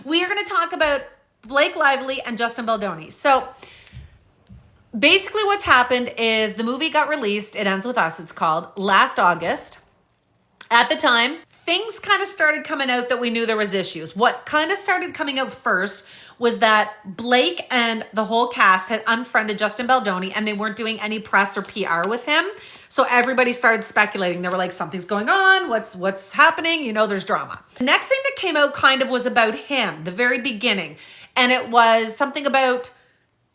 We are going to talk about Blake Lively and Justin Baldoni. So basically what's happened is the movie got released. It Ends With Us, it's called, last August. At the time, things kind of started coming out that we knew there was issues. What kind of started coming out first was that Blake and the whole cast had unfriended Justin Baldoni and they weren't doing any press or PR with him. So everybody started speculating. They were like, something's going on. What's happening? You know, there's drama. The next thing that came out kind of was about him, the very beginning. And it was something about,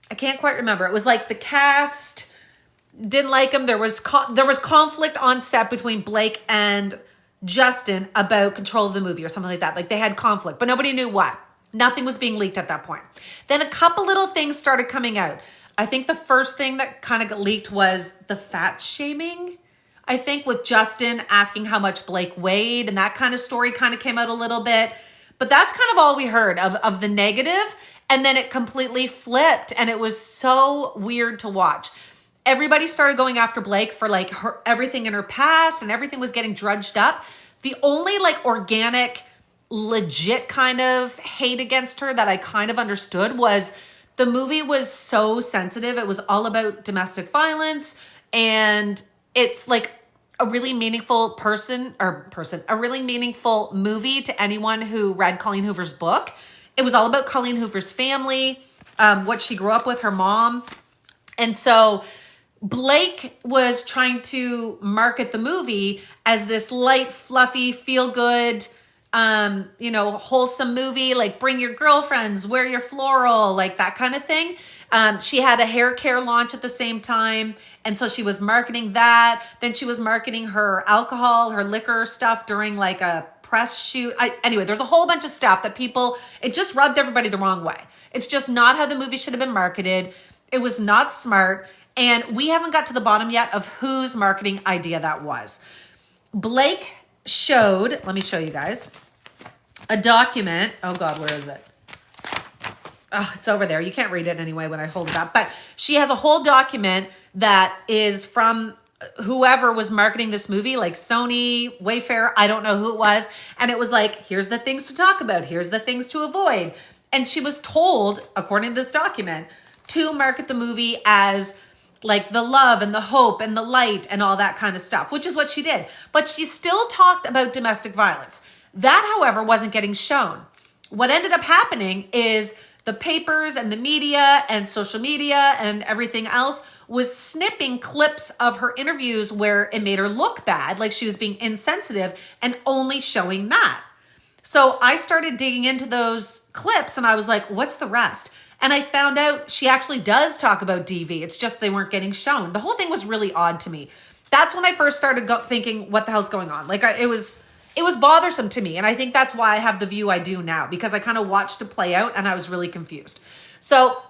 I can't quite remember. It was like the cast didn't like him. There was conflict on set between Blake and Justin about control of the movie or something like that. Like they had conflict, but nobody knew what. Nothing was being leaked at that point. Then a couple little things started coming out. I think the first thing that kind of got leaked was the fat shaming. I think with Justin asking how much Blake weighed, and that kind of story kind of came out a little bit. But that's kind of all we heard of the negative. And then it completely flipped and it was so weird to watch. Everybody started going after Blake for like everything in her past, and everything was getting drudged up. The only like organic, legit kind of hate against her that I kind of understood was the movie was so sensitive. It was all about domestic violence, and it's like a really meaningful a really meaningful movie to anyone who read Colleen Hoover's book. It was all about Colleen Hoover's family, what she grew up with, her mom. And so Blake was trying to market the movie as this light, fluffy, feel-good, wholesome movie, like bring your girlfriends, wear your floral, like that kind of thing. She had a hair care launch at the same time. And so she was marketing that. Then she was marketing her alcohol, her liquor stuff during like a press shoot. Anyway, there's a whole bunch of stuff that it just rubbed everybody the wrong way. It's just not how the movie should have been marketed. It was not smart. And we haven't got to the bottom yet of whose marketing idea that was. Blake showed, let me show you guys, a document. Oh God, where is it? Oh, it's over there. You can't read it anyway when I hold it up. But she has a whole document that is from whoever was marketing this movie, like Sony, Wayfair, I don't know who it was. And it was like, here's the things to talk about. Here's the things to avoid. And she was told, according to this document, to market the movie as like the love and the hope and the light and all that kind of stuff, which is what she did. But she still talked about domestic violence. That, however, wasn't getting shown. What ended up happening is the papers and the media and social media and everything else was snipping clips of her interviews where it made her look bad, like she was being insensitive, and only showing that. So I started digging into those clips and I was like, what's the rest? And I found out she actually does talk about DV. It's just they weren't getting shown. The whole thing was really odd to me. That's when I first started thinking, what the hell's going on? Like it was bothersome to me. And I think that's why I have the view I do now, because I kind of watched it play out and I was really confused. So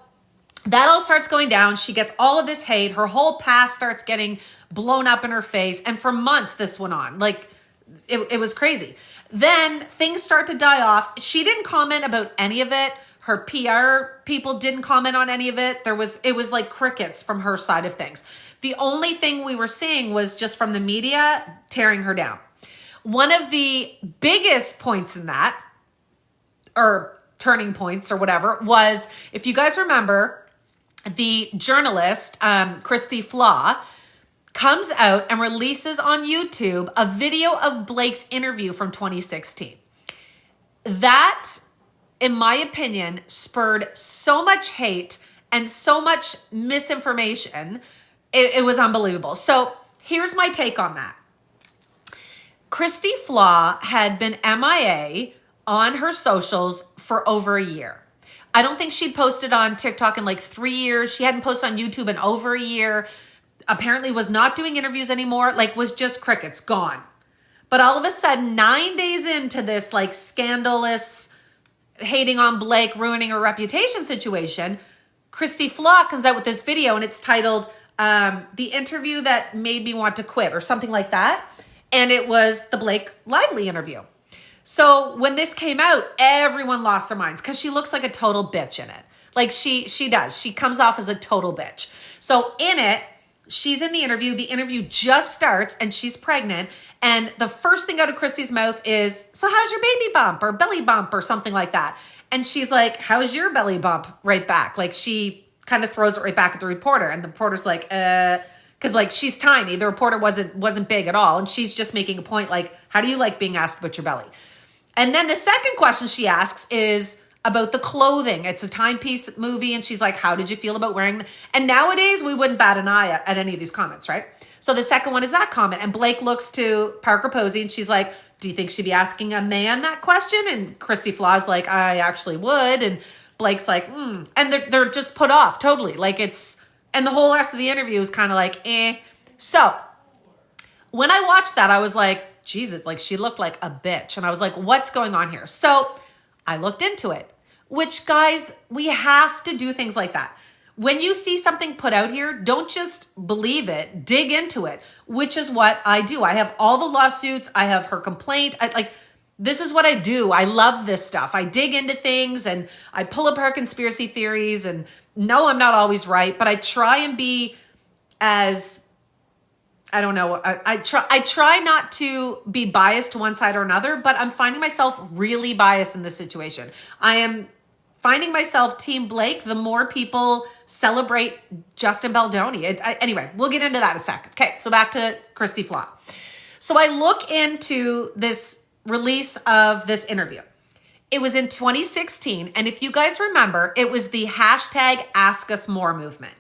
that all starts going down. She gets all of this hate. Her whole past starts getting blown up in her face. And for months this went on. Like it was crazy. Then things start to die off. She didn't comment about any of it. Her PR people didn't comment on any of it. It was like crickets from her side of things. The only thing we were seeing was just from the media tearing her down. One of the biggest points in that, or turning points or whatever, was, if you guys remember, the journalist, Christy Flaw, comes out and releases on YouTube a video of Blake's interview from 2016. That, in my opinion, spurred so much hate and so much misinformation. It was unbelievable. So here's my take on that. Christy Flaw had been MIA on her socials for over a year. I don't think she'd posted on TikTok in like 3 years. She hadn't posted on YouTube in over a year. Apparently was not doing interviews anymore, like was just crickets, gone. But all of a sudden, 9 days into this like scandalous hating on Blake, ruining her reputation situation, Christy Flaw comes out with this video and it's titled The Interview That Made Me Want to Quit or something like that. And it was the Blake Lively interview. So when this came out, everyone lost their minds because she looks like a total bitch in it. Like she does. She comes off as a total bitch. So in it, she's in the interview. The interview just starts and she's pregnant. And the first thing out of Christy's mouth is, so how's your baby bump or belly bump or something like that? And she's like, how's your belly bump? Right back. Like she kind of throws it right back at the reporter. And the reporter's like, because like she's tiny. The reporter wasn't big at all. And she's just making a point like, how do you like being asked about your belly? And then the second question she asks is about the clothing. It's a timepiece movie. And she's like, how did you feel about wearing And nowadays we wouldn't bat an eye at any of these comments, right? So the second one is that comment. And Blake looks to Parker Posey and she's like, do you think she'd be asking a man that question? And Christy Flaw's like, I actually would. And Blake's like, And they're just put off totally. Like and the whole rest of the interview is kind of like, eh. So when I watched that, I was like, Jesus, like she looked like a bitch. And I was like, what's going on here? So I looked into it, which guys, we have to do things like that. When you see something put out here, don't just believe it, dig into it, which is what I do. I have all the lawsuits. I have her complaint. This is what I do. I love this stuff. I dig into things and I pull apart conspiracy theories, and no, I'm not always right, but I try and be as, I don't know. I try not to be biased to one side or another, but I'm finding myself really biased in this situation. I am finding myself Team Blake the more people celebrate Justin Baldoni. Anyway, we'll get into that in a second. Okay, so back to Christy Flaw. So I look into this release of this interview. It was in 2016, and if you guys remember, it was the hashtag Ask Us More movement.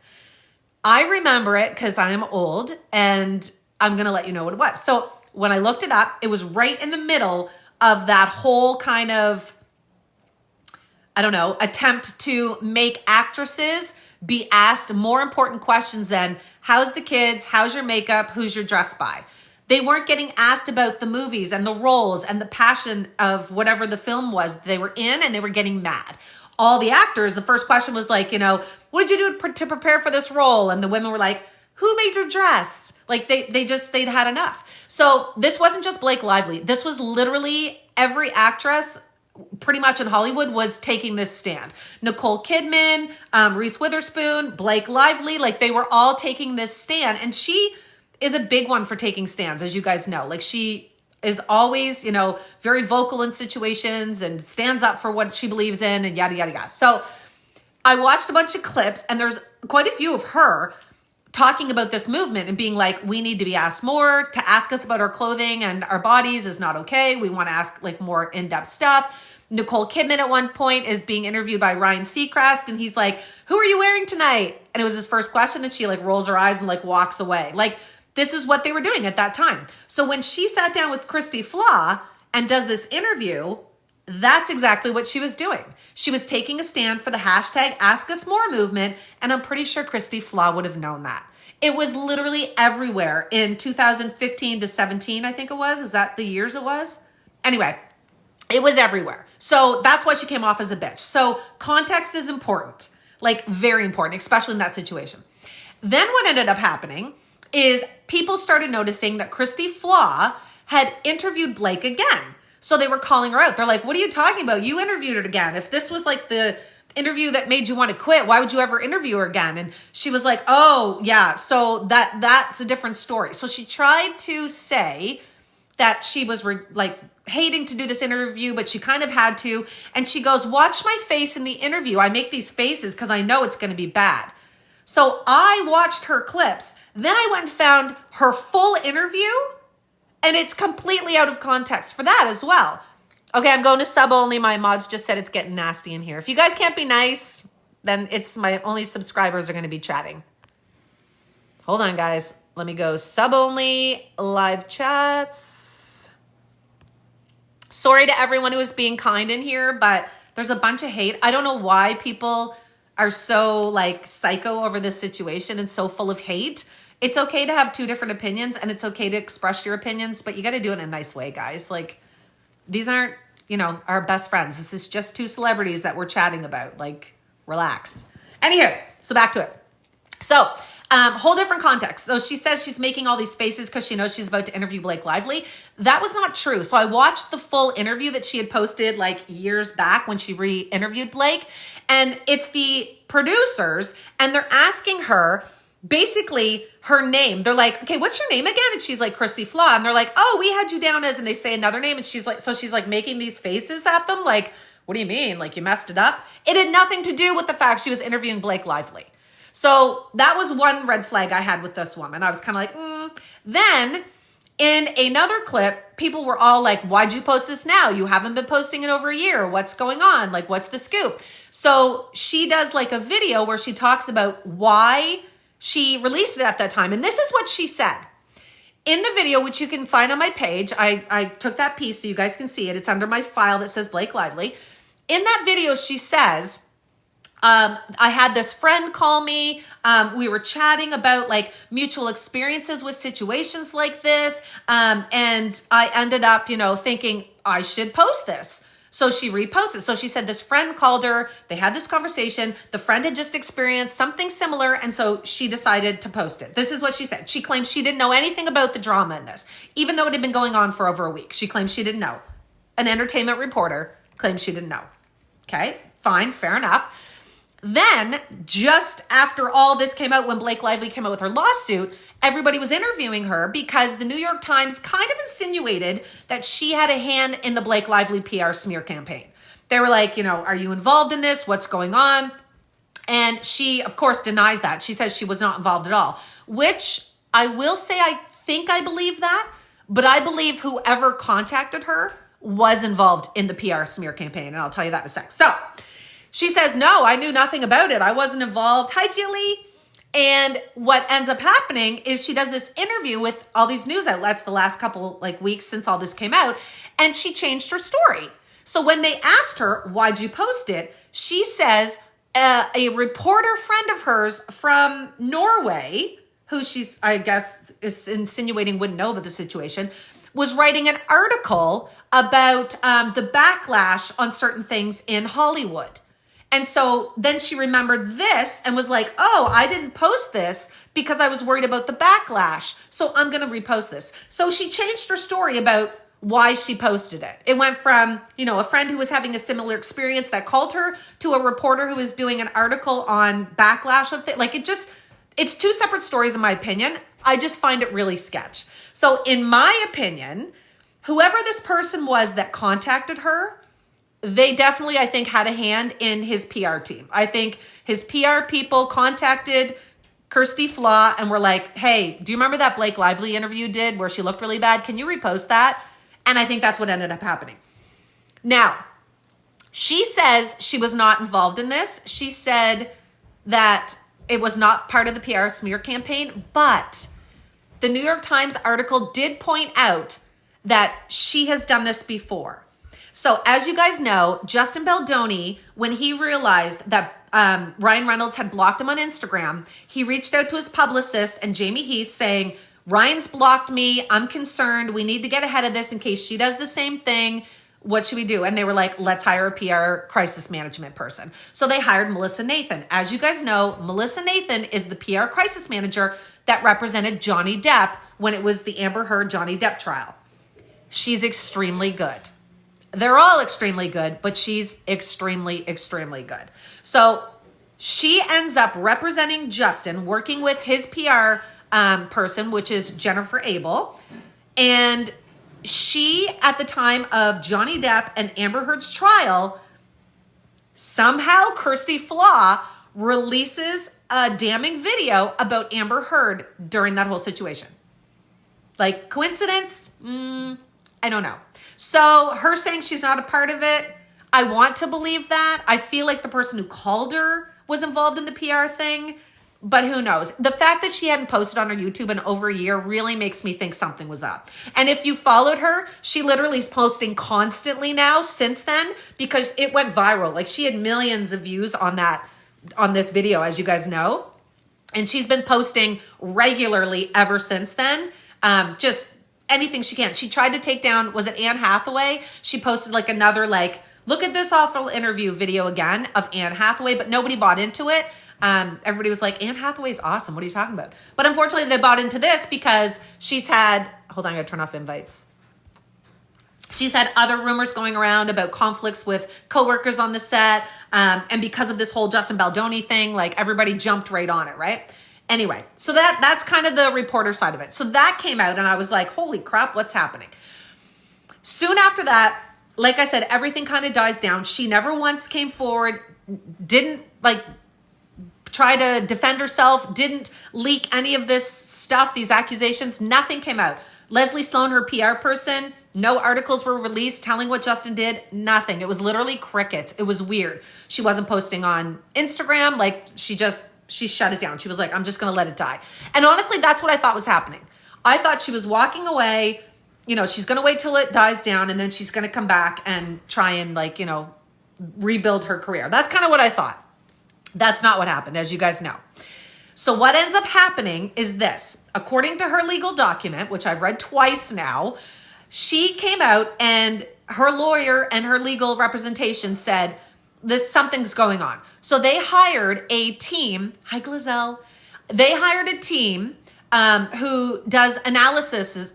I remember it because I am old, and I'm going to let you know what it was. So when I looked it up, it was right in the middle of that whole kind of, I don't know, attempt to make actresses be asked more important questions than how's the kids, how's your makeup, who's your dress by. They weren't getting asked about the movies and the roles and the passion of whatever the film was they were in, and they were getting mad. All the actors, the first question was like, what did you do to prepare for this role? And the women were like, who made your dress? Like they'd had enough. So this wasn't just Blake Lively. This was literally every actress pretty much in Hollywood was taking this stand. Nicole Kidman, Reese Witherspoon, Blake Lively, like they were all taking this stand. And she is a big one for taking stands, as you guys know. Like she is always, very vocal in situations and stands up for what she believes in and yada, yada, yada. So I watched a bunch of clips, and there's quite a few of her talking about this movement and being like, we need to be asked more. To ask us about our clothing and our bodies is not okay. We want to ask like more in-depth stuff. Nicole Kidman at one point is being interviewed by Ryan Seacrest, and he's like, who are you wearing tonight? And it was his first question, and she like rolls her eyes and like walks away. Like this is what they were doing at that time. So when she sat down with Christy Flaw and does this interview, that's exactly what she was doing. She was taking a stand for the hashtag Ask Us More movement, and I'm pretty sure Christy Flaw would have known that. It was literally everywhere in 2015 to 17, I think it was. Is that the years it was? Anyway, it was everywhere. So that's why she came off as a bitch. So context is important, like very important, especially in that situation. Then what ended up happening is people started noticing that Christy Flaw had interviewed Blake again. So they were calling her out. They're like, what are you talking about? You interviewed her again. If this was like the interview that made you want to quit, why would you ever interview her again? And she was like, oh yeah, so that's a different story. So she tried to say that she was like hating to do this interview, but she kind of had to. And she goes, watch my face in the interview. I make these faces because I know it's going to be bad. So I watched her clips. Then I went and found her full interview, and it's completely out of context for that as well. Okay, I'm going to sub only. My mods just said it's getting nasty in here. If you guys can't be nice, then it's my only subscribers are going to be chatting. Hold on, guys. Let me go sub only, live chats. Sorry to everyone who is being kind in here, but there's a bunch of hate. I don't know why people are so like psycho over this situation and so full of hate. It's okay to have two different opinions, and it's okay to express your opinions, but you got to do it in a nice way, guys. Like, these aren't, our best friends. This is just two celebrities that we're chatting about. Like, relax. Anywho, so back to it. So, whole different context. So she says she's making all these faces because she knows she's about to interview Blake Lively. That was not true. So I watched the full interview that she had posted like years back when she re-interviewed Blake. And it's the producers, and they're asking her basically her name. They're like, okay, what's your name again? And she's like, Christy Flaw. And they're like, oh, we had you down as, and they say another name. And she's like, so she's like making these faces at them. Like, What do you mean? Like, you messed it up? It had nothing to do with the fact she was interviewing Blake Lively. So that was one red flag I had with this woman. I was kind of like, Then in another clip, people were all like, why'd you post this now? You haven't been posting it over a year. What's going on? Like, what's the scoop? So she does like a video where she talks about why she released it at that time. And this is what she said. In the video, which you can find on my page, I took that piece so you guys can see it. It's under my file that says Blake Lively. In that video, she says, I had this friend call me. We were chatting about like mutual experiences with situations like this. And I ended up, thinking I should post this. So she reposted. So she said this friend called her. They had this conversation. The friend had just experienced something similar. And so she decided to post it. This is what she said. She claims she didn't know anything about the drama in this, even though it had been going on for over a week. She claims she didn't know. An entertainment reporter claims she didn't know. Okay, fine, fair enough. Then, just after all this came out, when Blake Lively came out with her lawsuit, everybody was interviewing her because the New York Times kind of insinuated that she had a hand in the Blake Lively PR smear campaign. They were like, are you involved in this? What's going on? And she, of course, denies that. She says she was not involved at all, which I will say I think I believe that, but I believe whoever contacted her was involved in the PR smear campaign, and I'll tell you that in a sec. So, she says, no, I knew nothing about it. I wasn't involved. Hi, Jilly. And what ends up happening is she does this interview with all these news outlets the last couple weeks since all this came out, and she changed her story. So when they asked her, why'd you post it? She says a reporter friend of hers from Norway, who she's, I guess, is insinuating wouldn't know about the situation, was writing an article about the backlash on certain things in Hollywood. And so then she remembered this and was like, oh, I didn't post this because I was worried about the backlash. So I'm going to repost this. So she changed her story about why she posted it. It went from, a friend who was having a similar experience that called her to a reporter who was doing an article on backlash of things. Like it's two separate stories in my opinion. I just find it really sketch. So in my opinion, whoever this person was that contacted her, they definitely, I think, had a hand in his PR team. I think his PR people contacted Kirsty Flaw and were like, hey, do you remember that Blake Lively interview you did where she looked really bad? Can you repost that? And I think that's what ended up happening. Now, she says she was not involved in this. She said that it was not part of the PR smear campaign, but the New York Times article did point out that she has done this before. So as you guys know, Justin Baldoni, when he realized that Ryan Reynolds had blocked him on Instagram, he reached out to his publicist and Jamie Heath saying, Ryan's blocked me. I'm concerned. We need to get ahead of this in case she does the same thing. What should we do? And they were like, let's hire a PR crisis management person. So they hired Melissa Nathan. As you guys know, Melissa Nathan is the PR crisis manager that represented Johnny Depp when it was the Amber Heard Johnny Depp trial. She's extremely good. They're all extremely good, but she's extremely, extremely good. So she ends up representing Justin, working with his PR person, which is Jennifer Abel. And she, at the time of Johnny Depp and Amber Heard's trial, somehow Kirsty Flaw releases a damning video about Amber Heard during that whole situation. Like, coincidence? I don't know. So her saying she's not a part of it, I want to believe that. I feel like the person who called her was involved in the PR thing, but who knows? The fact that she hadn't posted on her YouTube in over a year really makes me think something was up. And if you followed her, she literally is posting constantly now since then because it went viral. Like, she had millions of views on this video, as you guys know. And she's been posting regularly ever since then. Just anything she can. She tried to take down, was it Anne Hathaway? She posted another look at this awful interview video again of Anne Hathaway, but nobody bought into it. Everybody was like, Anne Hathaway's awesome. What are you talking about? But unfortunately, they bought into this because she's had, hold on, I gotta turn off invites. She's had other rumors going around about conflicts with coworkers on the set. And because of this whole Justin Baldoni thing, everybody jumped right on it, right? Anyway, so that's kind of the reporter side of it. So that came out and I was like, holy crap, what's happening? Soon after that, like I said, everything kind of dies down. She never once came forward, didn't like try to defend herself, didn't leak any of this stuff, these accusations. Nothing came out. Leslie Sloan, her PR person, no articles were released telling what Justin did. Nothing. It was literally crickets. It was weird. She wasn't posting on Instagram. Like she shut it down. She was like, I'm just going to let it die. And honestly, that's what I thought was happening. I thought she was walking away. You know, she's going to wait till it dies down and then she's going to come back and try and like, you know, rebuild her career. That's kind of what I thought. That's not what happened, as you guys know. So what ends up happening is this. According to her legal document, which I've read twice now, she came out and her lawyer and her legal representation said that something's going on. So they hired a team. Hi, Glazelle. They hired a team who does analysis.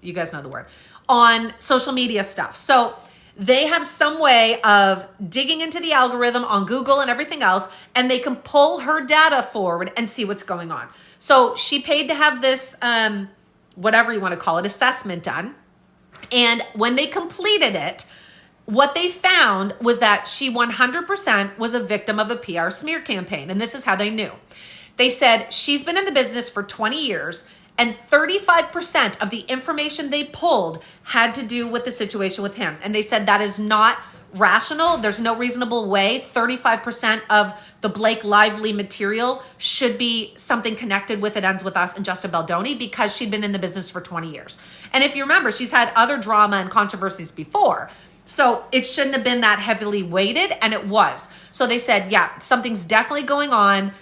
You guys know the word, on social media stuff. So they have some way of digging into the algorithm on Google and everything else, and they can pull her data forward and see what's going on. So she paid to have this, whatever you want to call it, assessment done. And when they completed it, what they found was that she 100% was a victim of a PR smear campaign. And this is how they knew. They said she's been in the business for 20 years and 35% of the information they pulled had to do with the situation with him. And they said that is not rational. There's no reasonable way 35% of the Blake Lively material should be something connected with It Ends With Us and Justin Baldoni because she'd been in the business for 20 years. And if you remember, she's had other drama and controversies before. So it shouldn't have been that heavily weighted, and it was. So they said, yeah, something's definitely going on.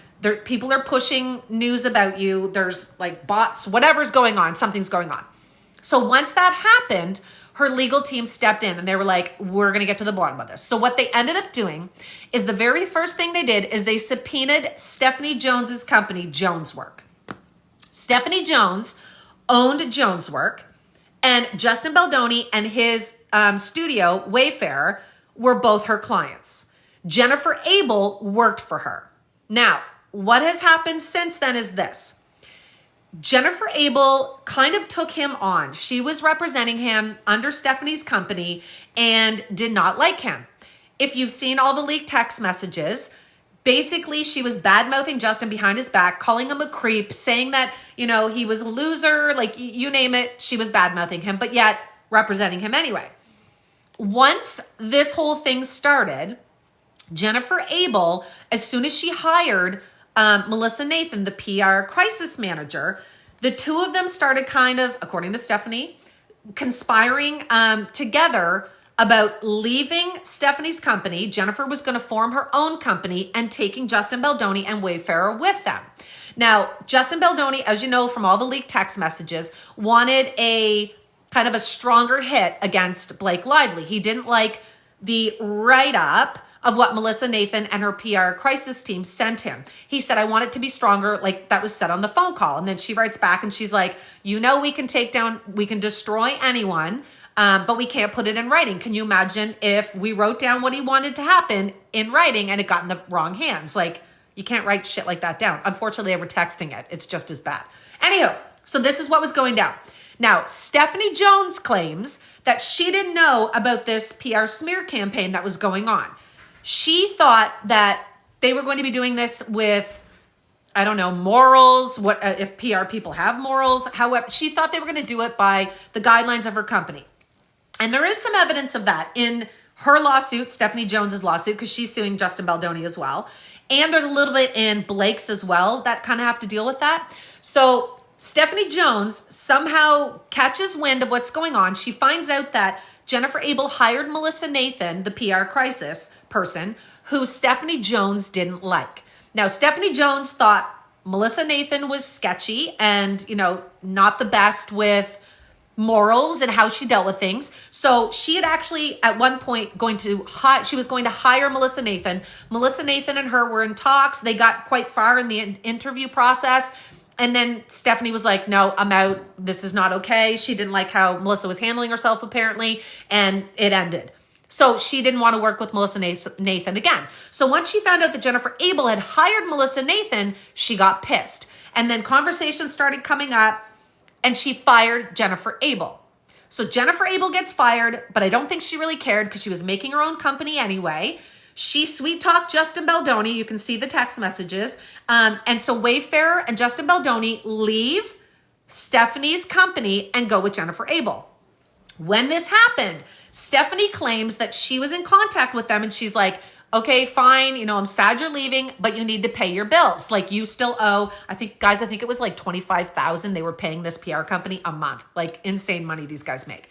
People are pushing news about you. There's like bots, whatever's going on, something's going on. So once that happened, her legal team stepped in and they were like, we're going to get to the bottom of this. So what they ended up doing is the very first thing they did is they subpoenaed Stephanie Jones's company, Joneswork. Stephanie Jones owned Joneswork, and Justin Baldoni and his studio, Wayfarer, were both her clients. Jennifer Abel worked for her. Now, what has happened since then is this. Jennifer Abel kind of took him on. She was representing him under Stephanie's company and did not like him. If you've seen all the leaked text messages, basically she was bad-mouthing Justin behind his back, calling him a creep, saying that, you know, he was a loser, like you name it, she was bad-mouthing him, but yet representing him anyway. Once this whole thing started, Jennifer Abel, as soon as she hired Melissa Nathan, the PR crisis manager, the two of them started kind of, according to Stephanie, conspiring together about leaving Stephanie's company. Jennifer was going to form her own company and taking Justin Baldoni and Wayfarer with them. Now, Justin Baldoni, as you know from all the leaked text messages, wanted a kind of a stronger hit against Blake Lively. He didn't like the write-up of what Melissa Nathan and her PR crisis team sent him. He said, I want it to be stronger, like that was said on the phone call. And then she writes back and she's like, you know, we can destroy anyone, but we can't put it in writing. Can you imagine if we wrote down what he wanted to happen in writing and it got in the wrong hands? Like, you can't write shit like that down. Unfortunately, they were texting it. It's just as bad. Anywho, so this is what was going down. Now, Stephanie Jones claims that she didn't know about this PR smear campaign that was going on. She thought that they were going to be doing this with, I don't know, morals, what if PR people have morals. However, she thought they were going to do it by the guidelines of her company. And there is some evidence of that in her lawsuit, Stephanie Jones's lawsuit, because she's suing Justin Baldoni as well. And there's a little bit in Blake's as well that kind of have to deal with that. So Stephanie Jones somehow catches wind of what's going on. She finds out that Jennifer Abel hired Melissa Nathan, the PR crisis person, who Stephanie Jones didn't like. Now, Stephanie Jones thought Melissa Nathan was sketchy and, you know, not the best with morals and how she dealt with things. So she had actually at one point she was going to hire Melissa Nathan. Melissa Nathan and her were in talks. They got quite far in the interview process. And then Stephanie was like, no, I'm out. This is not okay. She didn't like how Melissa was handling herself, apparently, and it ended. So she didn't want to work with Melissa Nathan again. So once she found out that Jennifer Abel had hired Melissa Nathan, she got pissed. And then conversations started coming up, and she fired Jennifer Abel. So Jennifer Abel gets fired, but I don't think she really cared because she was making her own company anyway. She sweet talked Justin Baldoni. You can see the text messages. And so Wayfarer and Justin Baldoni leave Stephanie's company and go with Jennifer Abel. When this happened, Stephanie claims that she was in contact with them and she's like, okay, fine. I'm sad you're leaving, but you need to pay your bills. Like you still owe, I think it was like $25,000 they were paying this PR company a month. Like insane money these guys make.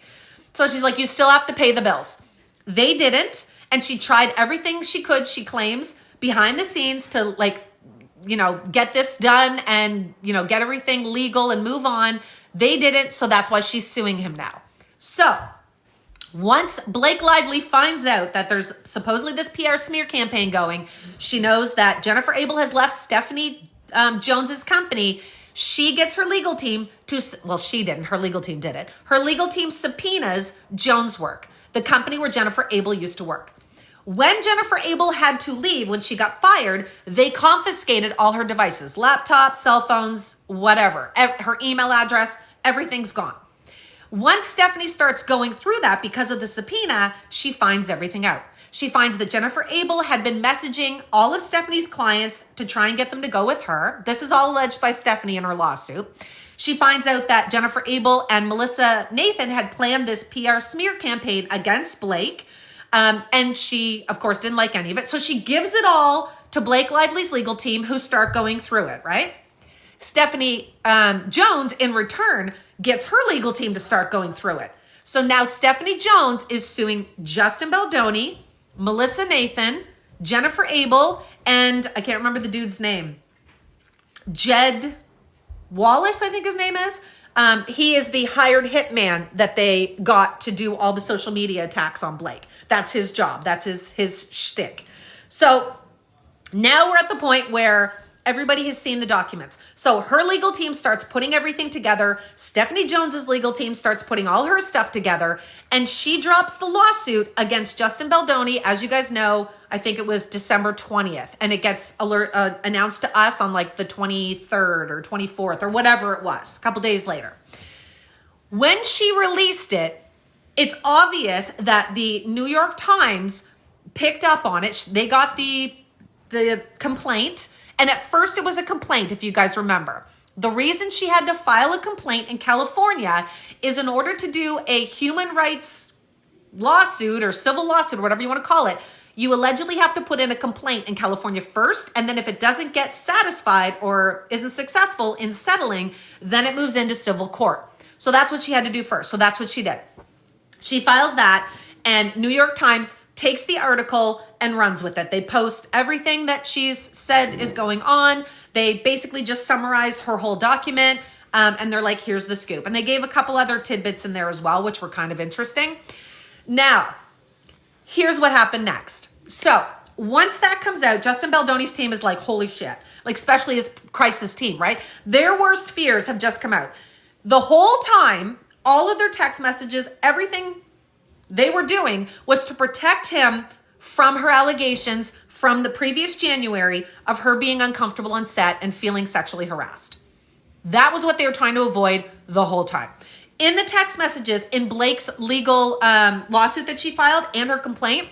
So she's like, you still have to pay the bills. They didn't. And she tried everything she could, she claims, behind the scenes to get this done and, get everything legal and move on. They didn't. So that's why she's suing him now. So once Blake Lively finds out that there's supposedly this PR smear campaign going, she knows that Jennifer Abel has left Stephanie Jones's company. She gets her legal team she didn't. Her legal team did it. Her legal team subpoenas Jones Work, the company where Jennifer Abel used to work. When Jennifer Abel had to leave, when she got fired, they confiscated all her devices, laptops, cell phones, whatever, her email address, everything's gone. Once Stephanie starts going through that because of the subpoena, she finds everything out. She finds that Jennifer Abel had been messaging all of Stephanie's clients to try and get them to go with her. This is all alleged by Stephanie in her lawsuit. She finds out that Jennifer Abel and Melissa Nathan had planned this PR smear campaign against Blake. And she, of course, didn't like any of it. So she gives it all to Blake Lively's legal team who start going through it, right? Stephanie Jones, in return, gets her legal team to start going through it. So now Stephanie Jones is suing Justin Baldoni, Melissa Nathan, Jennifer Abel, and I can't remember the dude's name. Jed Wallace, I think his name is. He is the hired hitman that they got to do all the social media attacks on Blake. That's his job. That's his shtick. So now we're at the point where everybody has seen the documents. So her legal team starts putting everything together. Stephanie Jones's legal team starts putting all her stuff together, and she drops the lawsuit against Justin Baldoni. As you guys know, I think it was December 20th, and it gets announced to us on like the 23rd or 24th or whatever it was, a couple days later. When she released it, it's obvious that the New York Times picked up on it. They got the complaint. And at first it was a complaint, if you guys remember. The reason she had to file a complaint in California is in order to do a human rights lawsuit or civil lawsuit, or whatever you want to call it, you allegedly have to put in a complaint in California first. And then if it doesn't get satisfied or isn't successful in settling, then it moves into civil court. So that's what she had to do first. So that's what she did. She files that, and New York Times takes the article and runs with it. They post everything that she's said is going on. They basically just summarize her whole document, and they're like, here's the scoop. And they gave a couple other tidbits in there as well, which were kind of interesting. Now, here's what happened next. So once that comes out, Justin Baldoni's team is like, holy shit. Like, especially his crisis team, right? Their worst fears have just come out. The whole time, all of their text messages, everything they were doing was to protect him from her allegations from the previous January of her being uncomfortable on set and feeling sexually harassed. That was what they were trying to avoid the whole time. In the text messages, in Blake's legal lawsuit that she filed and her complaint,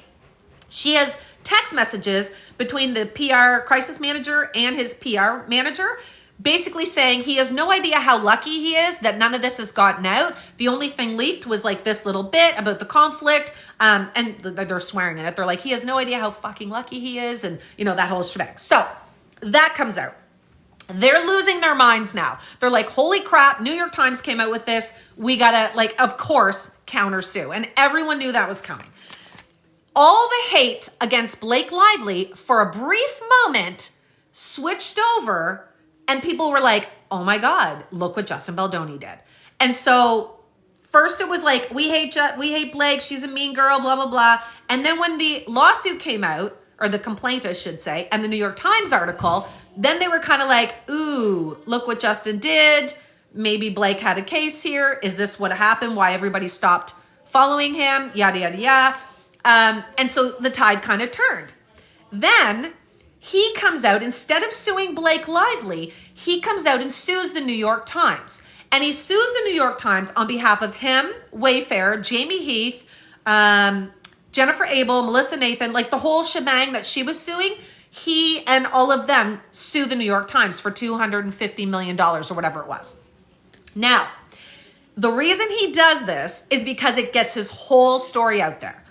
she has text messages between the PR crisis manager and his PR manager, basically saying he has no idea how lucky he is that none of this has gotten out. The only thing leaked was like this little bit about the conflict, and they're swearing in it. They're like, he has no idea how fucking lucky he is, and that whole shebang. So that comes out. They're losing their minds now. They're like, holy crap, New York Times came out with this. We gotta, of course, countersue. And everyone knew that was coming. All the hate against Blake Lively for a brief moment switched over, and people were like, oh my God, look what Justin Baldoni did. And so first it was like, we hate Blake, she's a mean girl, blah, blah, blah. And then when the lawsuit came out, or the complaint, I should say, and the New York Times article, then they were kind of like, ooh, look what Justin did. Maybe Blake had a case here. Is this what happened? Why everybody stopped following him? Yada, yada, yada. And so the tide kind of turned. Then he comes out, instead of suing Blake Lively, he comes out and sues the New York Times. And he sues the New York Times on behalf of him, Wayfair, Jamie Heath, Jennifer Abel, Melissa Nathan, like the whole shebang that she was suing. He and all of them sue the New York Times for $250 million or whatever it was. Now, the reason he does this is because it gets his whole story out there.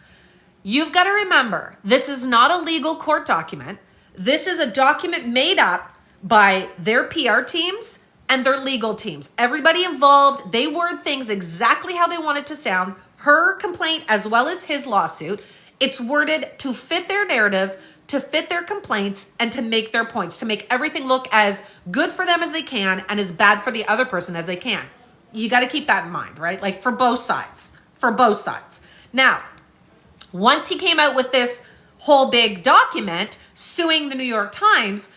You've got to remember, this is not a legal court document. This is a document made up by their PR teams and their legal teams. Everybody involved, they word things exactly how they want it to sound. Her complaint as well as his lawsuit, it's worded to fit their narrative, to fit their complaints, and to make their points, to make everything look as good for them as they can and as bad for the other person as they can. You got to keep that in mind, right? Like for both sides, Now, once he came out with this whole big document suing the New York Times,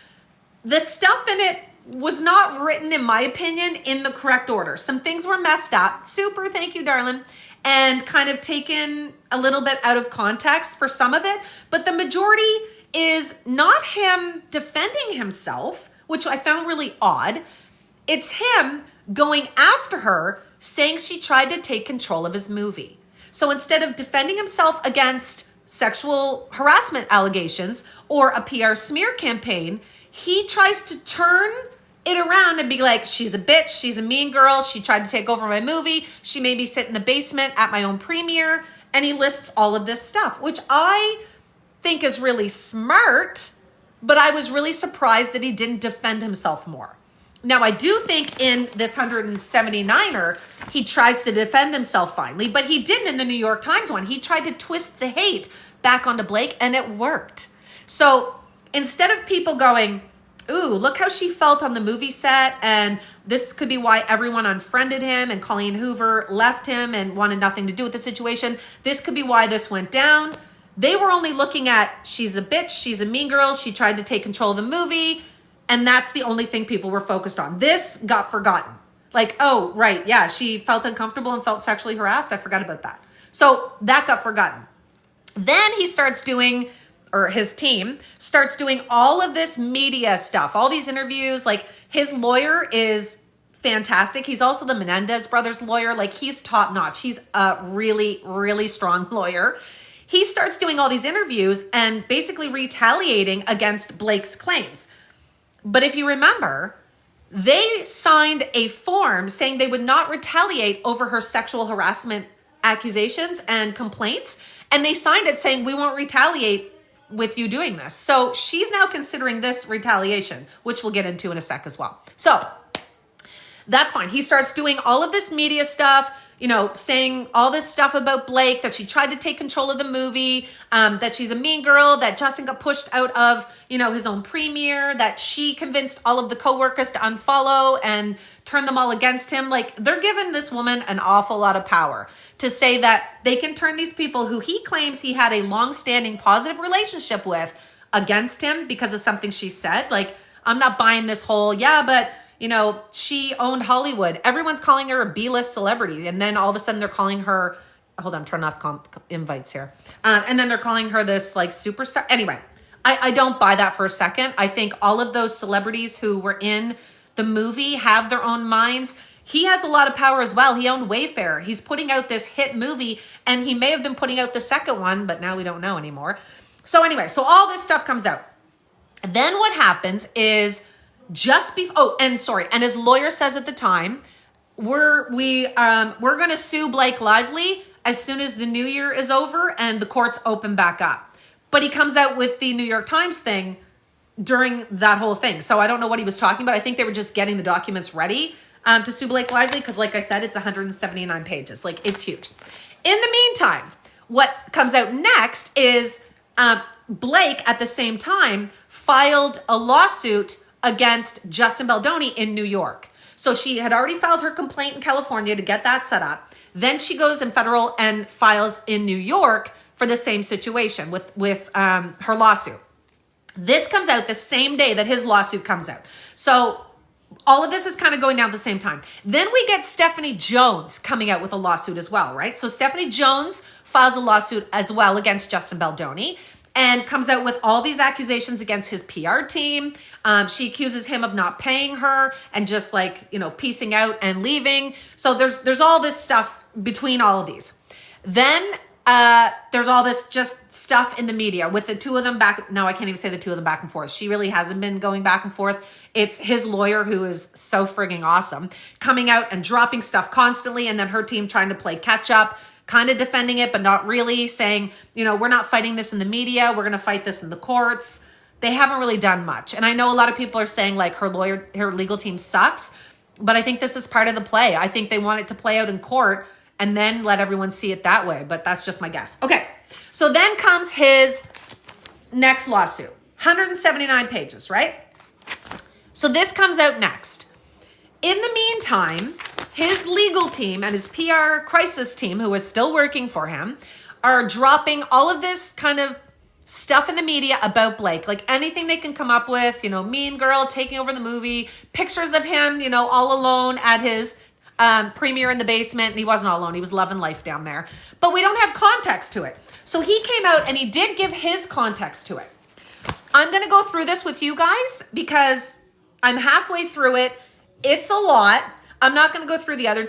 the stuff in it was not written, in my opinion, in the correct order. Some things were messed up. Super, thank you, darling. And kind of taken a little bit out of context for some of it. But the majority is not him defending himself, which I found really odd. It's him going after her, saying she tried to take control of his movie. So instead of defending himself against sexual harassment allegations or a PR smear campaign, he tries to turn it around and be like, she's a bitch, she's a mean girl, she tried to take over my movie, she made me sit in the basement at my own premiere, and he lists all of this stuff, which I think is really smart, but I was really surprised that he didn't defend himself more. Now, I do think in this 179er, he tries to defend himself finally, but he didn't in the New York Times one. He tried to twist the hate back onto Blake, and it worked. So instead of people going, ooh, look how she felt on the movie set, and this could be why everyone unfriended him and Colleen Hoover left him and wanted nothing to do with the situation, this could be why this went down. They were only looking at, she's a bitch, she's a mean girl, she tried to take control of the movie, and that's the only thing people were focused on. This got forgotten. Like, oh, right, yeah, she felt uncomfortable and felt sexually harassed. I forgot about that. So that got forgotten. Then he starts doing, or his team starts doing all of this media stuff, all these interviews. Like, his lawyer is fantastic. He's also the Menendez brothers lawyer. Like, he's top notch. He's a really, really strong lawyer. He starts doing all these interviews and basically retaliating against Blake's claims. But if you remember, they signed a form saying they would not retaliate over her sexual harassment accusations and complaints. And they signed it saying, we won't retaliate with you doing this. So she's now considering this retaliation, which we'll get into in a sec as well. So that's fine. He starts doing all of this media stuff, you know, saying all this stuff about Blake, that she tried to take control of the movie, that she's a mean girl, that Justin got pushed out of, you know, his own premiere, that she convinced all of the coworkers to unfollow and turn them all against him. Like, they're giving this woman an awful lot of power to say that they can turn these people who he claims he had a long-standing positive relationship with against him because of something she said. Like, I'm not buying this whole, yeah, but you know, she owned Hollywood. Everyone's calling her a B-list celebrity. And then all of a sudden they're calling her, hold on, I'm turning off invites here. And then they're calling her this like superstar. Anyway, I don't buy that for a second. I think all of those celebrities who were in the movie have their own minds. He has a lot of power as well. He owned Wayfair. He's putting out this hit movie, and he may have been putting out the second one, but now we don't know anymore. So anyway, so all this stuff comes out. Then what happens is, and his lawyer says at the time, we're going to sue Blake Lively as soon as the new year is over and the courts open back up. But he comes out with the New York Times thing during that whole thing. So I don't know what he was talking about. I think they were just getting the documents ready to sue Blake Lively because, like I said, it's 179 pages. Like, it's huge. In the meantime, what comes out next is Blake, at the same time, filed a lawsuit against Justin Baldoni in New York. So she had already filed her complaint in California to get that set up. Then she goes in federal and files in New York for the same situation with her lawsuit. This comes out the same day that his lawsuit comes out. So all of this is kind of going down at the same time. Then we get Stephanie Jones coming out with a lawsuit as well, right? So Stephanie Jones files a lawsuit as well against Justin Baldoni and comes out with all these accusations against his PR team. She accuses him of not paying her and just like, piecing out and leaving. So there's all this stuff between all of these. Then there's all this just stuff in the media with the two of them back. No, I can't even say the two of them back and forth. She really hasn't been going back and forth. It's his lawyer, who is so frigging awesome, coming out and dropping stuff constantly. And then her team trying to play catch up, kind of defending it, but not really, saying, we're not fighting this in the media. We're going to fight this in the courts. They haven't really done much. And I know a lot of people are saying like her legal team sucks, but I think this is part of the play. I think they want it to play out in court and then let everyone see it that way. But that's just my guess. Okay, so then comes his next lawsuit. 179 pages, right? So this comes out next. In the meantime, his legal team and his PR crisis team, who is still working for him, are dropping all of this kind of stuff in the media about Blake. Like anything they can come up with, Mean Girl taking over the movie, pictures of him, all alone at his premiere in the basement. And he wasn't all alone. He was loving life down there. But we don't have context to it. So he came out and he did give his context to it. I'm going to go through this with you guys because I'm halfway through it. It's a lot. I'm not going to go through the other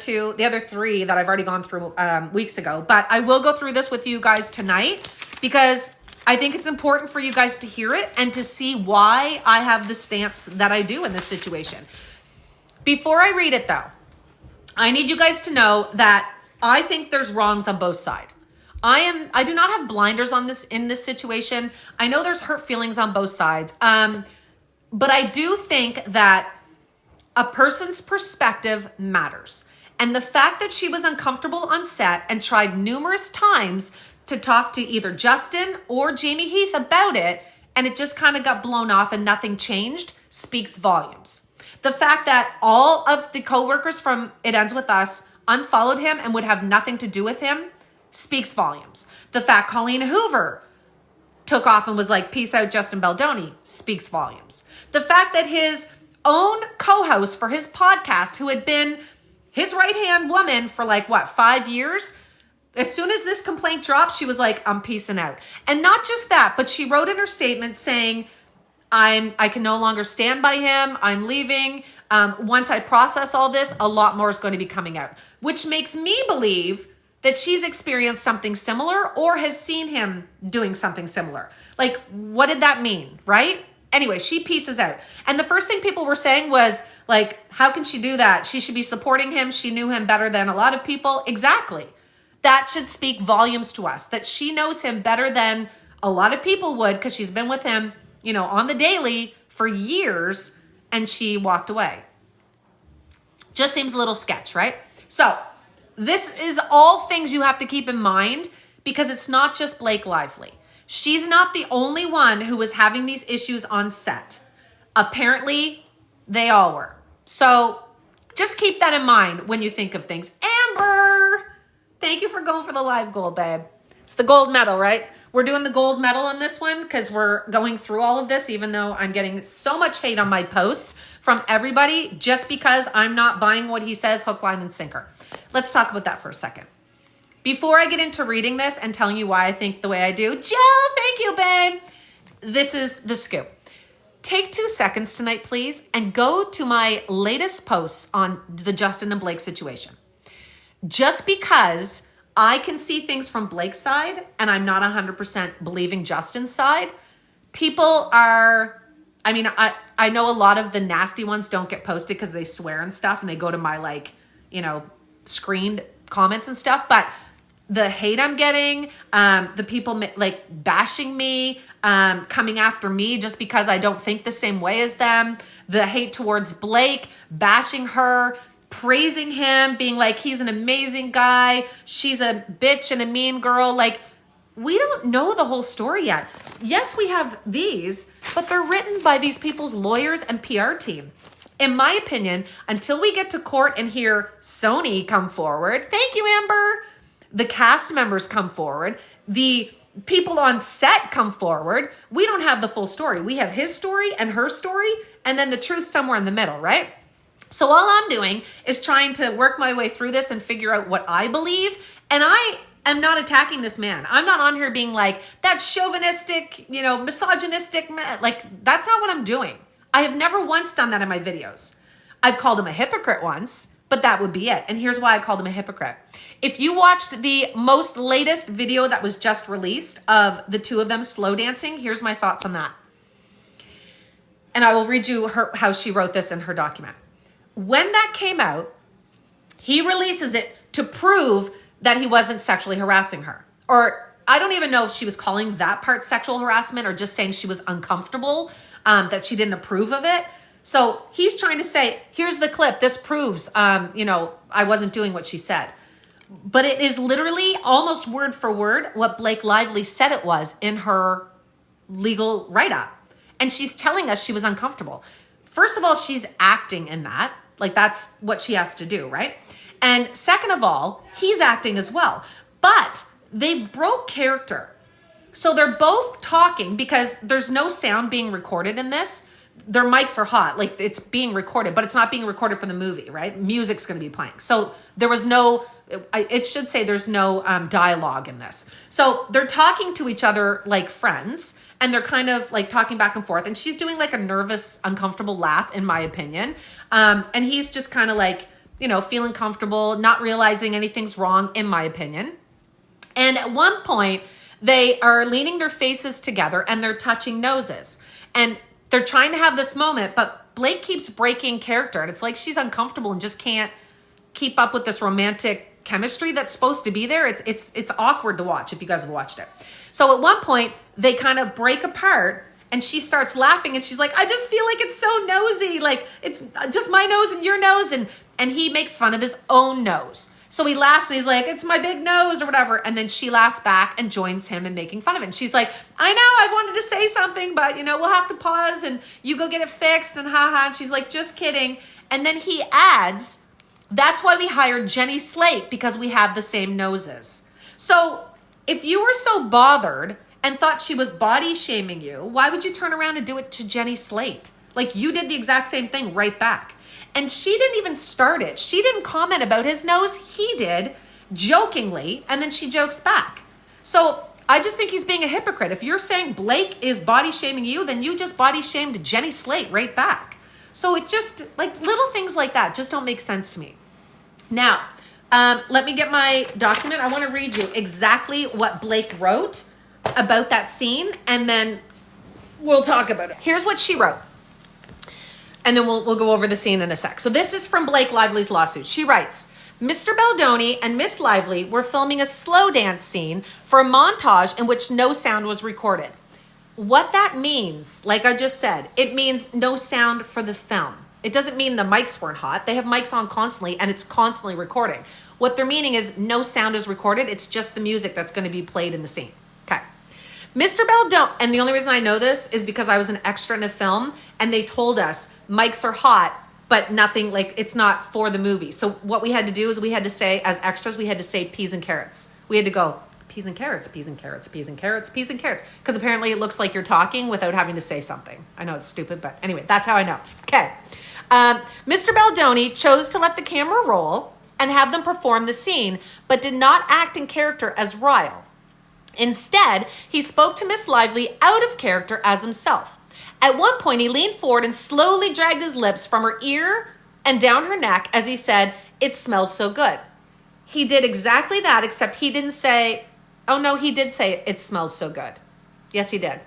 three that I've already gone through weeks ago. But I will go through this with you guys tonight because I think it's important for you guys to hear it and to see why I have the stance that I do in this situation. Before I read it though, I need you guys to know that I think there's wrongs on both sides. I do not have blinders on this in this situation. I know there's hurt feelings on both sides. But I do think that a person's perspective matters. And the fact that she was uncomfortable on set and tried numerous times to talk to either Justin or Jamie Heath about it, and it just kind of got blown off and nothing changed, speaks volumes. The fact that all of the coworkers from It Ends With Us unfollowed him and would have nothing to do with him speaks volumes. The fact Colleen Hoover took off and was like, peace out, Justin Baldoni, speaks volumes. The fact that his own co-host for his podcast, who had been his right-hand woman for 5 years, as soon as this complaint dropped, she was like, I'm peacing out. And not just that, but she wrote in her statement saying, I can no longer stand by him. I'm leaving. Once I process all this, a lot more is going to be coming out, which makes me believe that she's experienced something similar or has seen him doing something similar. Like, what did that mean, right? Anyway, she pieces out. And the first thing people were saying was, how can she do that? She should be supporting him. She knew him better than a lot of people. Exactly. That should speak volumes to us, that she knows him better than a lot of people would because she's been with him, on the daily for years, and she walked away. Just seems a little sketch, right? So this is all things you have to keep in mind because it's not just Blake Lively. She's not the only one who was having these issues on set. Apparently, they all were. So just keep that in mind when you think of things. Amber, thank you for going for the live gold, babe. It's the gold medal, right? We're doing the gold medal on this one because we're going through all of this, even though I'm getting so much hate on my posts from everybody just because I'm not buying what he says, hook, line, and sinker. Let's talk about that for a second. Before I get into reading this and telling you why I think the way I do, Jill, thank you, babe. This is the scoop. Take 2 seconds tonight, please, and go to my latest posts on the Justin and Blake situation. Just because I can see things from Blake's side and I'm not 100% believing Justin's side, people are, I know a lot of the nasty ones don't get posted because they swear and stuff and they go to my screened comments and stuff, but the hate I'm getting, the people bashing me, coming after me just because I don't think the same way as them, the hate towards Blake, bashing her, praising him, being like, he's an amazing guy, she's a bitch and a mean girl. We don't know the whole story yet. Yes, we have these, but they're written by these people's lawyers and PR team. In my opinion, until we get to court and hear Sony come forward, thank you, Amber, the cast members come forward, the people on set come forward, we don't have the full story. We have his story and her story, and then the truth somewhere in the middle, right? So all I'm doing is trying to work my way through this and figure out what I believe. And I am not attacking this man. I'm not on here being like, that's chauvinistic, misogynistic. Like, that's not what I'm doing. I have never once done that in my videos. I've called him a hypocrite once, but that would be it. And here's why I called him a hypocrite. If you watched the most latest video that was just released of the two of them slow dancing, here's my thoughts on that. And I will read you how she wrote this in her document. When that came out, he releases it to prove that he wasn't sexually harassing her. Or I don't even know if she was calling that part sexual harassment or just saying she was uncomfortable, that she didn't approve of it. So he's trying to say, here's the clip. This proves, I wasn't doing what she said. But it is literally almost word for word what Blake Lively said it was in her legal write-up. And she's telling us she was uncomfortable. First of all, she's acting in that. Like, that's what she has to do, right? And second of all, he's acting as well. But they've broke character. So they're both talking because there's no sound being recorded in this. Their mics are hot. Like, it's being recorded, but it's not being recorded for the movie, right? Music's going to be playing. So there was no, it should say there's no dialogue in this. So they're talking to each other like friends. And they're kind of like talking back and forth. And she's doing like a nervous, uncomfortable laugh, in my opinion. And he's just kind of like, feeling comfortable, not realizing anything's wrong, in my opinion. And at one point, they are leaning their faces together and they're touching noses. And they're trying to have this moment, but Blake keeps breaking character. And it's like she's uncomfortable and just can't keep up with this romantic chemistry that's supposed to be there. It's awkward to watch if you guys have watched it. So at one point, they kind of break apart and she starts laughing and she's like, I just feel like it's so nosy. Like, it's just my nose and your nose. And he makes fun of his own nose. So he laughs and he's like, it's my big nose or whatever. And then she laughs back and joins him in making fun of it. And she's like, I know I wanted to say something, but we'll have to pause and you go get it fixed and haha. And she's like, just kidding. And then he adds, that's why we hired Jenny Slate, because we have the same noses. So if you were so bothered and thought she was body shaming you, why would you turn around and do it to Jenny Slate? Like, you did the exact same thing right back. And she didn't even start it. She didn't comment about his nose. He did, jokingly, and then she jokes back. So I just think he's being a hypocrite. If you're saying Blake is body shaming you, then you just body shamed Jenny Slate right back. So it just, like, little things like that just don't make sense to me. Now, let me get my document. I want to read you exactly what Blake wrote about that scene, and then we'll talk about it. Here's what she wrote. And then we'll go over the scene in a sec. So this is from Blake Lively's lawsuit. She writes, Mr. Baldoni and Miss Lively were filming a slow dance scene for a montage in which no sound was recorded. What that means, like I just said, it means no sound for the film. It doesn't mean the mics weren't hot. They have mics on constantly and it's constantly recording. What they're meaning is no sound is recorded. It's just the music that's going to be played in the scene. Okay. Mr. Baldoni, and the only reason I know this is because I was an extra in a film and they told us mics are hot, but nothing, like, it's not for the movie. So what we had to do is we had to say, as extras, we had to say peas and carrots. We had to go peas and carrots, peas and carrots, peas and carrots, peas and carrots. Because apparently it looks like you're talking without having to say something. I know it's stupid, but anyway, that's how I know. Okay. Mr. Baldoni chose to let the camera roll and have them perform the scene, but did not act in character as Ryle. Instead, he spoke to Miss Lively out of character as himself. At one point, he leaned forward and slowly dragged his lips from her ear and down her neck as he said, "It smells so good." He did exactly that, except he didn't say, oh no, he did say, "It smells so good." Yes, he did.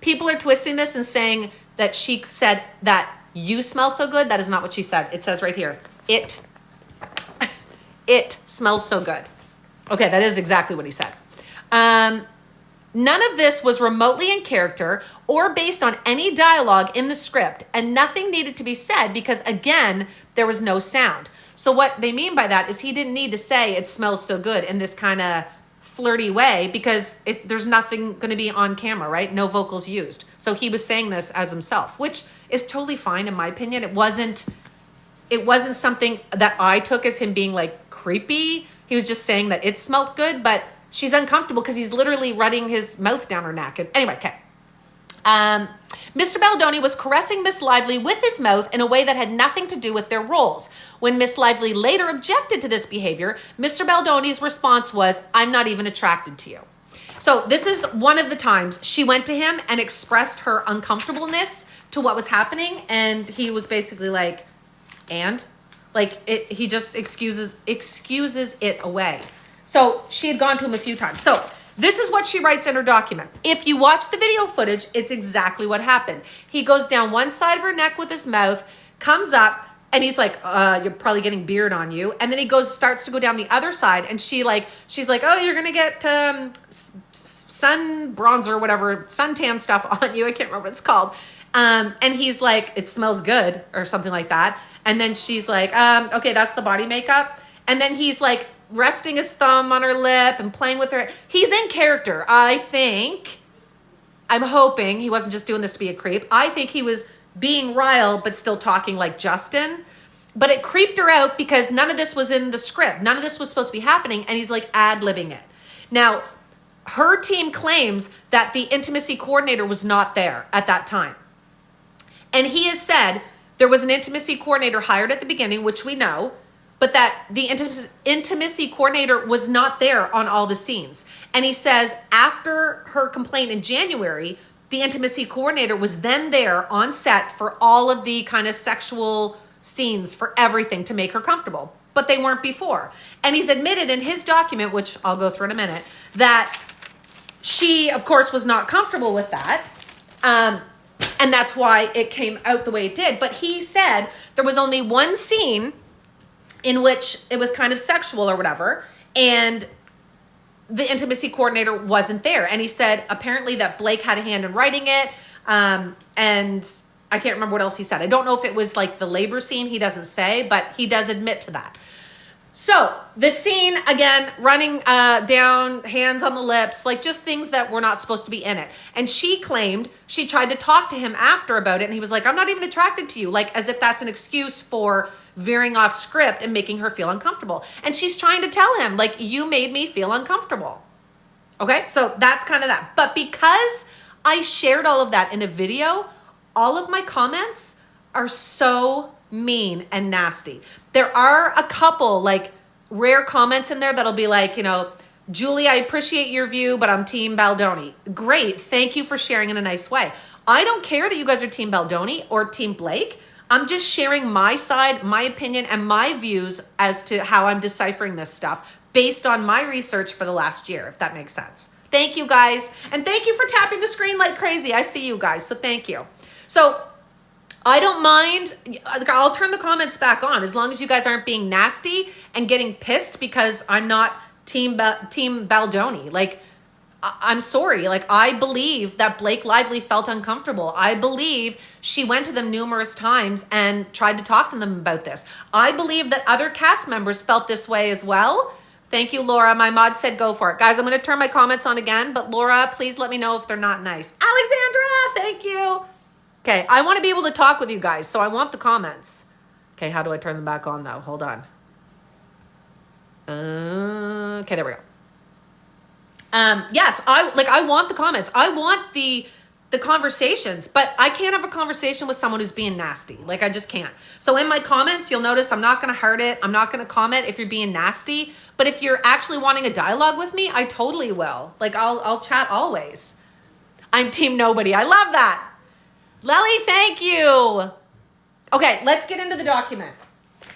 People are twisting this and saying that she said that you smell so good. That is not what she said. It says right here, it smells so good. Okay, that is exactly what he said. None of this was remotely in character or based on any dialogue in the script, and nothing needed to be said because, again, there was no sound. So what they mean by that is he didn't need to say "it smells so good" in this kind of flirty way because there's nothing going to be on camera, right? No vocals used. So he was saying this as himself, which is totally fine in my opinion. It wasn't something that I took as him being like creepy. He was just saying that it smelled good, but she's uncomfortable because he's literally running his mouth down her neck. And anyway, okay. Mr. Baldoni was caressing Miss Lively with his mouth in a way that had nothing to do with their roles. When Miss Lively later objected to this behavior, Mr. Baldoni's response was, "I'm not even attracted to you." So this is one of the times she went to him and expressed her uncomfortableness to what was happening. And he was basically like, and? He just excuses it away. So she had gone to him a few times. So this is what she writes in her document. If you watch the video footage, it's exactly what happened. He goes down one side of her neck with his mouth, comes up, and he's like, "You're probably getting beard on you." And then he starts to go down the other side, and she's like, "Oh, you're gonna get sun bronzer or whatever, suntan stuff on you." I can't remember what it's called. And he's like, "It smells good," or something like that. And then she's like, "Okay, that's the body makeup." And then he's like resting his thumb on her lip and playing with her. He's in character. I'm hoping he wasn't just doing this to be a creep. I think he was being Ryle, but still talking like Justin. But it creeped her out because none of this was in the script. None of this was supposed to be happening. And he's like ad-libbing it. Now, her team claims that the intimacy coordinator was not there at that time. And he has said there was an intimacy coordinator hired at the beginning, which we know, but that the intimacy coordinator was not there on all the scenes. And he says after her complaint in January, the intimacy coordinator was then there on set for all of the kind of sexual scenes, for everything to make her comfortable, but they weren't before. And he's admitted in his document, which I'll go through in a minute, that she, of course, was not comfortable with that. And that's why it came out the way it did. But he said there was only one scene in which it was kind of sexual or whatever, and the intimacy coordinator wasn't there. And he said apparently that Blake had a hand in writing it, and I can't remember what else he said. I don't know if it was like the labor scene, he doesn't say, but he does admit to that. So the scene, again, running down, hands on the lips, like just things that were not supposed to be in it. And she claimed she tried to talk to him after about it, and he was like, "I'm not even attracted to you," like as if that's an excuse for veering off script and making her feel uncomfortable. And she's trying to tell him, like, "You made me feel uncomfortable." Okay, so that's kind of that. But because I shared all of that in a video, all of my comments are so mean and nasty. There are a couple like rare comments in there that'll be like, "Julie, I appreciate your view, but I'm Team Baldoni." Great. Thank you for sharing in a nice way. I don't care that you guys are Team Baldoni or Team Blake. I'm just sharing my side, my opinion, and my views as to how I'm deciphering this stuff based on my research for the last year, if that makes sense. Thank you guys. And thank you for tapping the screen like crazy. I see you guys. So thank you. So I don't mind. I'll turn the comments back on as long as you guys aren't being nasty and getting pissed because I'm not Team Baldoni. Like, I'm sorry. Like, I believe that Blake Lively felt uncomfortable. I believe she went to them numerous times and tried to talk to them about this. I believe that other cast members felt this way as well. Thank you, Laura. My mod said go for it. Guys, I'm going to turn my comments on again, but Laura, please let me know if they're not nice. Alexandra, thank you. Okay, I want to be able to talk with you guys, so I want the comments. Okay, how do I turn them back on, though? Hold on. Okay, there we go. Yes, I want the comments. I want the conversations, but I can't have a conversation with someone who's being nasty. Like, I just can't. So in my comments, you'll notice I'm not going to hurt it. I'm not going to comment if you're being nasty. But if you're actually wanting a dialogue with me, I totally will. Like, I'll chat always. I'm Team Nobody. I love that. Lely, thank you. Okay, let's get into the document.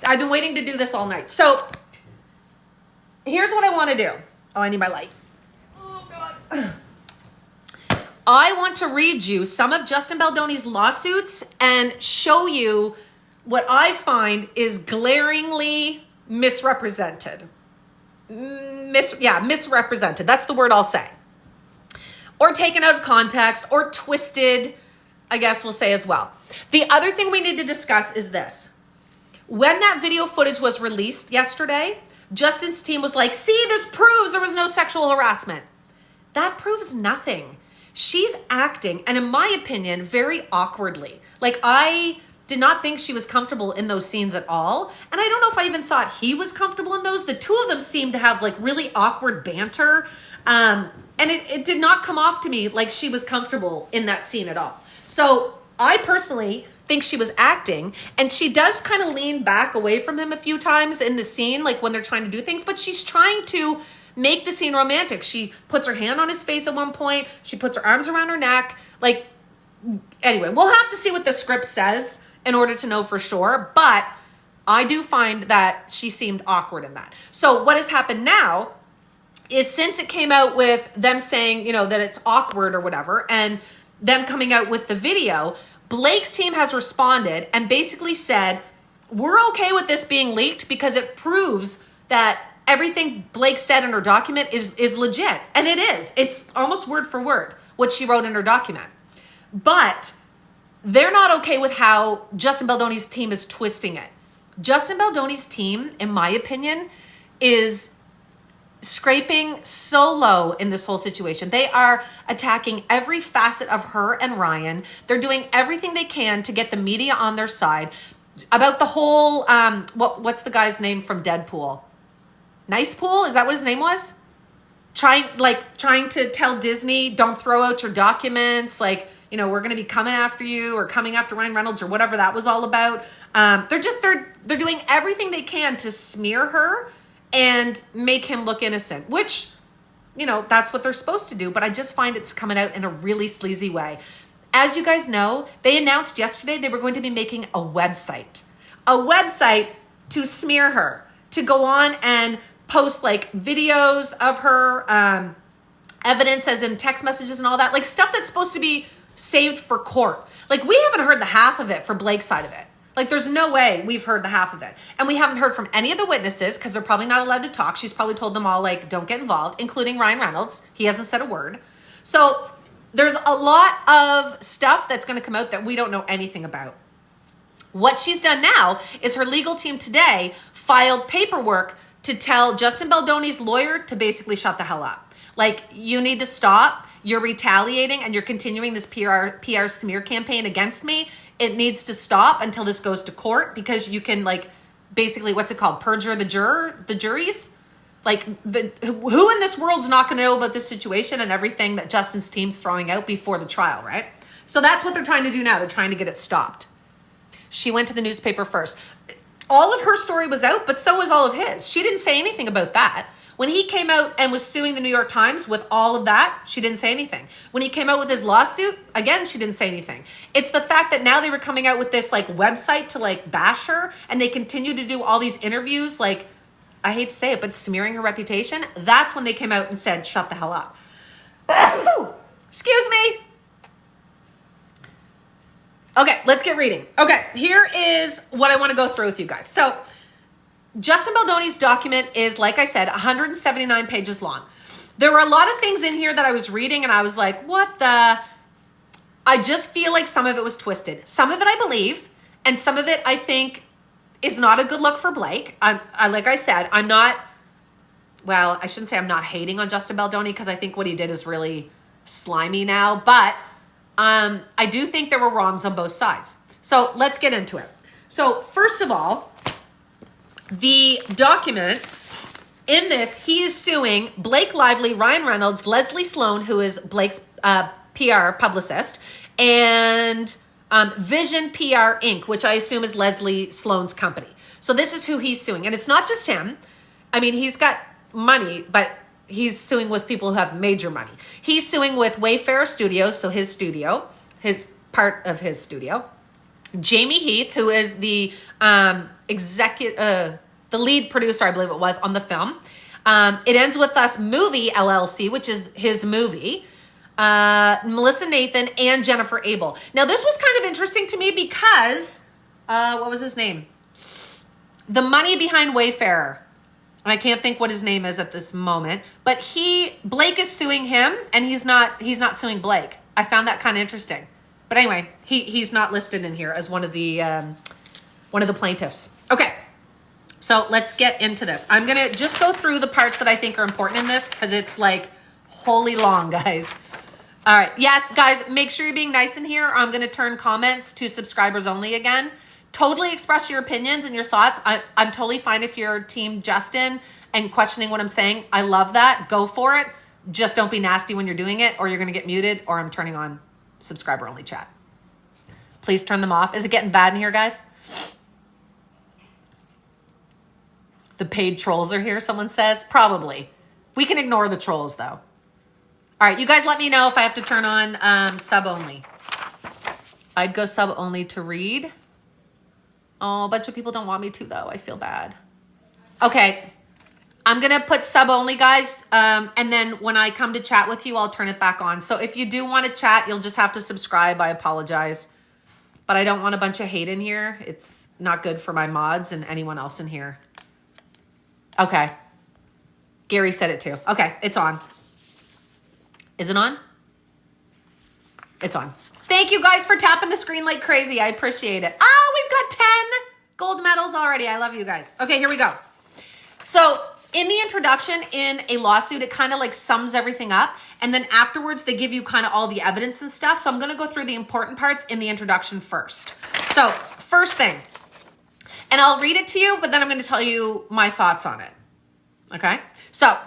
I've been waiting to do this all night. So here's what I want to do. Oh, I need my light. Oh, God. I want to read you some of Justin Baldoni's lawsuits and show you what I find is glaringly misrepresented. Misrepresented. That's the word I'll say. Or taken out of context or twisted, I guess we'll say as well. The other thing we need to discuss is this. When that video footage was released yesterday, Justin's team was like, "See, this proves there was no sexual harassment." That proves nothing. She's acting, and in my opinion, very awkwardly. Like, I did not think she was comfortable in those scenes at all. And I don't know if I even thought he was comfortable in those. The two of them seemed to have like really awkward banter. And And it did not come off to me like she was comfortable in that scene at all. So I personally think she was acting, and she does kind of lean back away from him a few times in the scene, like when they're trying to do things, but she's trying to make the scene romantic. She puts her hand on his face at one point. She puts her arms around her neck. Like, anyway, we'll have to see what the script says in order to know for sure, but I do find that she seemed awkward in that. So what has happened now is, since it came out with them saying, you know, that it's awkward or whatever, and them coming out with the video, Blake's team has responded and basically said, we're okay with this being leaked because it proves that everything Blake said in her document is legit. And it is. It's almost word for word what she wrote in her document. But they're not okay with how Justin Baldoni's team is twisting it. Justin Baldoni's team, in my opinion, is scraping so low in this whole situation. They are attacking every facet of her and Ryan. They're doing everything they can to get the media on their side about the whole, what's the guy's name from Deadpool? Nice Pool? Is that what his name was? Trying to tell Disney, don't throw out your documents. Like, you know, we're going to be coming after you, or coming after Ryan Reynolds, or whatever that was all about. They're doing everything they can to smear her and make him look innocent, which, you know, that's what they're supposed to do. But I just find it's coming out in a really sleazy way. As you guys know, they announced yesterday they were going to be making a website to smear her, to go on and post like videos of her, evidence as in text messages and all that, like stuff that's supposed to be saved for court. Like, we haven't heard the half of it for Blake's side of it. Like, there's no way we've heard the half of it. And we haven't heard from any of the witnesses because they're probably not allowed to talk. She's probably told them all, like, don't get involved, including Ryan Reynolds. He hasn't said a word. So there's a lot of stuff that's going to come out that we don't know anything about. What she's done now is her legal team today filed paperwork to tell Justin Baldoni's lawyer to basically shut the hell up. Like, you need to stop. You're retaliating and you're continuing this PR smear campaign against me. It needs to stop until this goes to court, because you can, like, basically, what's it called? Perjure the juries? Like, who in this world's not going to know about this situation and everything that Justin's team's throwing out before the trial, right? So that's what they're trying to do now. They're trying to get it stopped. She went to the newspaper first. All of her story was out, but so was all of his. She didn't say anything about that. When he came out and was suing the New York Times with all of that, she didn't say anything. When he came out with his lawsuit, again, she didn't say anything. It's the fact that now they were coming out with this, like, website to, like, bash her, and they continue to do all these interviews, like, I hate to say it, but smearing her reputation. That's when they came out and said, shut the hell up. Excuse me. Okay, let's get reading. Okay, here is what I want to go through with you guys. So, Justin Baldoni's document is, like I said, 179 pages long. There were a lot of things in here that I was reading and I was like, what the? I just feel like some of it was twisted. Some of it I believe, and some of it I think is not a good look for Blake. Like I said, I'm not, well, I shouldn't say I'm not hating on Justin Baldoni, because I think what he did is really slimy now, but I do think there were wrongs on both sides. So let's get into it. So first of all, the document in this, he is suing Blake Lively, Ryan Reynolds, Leslie Sloan, who is Blake's PR publicist, and Vision PR Inc., which I assume is Leslie Sloan's company. So this is who he's suing. And it's not just him. I mean, he's got money, but he's suing with people who have major money. He's suing with Wayfarer Studios, so his studio, his part of his studio. Jamie Heath, who is the the lead producer, I believe it was, on the film. It Ends With Us Movie LLC, which is his movie. Melissa Nathan and Jennifer Abel. Now, this was kind of interesting to me because, what was his name? The money behind Wayfarer. And I can't think what his name is at this moment. But Blake is suing him, and he's not suing Blake. I found that kind of interesting. But anyway, he's not listed in here as one of the plaintiffs. Okay, so let's get into this. I'm gonna just go through the parts that I think are important in this, because it's like holy long, guys. All right, yes, guys, make sure you're being nice in here, or I'm gonna turn comments to subscribers only again. Totally express your opinions and your thoughts. I'm totally fine if you're team Justin and questioning what I'm saying. I love that. Go for it. Just don't be nasty when you're doing it, or you're going to get muted, or I'm turning on subscriber only chat. Please turn them off. Is it getting bad in here, guys? The paid trolls are here, someone says. Probably. We can ignore the trolls, though. All right, you guys let me know if I have to turn on sub only. I'd go sub only to read. Oh, a bunch of people don't want me to, though. I feel bad. Okay. I'm going to put sub only, guys. And then when I come to chat with you, I'll turn it back on. So if you do want to chat, you'll just have to subscribe. I apologize. But I don't want a bunch of hate in here. It's not good for my mods and anyone else in here. Okay. Gary said it too. Okay, it's on. Is it on? It's on. Thank you guys for tapping the screen like crazy. I appreciate it. Oh, we've got 10 gold medals already. I love you guys. Okay, here we go. So in the introduction, in a lawsuit, it kind of like sums everything up. And then afterwards, they give you kind of all the evidence and stuff. So I'm going to go through the important parts in the introduction first. So first thing, and I'll read it to you, but then I'm going to tell you my thoughts on it. Okay. So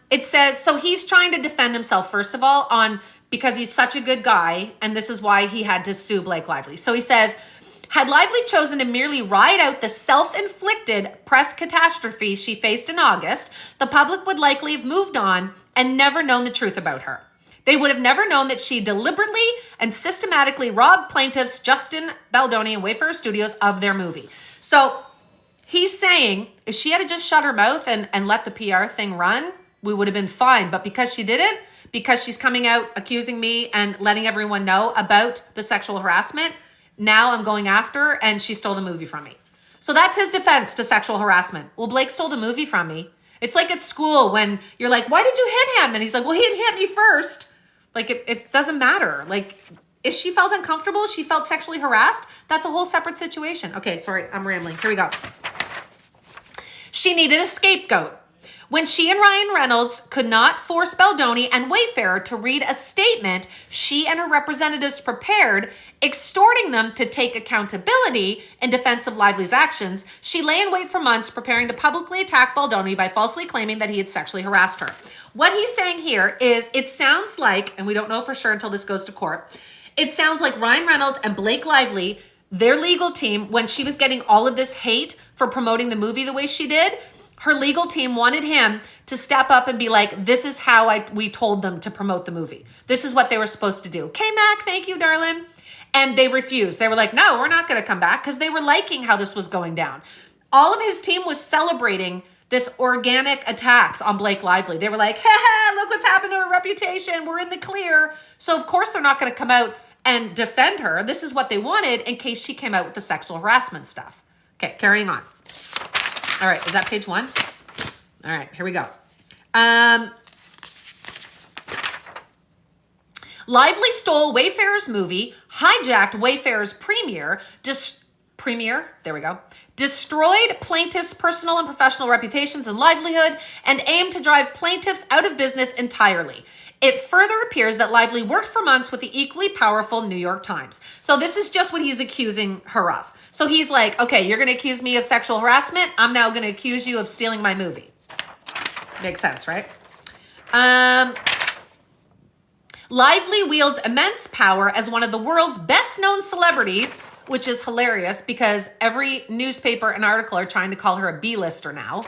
it says, so he's trying to defend himself, first of all, because he's such a good guy. And this is why he had to sue Blake Lively. So he says, had Lively chosen to merely ride out the self-inflicted press catastrophe she faced in August, the public would likely have moved on and never known the truth about her. They would have never known that she deliberately and systematically robbed plaintiffs Justin Baldoni and Wayfarer Studios of their movie. So he's saying if she had just shut her mouth and let the PR thing run, we would have been fine. But because she didn't, because she's coming out accusing me and letting everyone know about the sexual harassment, now I'm going after her and she stole the movie from me. So that's his defense to sexual harassment. Well, Blake stole the movie from me. It's like at school when you're like, why did you hit him? And he's like, well, he didn't hit me first. Like, it doesn't matter. Like, if she felt uncomfortable, she felt sexually harassed, that's a whole separate situation. Okay, sorry, I'm rambling. Here we go. She needed a scapegoat. When she and Ryan Reynolds could not force Baldoni and Wayfarer to read a statement she and her representatives prepared, extorting them to take accountability in defense of Lively's actions, she lay in wait for months preparing to publicly attack Baldoni by falsely claiming that he had sexually harassed her. What he's saying here is it sounds like, and we don't know for sure until this goes to court, it sounds like Ryan Reynolds and Blake Lively, their legal team, when she was getting all of this hate for promoting the movie the way she did, her legal team wanted him to step up and be like, this is how we told them to promote the movie. This is what they were supposed to do. K-Mac, thank you, darling. And they refused. They were like, no, we're not going to come back, because they were liking how this was going down. All of his team was celebrating this organic attacks on Blake Lively. They were like, ha, look what's happened to her reputation. We're in the clear. So of course they're not going to come out and defend her. This is what they wanted in case she came out with the sexual harassment stuff. Okay, carrying on. All right, is that page 1? All right, here we go. Lively stole Wayfarer's movie, hijacked Wayfarer's premiere, destroyed plaintiffs' personal and professional reputations and livelihood, and aimed to drive plaintiffs out of business entirely. It further appears that Lively worked for months with the equally powerful New York Times. So this is just what he's accusing her of. So he's like, okay, you're going to accuse me of sexual harassment. I'm now going to accuse you of stealing my movie. Makes sense, right? Lively wields immense power as one of the world's best-known celebrities, which is hilarious because every newspaper and article are trying to call her a B-lister now.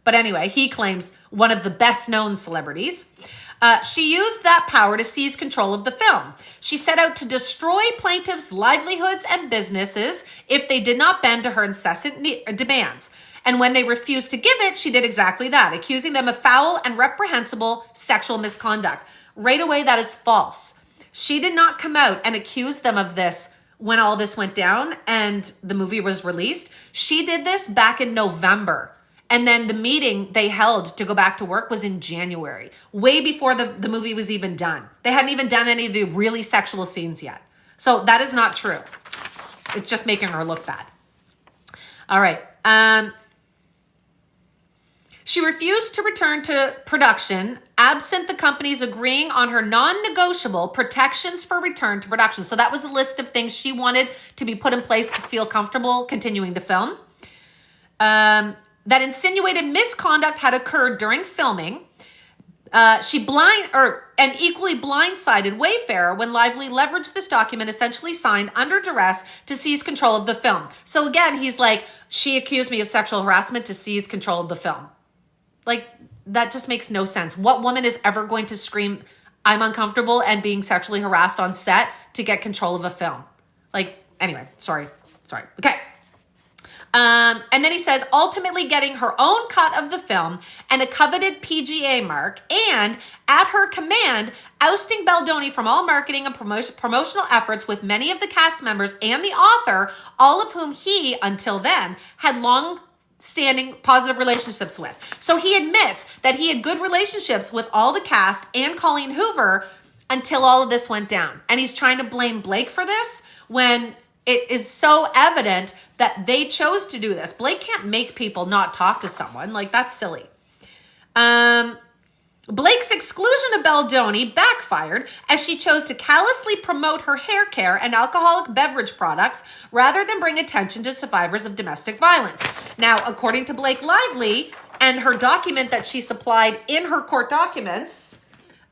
But anyway, he claims one of the best-known celebrities. She used that power to seize control of the film. She set out to destroy plaintiffs' livelihoods and businesses if they did not bend to her incessant demands. And when they refused to give it, she did exactly that, accusing them of foul and reprehensible sexual misconduct. Right away, that is false. She did not come out and accuse them of this when all this went down and the movie was released. She did this back in November. And then the meeting they held to go back to work was in January, way before the movie was even done. They hadn't even done any of the really sexual scenes yet. So that is not true. It's just making her look bad. All right. She refused to return to production, absent the companies agreeing on her non-negotiable protections for return to production. So that was the list of things she wanted to be put in place to feel comfortable continuing to film. That insinuated misconduct had occurred during filming. An equally blindsided Wayfarer when Lively leveraged this document essentially signed under duress to seize control of the film. So again, he's like, she accused me of sexual harassment to seize control of the film. Like, that just makes no sense. What woman is ever going to scream, I'm uncomfortable and being sexually harassed on set to get control of a film? Like, anyway, sorry. Okay. And then he says, ultimately getting her own cut of the film and a coveted PGA mark, and at her command, ousting Baldoni from all marketing and promotional efforts with many of the cast members and the author, all of whom he, until then, had long-standing positive relationships with. So he admits that he had good relationships with all the cast and Colleen Hoover until all of this went down. And he's trying to blame Blake for this when it is so evident that they chose to do this. Blake can't make people not talk to someone. Like, that's silly. Blake's exclusion of Baldoni backfired as she chose to callously promote her hair care and alcoholic beverage products rather than bring attention to survivors of domestic violence. Now, according to Blake Lively and her document that she supplied in her court documents,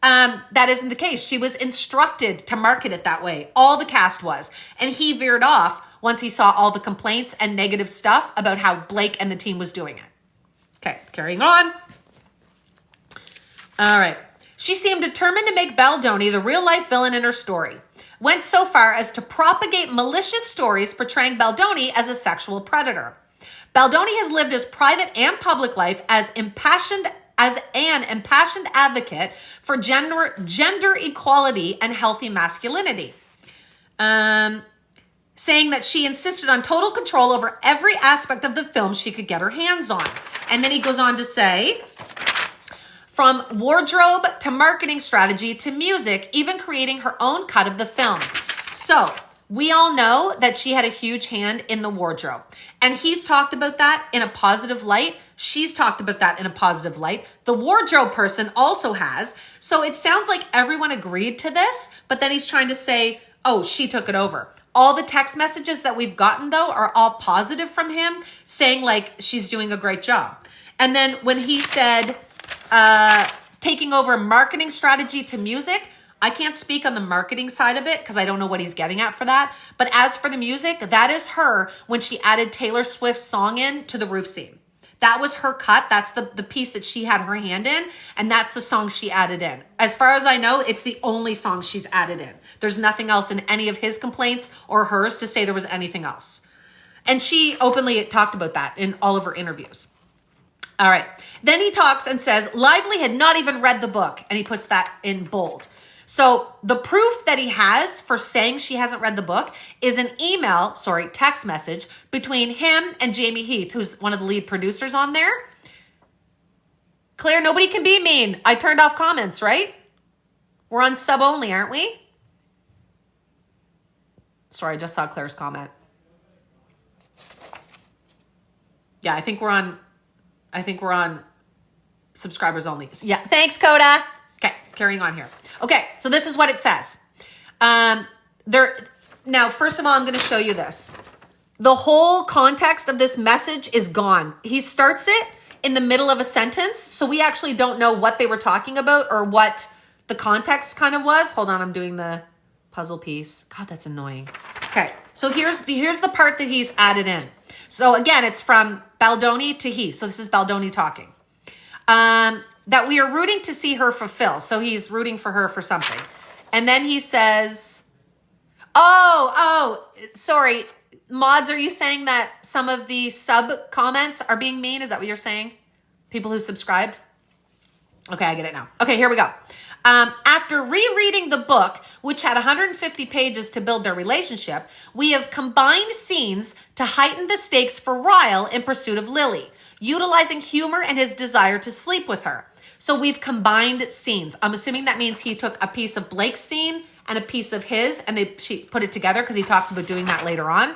that isn't the case. She was instructed to market it that way. All the cast was. And he veered off once he saw all the complaints and negative stuff about how Blake and the team was doing it. Okay, carrying on. All right. She seemed determined to make Baldoni the real-life villain in her story. Went so far as to propagate malicious stories portraying Baldoni as a sexual predator. Baldoni has lived his private and public life as an impassioned advocate for gender equality and healthy masculinity. Saying that she insisted on total control over every aspect of the film she could get her hands on. And then he goes on to say, from wardrobe to marketing strategy to music, even creating her own cut of the film. So we all know that she had a huge hand in the wardrobe. And he's talked about that in a positive light. She's talked about that in a positive light. The wardrobe person also has. So it sounds like everyone agreed to this, but then he's trying to say, oh, she took it over. All the text messages that we've gotten, though, are all positive from him, saying, like, she's doing a great job. And then when he said taking over marketing strategy to music, I can't speak on the marketing side of it because I don't know what he's getting at for that. But as for the music, that is her when she added Taylor Swift's song in to the roof scene. That was her cut. That's the piece that she had her hand in. And that's the song she added in. As far as I know, it's the only song she's added in. There's nothing else in any of his complaints or hers to say there was anything else. And she openly talked about that in all of her interviews. All right. Then he talks and says, Lively had not even read the book. And he puts that in bold. So the proof that he has for saying she hasn't read the book is an text message between him and Jamie Heath, who's one of the lead producers on there. Claire, nobody can be mean. I turned off comments, right? We're on sub only, aren't we? Sorry, I just saw Claire's comment. Yeah, I think we're on subscribers only. Yeah, thanks, Coda. Okay, carrying on here. Okay, so this is what it says. Now, first of all, I'm going to show you this. The whole context of this message is gone. He starts it in the middle of a sentence, so we actually don't know what they were talking about or what the context kind of was. Hold on, I'm doing the puzzle piece. God, that's annoying. Okay, so here's the part that he's added in. So again, it's from Baldoni to Heath. So this is Baldoni talking. That we are rooting to see her fulfill. So he's rooting for her for something. And then he says, sorry. Mods, are you saying that some of the sub comments are being mean? Is that what you're saying? People who subscribed? Okay, I get it now. Okay, here we go. After rereading the book, which had 150 pages to build their relationship, we have combined scenes to heighten the stakes for Ryle in pursuit of Lily, utilizing humor and his desire to sleep with her. So we've combined scenes. I'm assuming that means he took a piece of Blake's scene and a piece of his, and she put it together because he talked about doing that later on.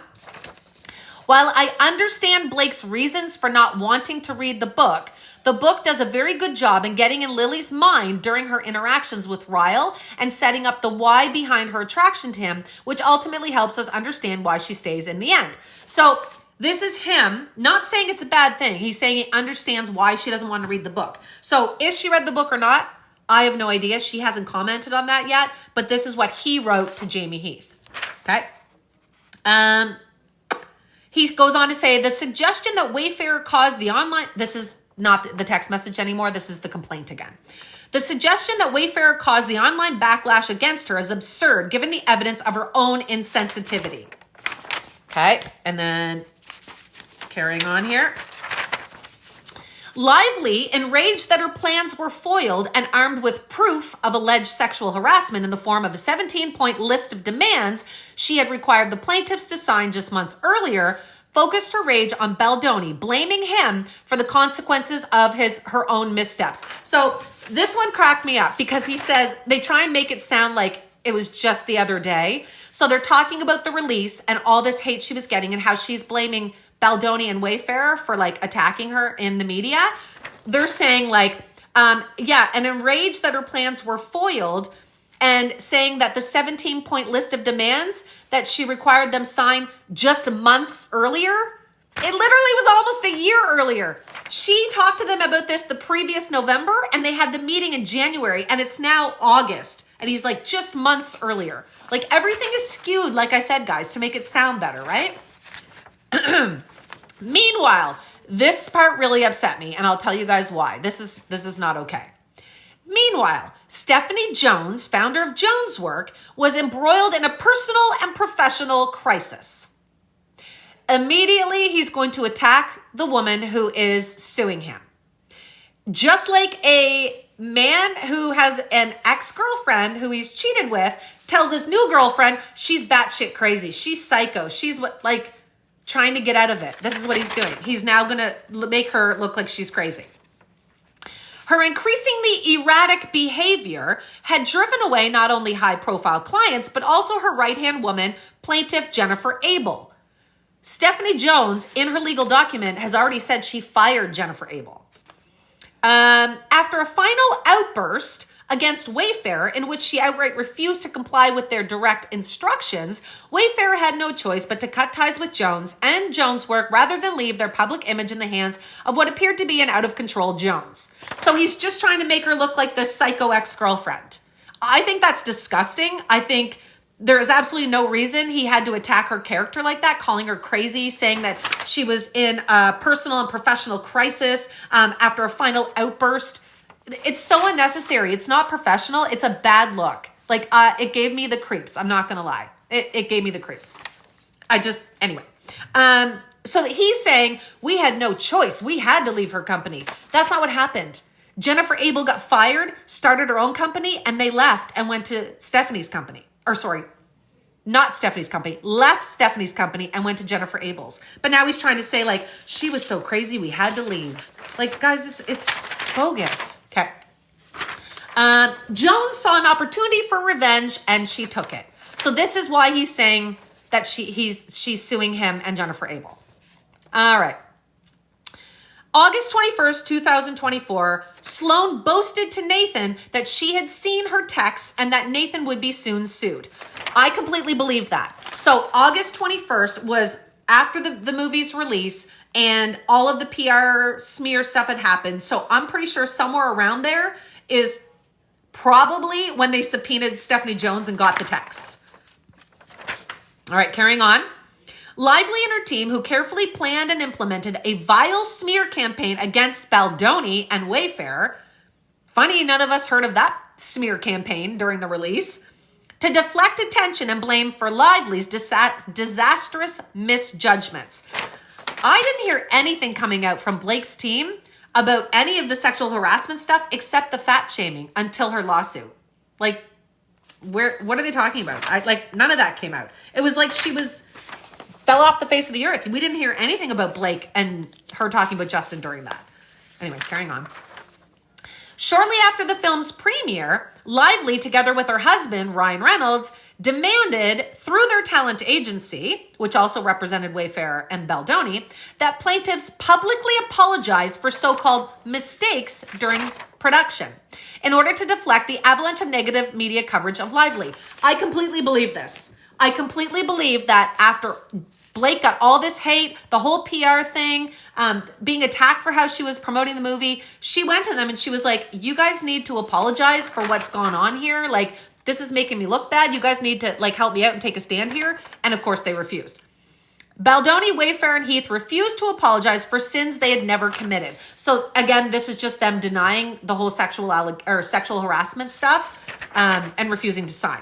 While I understand Blake's reasons for not wanting to read the book does a very good job in getting in Lily's mind during her interactions with Ryle and setting up the why behind her attraction to him, which ultimately helps us understand why she stays in the end. So this is him not saying it's a bad thing. He's saying he understands why she doesn't want to read the book. So if she read the book or not, I have no idea. She hasn't commented on that yet, but this is what he wrote to Jamie Heath. Okay. He goes on to say, the suggestion that Wayfarer caused the online, this is not the text message anymore. This is the complaint again. The suggestion that Wayfarer caused the online backlash against her is absurd, given the evidence of her own insensitivity. Okay. And then carrying on here. Lively, enraged that her plans were foiled and armed with proof of alleged sexual harassment in the form of a 17-point list of demands she had required the plaintiffs to sign just months earlier, focused her rage on Baldoni, blaming him for the consequences of her own missteps. So this one cracked me up because he says they try and make it sound like it was just the other day. So they're talking about the release and all this hate she was getting and how she's blaming Baldoni and Wayfarer for like attacking her in the media. They're saying like, and enraged that her plans were foiled and saying that the 17-point list of demands that she required them sign just months earlier, it literally was almost a year earlier. She talked to them about this the previous November and they had the meeting in January and it's now August. And he's like, just months earlier. Like everything is skewed, like I said, guys, to make it sound better, right? Meanwhile, this part really upset me, and I'll tell you guys why. This is not okay. Meanwhile, Stephanie Jones, founder of Jones Work, was embroiled in a personal and professional crisis. Immediately, he's going to attack the woman who is suing him. Just like a man who has an ex-girlfriend who he's cheated with tells his new girlfriend she's batshit crazy, she's psycho, she's trying to get out of it. This is what he's doing. He's now going to make her look like she's crazy. Her increasingly erratic behavior had driven away not only high-profile clients, but also her right-hand woman, plaintiff Jennifer Abel. Stephanie Jones, in her legal document, has already said she fired Jennifer Abel. After a final outburst against Wayfarer, in which she outright refused to comply with their direct instructions, Wayfarer had no choice but to cut ties with Jones and Jones Work rather than leave their public image in the hands of what appeared to be an out-of-control Jones. So he's just trying to make her look like this psycho ex-girlfriend. I think that's disgusting. I think there is absolutely no reason he had to attack her character like that, calling her crazy, saying that she was in a personal and professional crisis after a final outburst. It's so unnecessary. It's not professional. It's a bad look. It gave me the creeps. I'm not going to lie. It gave me the creeps. Anyway. So that he's saying we had no choice. We had to leave her company. That's not what happened. Jennifer Abel got fired, started her own company, and they left and went to Stephanie's company. Not Stephanie's company, left Stephanie's company and went to Jennifer Abel's. But now he's trying to say she was so crazy, we had to leave. Guys, it's bogus. Okay. Jones saw an opportunity for revenge and she took it. So this is why he's saying that she's suing him and Jennifer Abel. All right. August 21st, 2024, Sloan boasted to Nathan that she had seen her texts and that Nathan would be soon sued. I completely believe that. So August 21st was after the movie's release and all of the PR smear stuff had happened. So I'm pretty sure somewhere around there is probably when they subpoenaed Stephanie Jones and got the texts. All right, carrying on. Lively and her team, who carefully planned and implemented a vile smear campaign against Baldoni and Wayfarer. Funny, none of us heard of that smear campaign during the release. To deflect attention and blame for Lively's disastrous misjudgments. I didn't hear anything coming out from Blake's team about any of the sexual harassment stuff except the fat shaming until her lawsuit. What are they talking about? None of that came out. It was like she fell off the face of the earth. We didn't hear anything about Blake and her talking about Justin during that. Anyway, carrying on. Shortly after the film's premiere, Lively, together with her husband, Ryan Reynolds, demanded through their talent agency, which also represented Wayfarer and Baldoni, that plaintiffs publicly apologize for so-called mistakes during production in order to deflect the avalanche of negative media coverage of Lively. I completely believe this. I completely believe that after Blake got all this hate, the whole PR thing, being attacked for how she was promoting the movie. She went to them and she was like, you guys need to apologize for what's gone on here. Like, this is making me look bad. You guys need to like help me out and take a stand here. And of course they refused. Baldoni, Wayfair, and Heath refused to apologize for sins they had never committed. So again, this is just them denying the whole sexual harassment stuff and refusing to sign.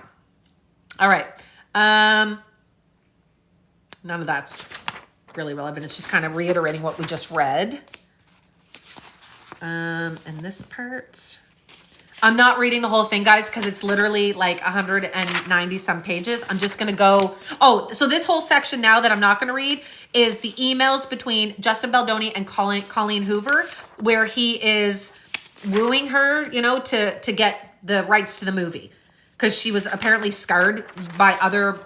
All right. None of that's really relevant. It's just kind of reiterating what we just read. And this part, I'm not reading the whole thing, guys, because it's literally like 190 some pages. I'm just going to go. Oh, so this whole section now that I'm not going to read is the emails between Justin Baldoni and Colleen Hoover, where he is wooing her, you know, to get the rights to the movie because she was apparently scarred by other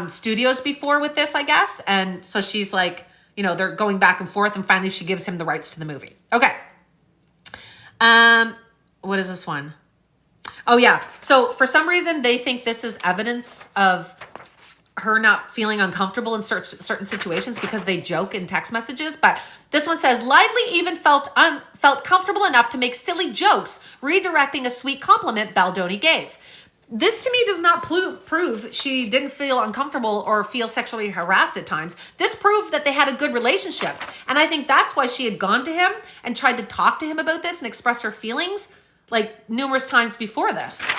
studios before with this, I guess. And so she's like, you know, they're going back and forth, and finally she gives him the rights to the movie. Okay. What is this one? Oh yeah. So for some reason they think this is evidence of her not feeling uncomfortable in certain situations because they joke in text messages. But this one says, Lively even felt comfortable enough to make silly jokes, redirecting a sweet compliment Baldoni gave. This to me does not prove she didn't feel uncomfortable or feel sexually harassed at times. This proved that they had a good relationship. And I think that's why she had gone to him and tried to talk to him about this and express her feelings like numerous times before this.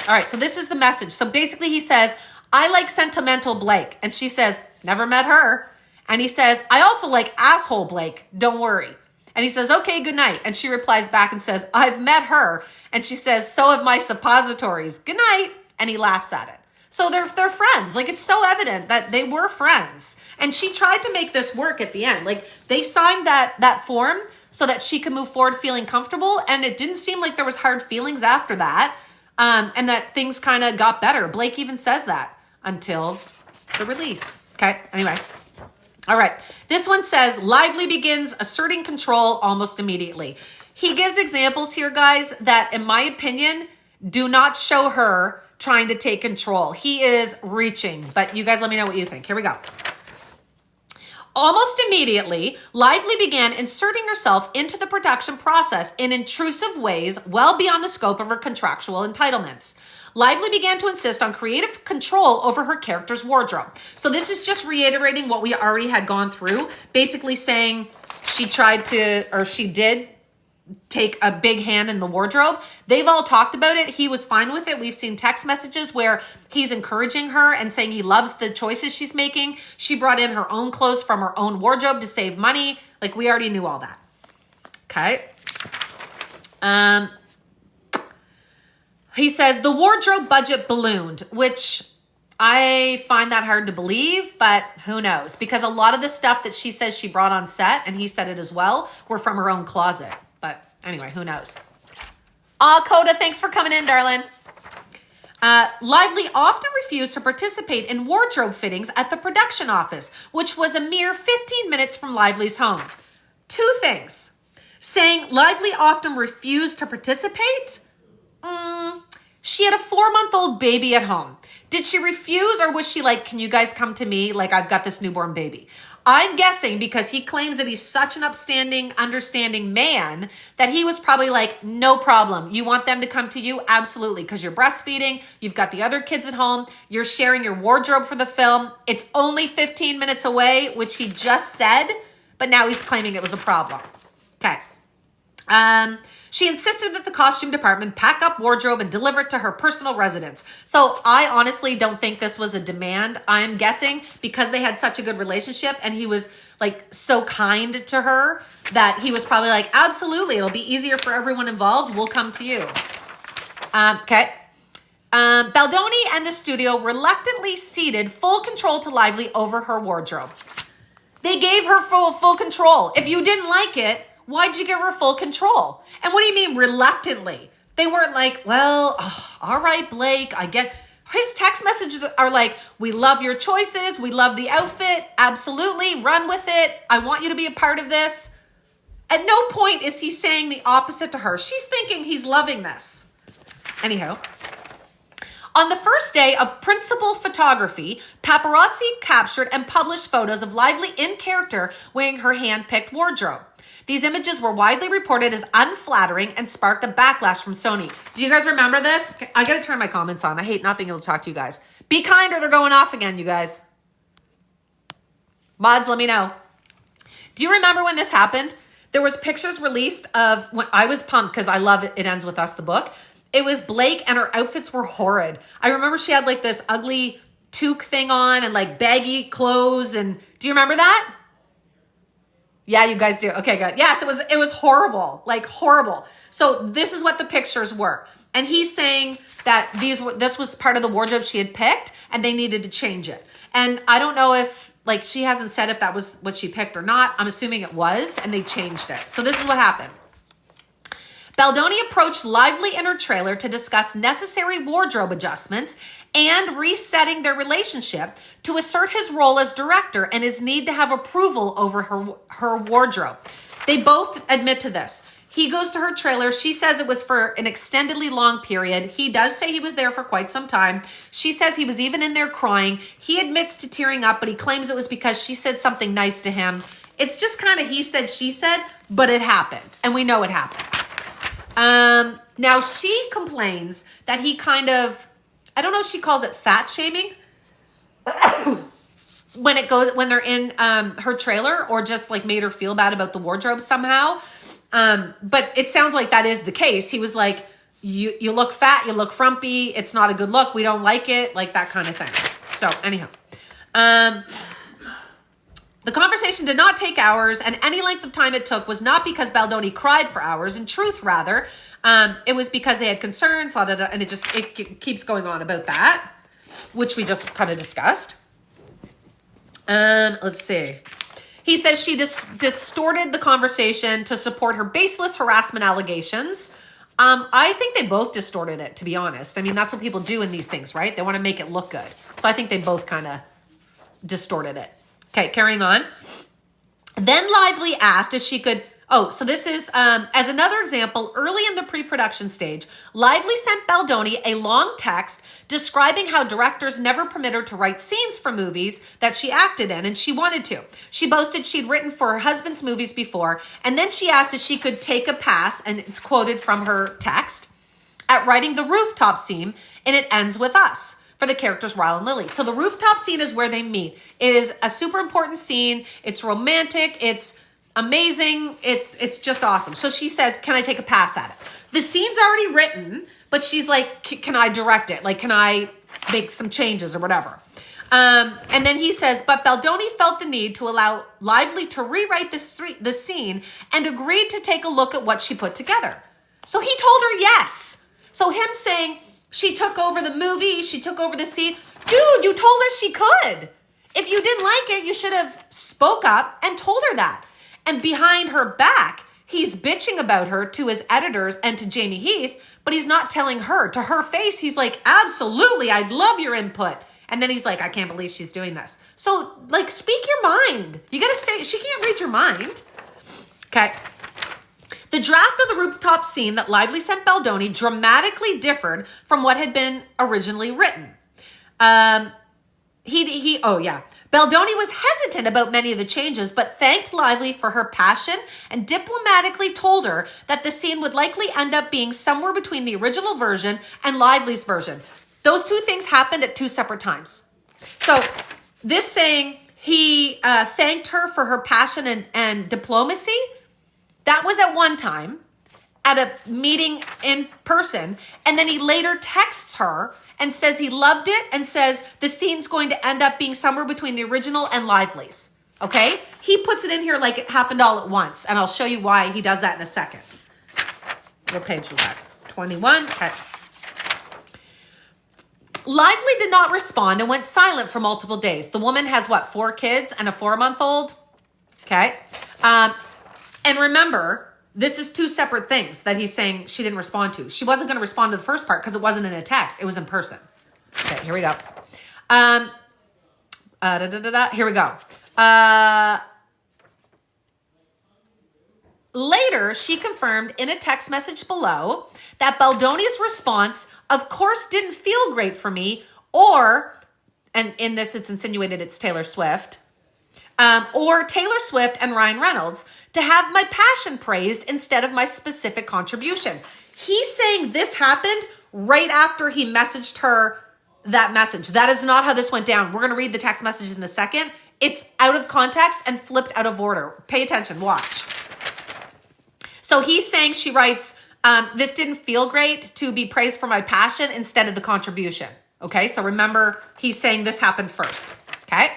All right, so this is the message. So basically he says, I like sentimental Blake. And she says, never met her. And he says, I also like asshole Blake. Don't worry. And he says, okay, good night. And she replies back and says, I've met her. And she says, so have my suppositories. Good night. And he laughs at it. So they're friends. Like, it's so evident that they were friends. And she tried to make this work at the end. Like, they signed that form so that she could move forward feeling comfortable. And it didn't seem like there was hard feelings after that. And that things kind of got better. Blake even says that until the release. Okay, anyway. All right, this one says, Lively begins asserting control almost immediately. He gives examples here, guys, that in my opinion, do not show her trying to take control. He is reaching, but you guys let me know what you think. Here we go. Almost immediately, Lively began inserting herself into the production process in intrusive ways well beyond the scope of her contractual entitlements. Lively began to insist on creative control over her character's wardrobe. So this is just reiterating what we already had gone through, basically saying she did take a big hand in the wardrobe. They've all talked about it. He was fine with it. We've seen text messages where he's encouraging her and saying he loves the choices she's making. She brought in her own clothes from her own wardrobe to save money. Like, we already knew all that. Okay. He says the wardrobe budget ballooned, which I find that hard to believe, but who knows? Because a lot of the stuff that she says she brought on set, and he said it as well, were from her own closet. But anyway, who knows? Coda, thanks for coming in, darling. Lively often refused to participate in wardrobe fittings at the production office, which was a mere 15 minutes from Lively's home. Two things. Saying Lively often refused to participate? She had a 4-month-old baby at home. Did she refuse, or was she like, can you guys come to me? Like, I've got this newborn baby. I'm guessing because he claims that he's such an upstanding, understanding man that he was probably like, no problem. You want them to come to you? Absolutely. Because you're breastfeeding. You've got the other kids at home. You're sharing your wardrobe for the film. It's only 15 minutes away, which he just said, but now he's claiming it was a problem. Okay. She insisted that the costume department pack up wardrobe and deliver it to her personal residence. So I honestly don't think this was a demand. I'm guessing because they had such a good relationship and he was like so kind to her that he was probably like, absolutely, it'll be easier for everyone involved. We'll come to you. Okay. Baldoni and the studio reluctantly ceded full control to Lively over her wardrobe. They gave her full control. If you didn't like it, why'd you give her full control? And what do you mean reluctantly? They weren't like, well, all right, Blake, I get. His text messages are like, we love your choices. We love the outfit. Absolutely. Run with it. I want you to be a part of this. At no point is he saying the opposite to her. She's thinking he's loving this. Anyhow. On the first day of principal photography, paparazzi captured and published photos of Lively in character wearing her hand-picked wardrobe. These images were widely reported as unflattering and sparked a backlash from Sony. Do you guys remember this? I gotta turn my comments on. I hate not being able to talk to you guys. Be kind or they're going off again, you guys. Mods, let me know. Do you remember when this happened? There was pictures released of when I was pumped because I love It Ends With Us, the book. It was Blake and her outfits were horrid. I remember she had like this ugly toque thing on and like baggy clothes. And do you remember that? Yeah, you guys do. Okay, good. Yes, it was horrible, like horrible. So this is what the pictures were. And he's saying that this was part of the wardrobe she had picked and they needed to change it. And I don't know if, like, she hasn't said if that was what she picked or not. I'm assuming it was, and they changed it. So this is what happened. Baldoni approached Lively in her trailer to discuss necessary wardrobe adjustments and resetting their relationship to assert his role as director and his need to have approval over her wardrobe. They both admit to this. He goes to her trailer. She says it was for an extendedly long period. He does say he was there for quite some time. She says he was even in there crying. He admits to tearing up, but he claims it was because she said something nice to him. It's just kind of he said, she said, but it happened. And we know it happened. Now she complains that he kind of, I don't know if she calls it fat shaming when they're in her trailer, or just like made her feel bad about the wardrobe somehow. But it sounds like that is the case. He was like, you look fat, you look frumpy. It's not a good look. We don't like it, like that kind of thing. So anyhow, the conversation did not take hours, and any length of time it took was not because Baldoni cried for hours. In truth, rather, it was because they had concerns, and it keeps going on about that, which we just kind of discussed. Let's see. He says she distorted the conversation to support her baseless harassment allegations. I think they both distorted it, to be honest. I mean, that's what people do in these things, right? They want to make it look good. So I think they both kind of distorted it. Okay, carrying on. Then Lively asked if she could... Oh, so this is, as another example, early in the pre-production stage, Lively sent Baldoni a long text describing how directors never permit her to write scenes for movies that she acted in, and she wanted to. She boasted she'd written for her husband's movies before, and then she asked if she could take a pass, and it's quoted from her text, at writing the rooftop scene, and It Ends With Us, for the characters Ryle and Lily. So the rooftop scene is where they meet. It is a super important scene. It's romantic. It's amazing. It's just awesome. So she says, can I take a pass at it? The scene's already written, but she's like, can I direct it? Like, can I make some changes or whatever? And then he says, but Baldoni felt the need to allow Lively to rewrite the scene and agreed to take a look at what she put together. So he told her yes. So him saying she took over the movie, she took over the scene. Dude, you told her she could. If you didn't like it, you should have spoke up and told her that. And behind her back, he's bitching about her to his editors and to Jamie Heath, but he's not telling her. To her face, he's like, absolutely, I'd love your input. And then he's like, I can't believe she's doing this. So, like, speak your mind. You got to say, she can't read your mind. Okay. The draft of the rooftop scene that Lively sent Baldoni dramatically differed from what had been originally written. Baldoni was hesitant about many of the changes, but thanked Lively for her passion and diplomatically told her that the scene would likely end up being somewhere between the original version and Lively's version. Those two things happened at two separate times. So this saying he thanked her for her passion and diplomacy, that was at one time at a meeting in person. And then he later texts her and says he loved it and says the scene's going to end up being somewhere between the original and Lively's. Okay? He puts it in here like it happened all at once. And I'll show you why he does that in a second. What page was that? 21? Okay. Lively did not respond and went silent for multiple days. The woman has, 4 kids and a 4-month-old? Okay. And remember, this is 2 separate things that he's saying she didn't respond to. She wasn't going to respond to the first part because it wasn't in a text. It was in person. Okay, here we go. Here we go. Later, she confirmed in a text message below that Baldoni's response, of course, didn't feel great for me, and in this it's insinuated it's Taylor Swift, or Taylor Swift and Ryan Reynolds, to have my passion praised instead of my specific contribution. He's saying this happened right after he messaged her that message. That is not how this went down. We're going to read the text messages in a second. It's out of context and flipped out of order. Pay attention, watch. So he's saying, she writes, this didn't feel great to be praised for my passion instead of the contribution. Okay, so remember, he's saying this happened first. Okay.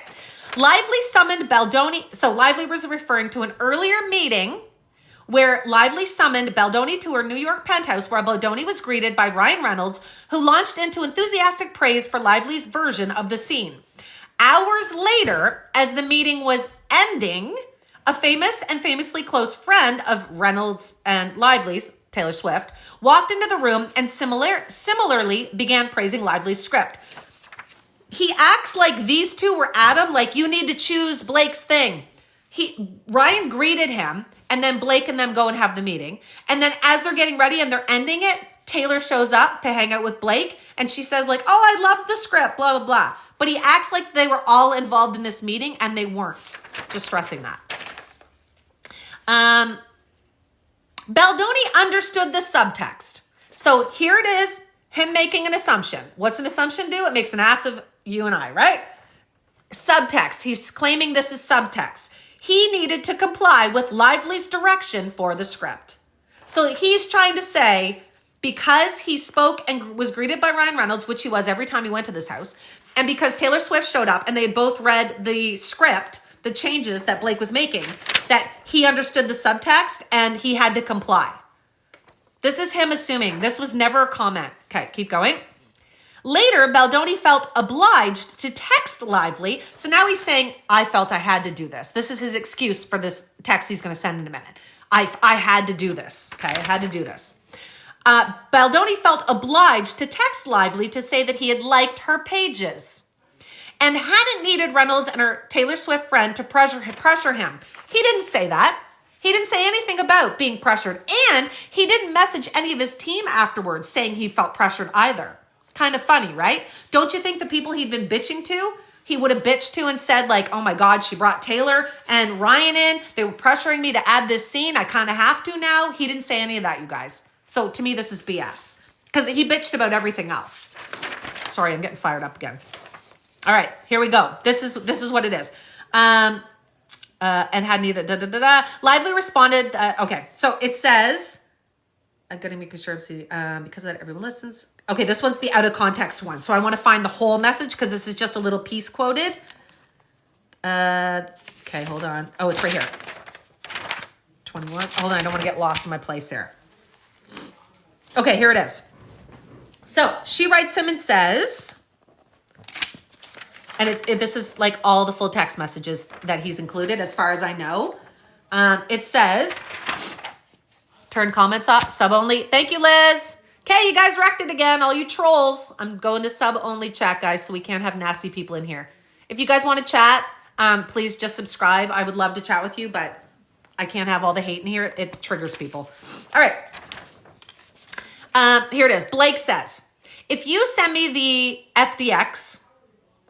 Lively summoned Baldoni. So Lively was referring to an earlier meeting where Lively summoned Baldoni to her New York penthouse, where Baldoni was greeted by Ryan Reynolds, who launched into enthusiastic praise for Lively's version of the scene. Hours later, as the meeting was ending, a famous and famously close friend of Reynolds and Lively's, Taylor Swift, walked into the room and similarly began praising Lively's script. He acts like these two were at him, like you need to choose Blake's thing. Ryan greeted him, and then Blake and them go and have the meeting. And then as they're getting ready and they're ending it, Taylor shows up to hang out with Blake, and she says like, oh, I loved the script, blah, blah, blah. But he acts like they were all involved in this meeting, and they weren't. Just stressing that. Baldoni understood the subtext. So here it is, him making an assumption. What's an assumption do? It makes an ass of you and I, right? Subtext. He's claiming this is subtext. He needed to comply with Lively's direction for the script. So he's trying to say, because he spoke and was greeted by Ryan Reynolds, which he was every time he went to this house, and because Taylor Swift showed up and they had both read the script, the changes that Blake was making, that he understood the subtext and he had to comply. This is him assuming. This was never a comment. Okay, keep going. Later, Baldoni felt obliged to text Lively. So now he's saying, I felt I had to do this. This is his excuse for this text he's going to send in a minute. I had to do this. Okay, I had to do this. Baldoni felt obliged to text Lively to say that he had liked her pages and hadn't needed Reynolds and her Taylor Swift friend to pressure him. He didn't say that. He didn't say anything about being pressured, and he didn't message any of his team afterwards saying he felt pressured either. Kind of funny, right? Don't you think the people he'd been bitching to, he would have bitched to and said like, oh my God, she brought Taylor and Ryan in. They were pressuring me to add this scene. I kind of have to now. He didn't say any of that, you guys. So to me, this is BS because he bitched about everything else. Sorry, I'm getting fired up again. All right, here we go. This is what it is. And had needed Lively responded. Okay, so it says, I'm going to make sure because that everyone listens. Okay, this one's the out of context one. So I want to find the whole message because this is just a little piece quoted. Okay, hold on. Oh, it's right here. 21. Hold on, I don't want to get lost in my place here. Okay, here it is. So she writes him and says, and this is like all the full text messages that he's included as far as I know. It says, turn comments off, sub only. Thank you, Liz. Okay, you guys wrecked it again, all you trolls. I'm going to sub only chat, guys, so we can't have nasty people in here. If you guys want to chat, please just subscribe. I would love to chat with you, but I can't have all the hate in here. It triggers people. All right. Here it is. Blake says, if you send me the FDX,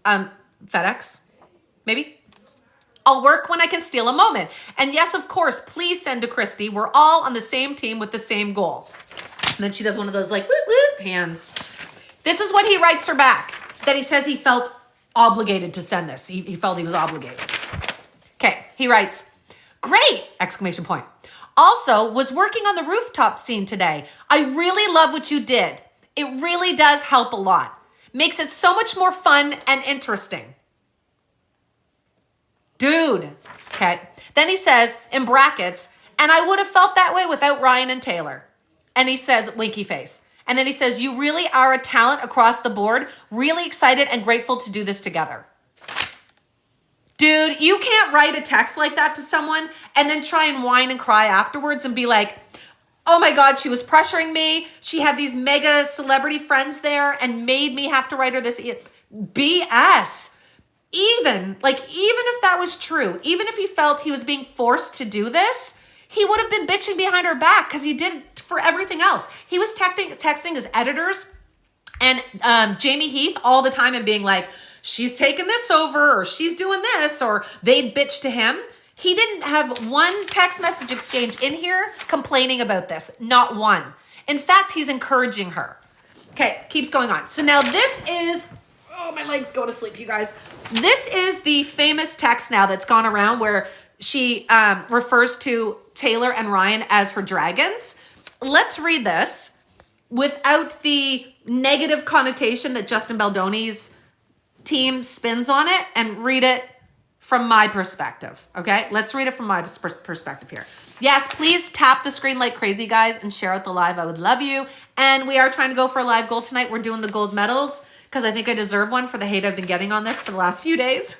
FedEx, maybe, I'll work when I can steal a moment. And yes, of course, please send to Christy. We're all on the same team with the same goal. And then she does one of those like, whoop, whoop, hands. This is what he writes her back, that he says he felt obligated to send this. He felt he was obligated. Okay, he writes, great, exclamation point. Also, was working on the rooftop scene today. I really love what you did. It really does help a lot. Makes it so much more fun and interesting. Dude. Okay. Then he says, in brackets, and I would have felt that way without Ryan and Taylor. And he says, winky face. And then he says, you really are a talent across the board. Really excited and grateful to do this together. Dude, you can't write a text like that to someone and then try and whine and cry afterwards and be like, oh my God, she was pressuring me. She had these mega celebrity friends there and made me have to write her this. BS. Even if that was true, even if he felt he was being forced to do this, he would have been bitching behind her back because he did for everything else. He was texting his editors and Jamie Heath all the time and being like, she's taking this over, or she's doing this, or they'd bitch to him. He didn't have one text message exchange in here complaining about this. Not one. In fact, he's encouraging her. Okay, keeps going on. So now this is, oh, my legs go to sleep, you guys. This is the famous text now that's gone around where she refers to Taylor and Ryan as her dragons. Let's read this without the negative connotation that Justin Baldoni's team spins on it, and read it from my perspective, okay? Let's read it from my perspective here. Yes, please tap the screen like crazy, guys, and share out the live. I would love you. And we are trying to go for a live goal tonight. We're doing the gold medals because I think I deserve one for the hate I've been getting on this for the last few days.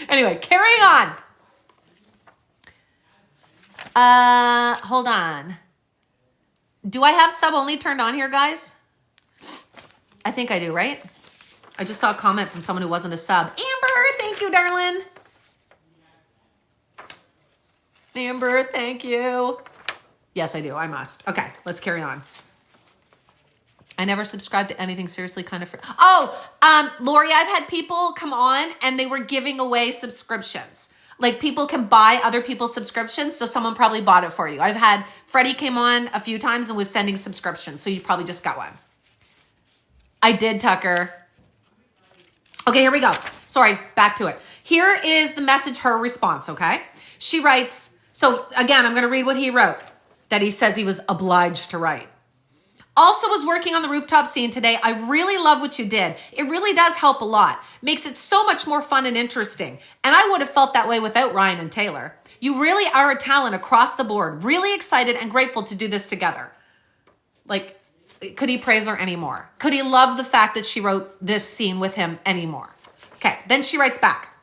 Anyway, carrying on. Hold on. Do I have sub only turned on here, guys? I think I do, right? I just saw a comment from someone who wasn't a sub. Amber, thank you, darling. Amber, thank you. Yes, I do. I must. Okay, let's carry on. I never subscribed to anything seriously kind of free. Oh, Lori, I've had people come on and they were giving away subscriptions. Like people can buy other people's subscriptions. So someone probably bought it for you. I've had Freddie came on a few times and was sending subscriptions. So you probably just got one. I did, Tucker. Okay, here we go. Sorry, back to it. Here is the message, her response, okay? She writes, so again, I'm going to read what he wrote, that he says he was obliged to write. Also was working on the rooftop scene today. I really love what you did. It really does help a lot. Makes it so much more fun and interesting. And I would have felt that way without Ryan and Taylor. You really are a talent across the board. Really excited and grateful to do this together. Like, could he praise her anymore? Could he love the fact that she wrote this scene with him anymore? Okay, then she writes back.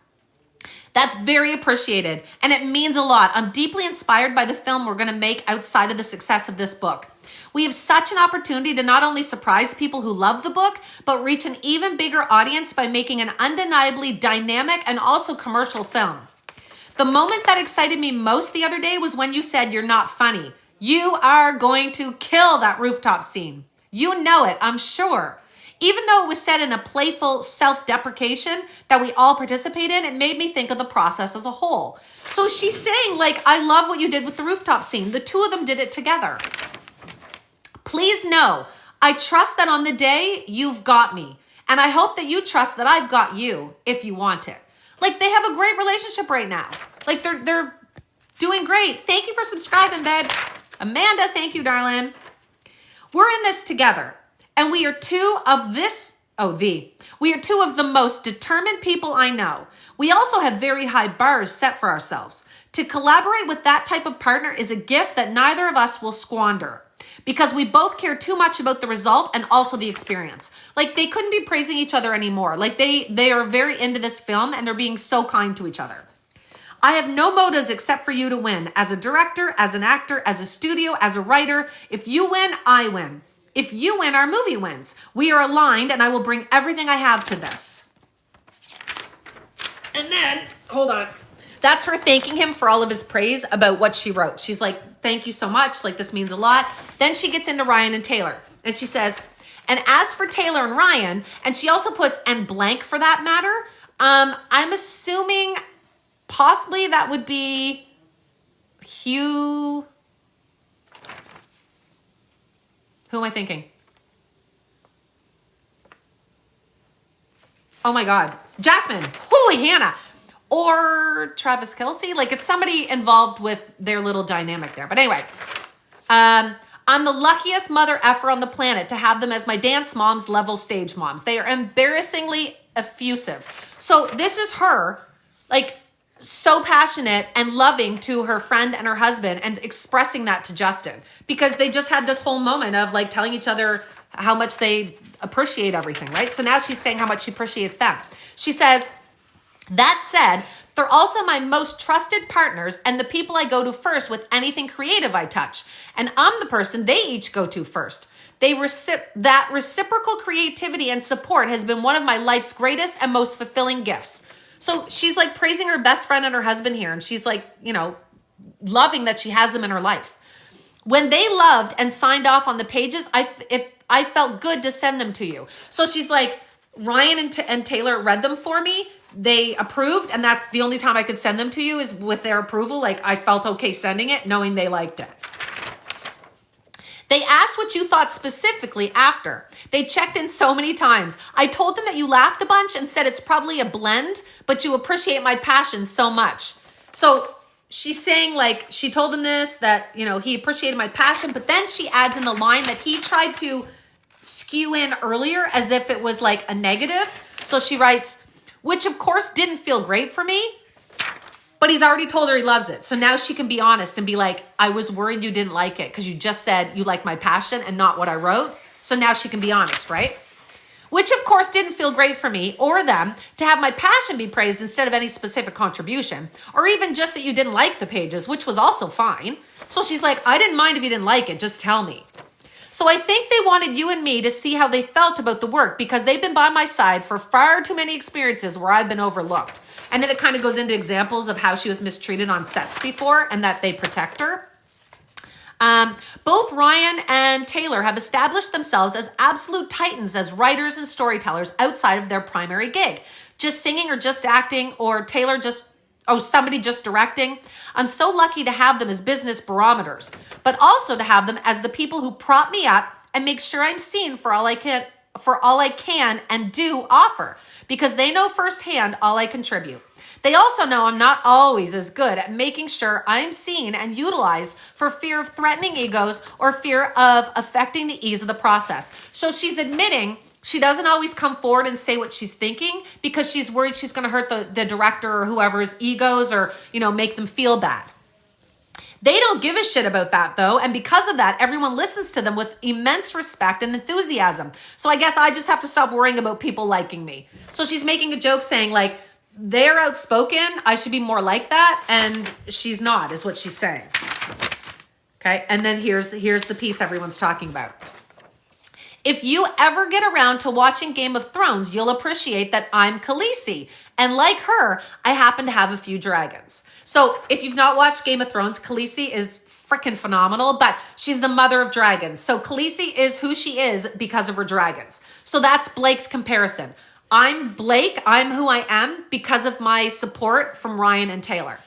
That's very appreciated, and it means a lot. I'm deeply inspired by the film we're going to make outside of the success of this book. We have such an opportunity to not only surprise people who love the book, but reach an even bigger audience by making an undeniably dynamic and also commercial film. The moment that excited me most the other day was when you said you're not funny. You are going to kill that rooftop scene. You know it, I'm sure. Even though it was said in a playful self-deprecation that we all participate in, it made me think of the process as a whole. So she's saying, like, I love what you did with the rooftop scene. The two of them did it together. Please know, I trust that on the day you've got me. And I hope that you trust that I've got you if you want it. Like, they have a great relationship right now. Like, they're doing great. Thank you for subscribing, babes. Amanda, thank you, darling. We're in this together. And we are two of the most determined people I know. We also have very high bars set for ourselves. To collaborate with that type of partner is a gift that neither of us will squander because we both care too much about the result and also the experience. Like, they couldn't be praising each other anymore. Like, they are very into this film and they're being so kind to each other. I have no motives except for you to win. As a director, as an actor, as a studio, as a writer, if you win, I win. If you win, our movie wins. We are aligned and I will bring everything I have to this. And then, hold on. That's her thanking him for all of his praise about what she wrote. She's like, thank you so much. Like, this means a lot. Then she gets into Ryan and Taylor. And she says, and as for Taylor and Ryan, and she also puts and blank for that matter, I'm assuming possibly that would be Hugh. Who am I thinking? Oh my God. Jackman. Holy Hannah. Or Travis Kelce. Like, it's somebody involved with their little dynamic there. But anyway, I'm the luckiest mother effer on the planet to have them as my dance moms level stage moms. They are embarrassingly effusive. So this is her, like, so passionate and loving to her friend and her husband and expressing that to Justin because they just had this whole moment of like telling each other how much they appreciate everything, right? So now she's saying how much she appreciates them. She says, that said, they're also my most trusted partners and the people I go to first with anything creative I touch. And I'm the person they each go to first. That reciprocal creativity and support has been one of my life's greatest and most fulfilling gifts. So she's like praising her best friend and her husband here. And she's like, you know, loving that she has them in her life. When they loved and signed off on the pages, I felt good to send them to you. So she's like, Ryan and Taylor read them for me. They approved, and that's the only time I could send them to you is with their approval. Like, I felt okay sending it, knowing they liked it. They asked what you thought specifically after. They checked in so many times. I told them that you laughed a bunch and said it's probably a blend, but you appreciate my passion so much. So she's saying, like, she told him this, that, you know, he appreciated my passion, but then she adds in the line that he tried to skew in earlier as if it was like a negative. So she writes, which of course didn't feel great for me, but he's already told her he loves it. So now she can be honest and be like, I was worried you didn't like it because you just said you like my passion and not what I wrote. So now she can be honest, right? Which of course didn't feel great for me or them to have my passion be praised instead of any specific contribution, or even just that you didn't like the pages, which was also fine. So she's like, I didn't mind if you didn't like it, just tell me. So I think they wanted you and me to see how they felt about the work because they've been by my side for far too many experiences where I've been overlooked. And then it kind of goes into examples of how she was mistreated on sets before and that they protect her. Both Ryan and Taylor have established themselves as absolute titans as writers and storytellers outside of their primary gig. Just singing or just acting, or Taylor just, oh, somebody just directing. I'm so lucky to have them as business barometers, but also to have them as the people who prop me up and make sure I'm seen for all I can and do offer, because they know firsthand all I contribute. They also know I'm not always as good at making sure I'm seen and utilized for fear of threatening egos or fear of affecting the ease of the process. So she's admitting she doesn't always come forward and say what she's thinking because she's worried she's going to hurt the director or whoever's egos or, you know, make them feel bad. They don't give a shit about that though. And because of that, everyone listens to them with immense respect and enthusiasm. So I guess I just have to stop worrying about people liking me. So she's making a joke saying like, they're outspoken, I should be more like that. And she's not, is what she's saying. Okay. And then here's the piece everyone's talking about. If you ever get around to watching Game of Thrones, you'll appreciate that I'm Khaleesi. And like her, I happen to have a few dragons. So if you've not watched Game of Thrones, Khaleesi is freaking phenomenal, but she's the mother of dragons. So Khaleesi is who she is because of her dragons. So that's Blake's comparison. I'm Blake, I'm who I am because of my support from Ryan and Taylor.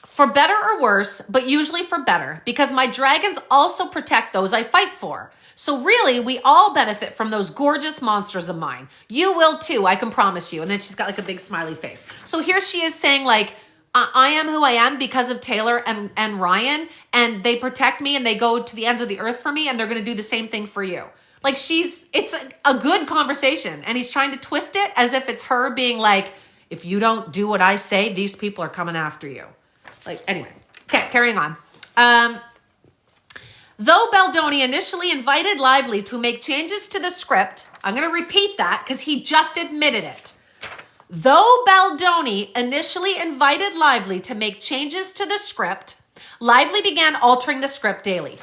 For better or worse, but usually for better, because my dragons also protect those I fight for. So really, we all benefit from those gorgeous monsters of mine. You will too, I can promise you. And then she's got like a big smiley face. So here she is saying like, I am who I am because of Taylor and Ryan, and they protect me and they go to the ends of the earth for me, and they're going to do the same thing for you. Like it's a good conversation, and he's trying to twist it as if it's her being like, if you don't do what I say, these people are coming after you. Like, anyway, okay, carrying on. Though Baldoni initially invited Lively to make changes to the script, I'm going to repeat that because he just admitted it. Though Baldoni initially invited Lively to make changes to the script, Lively began altering the script daily.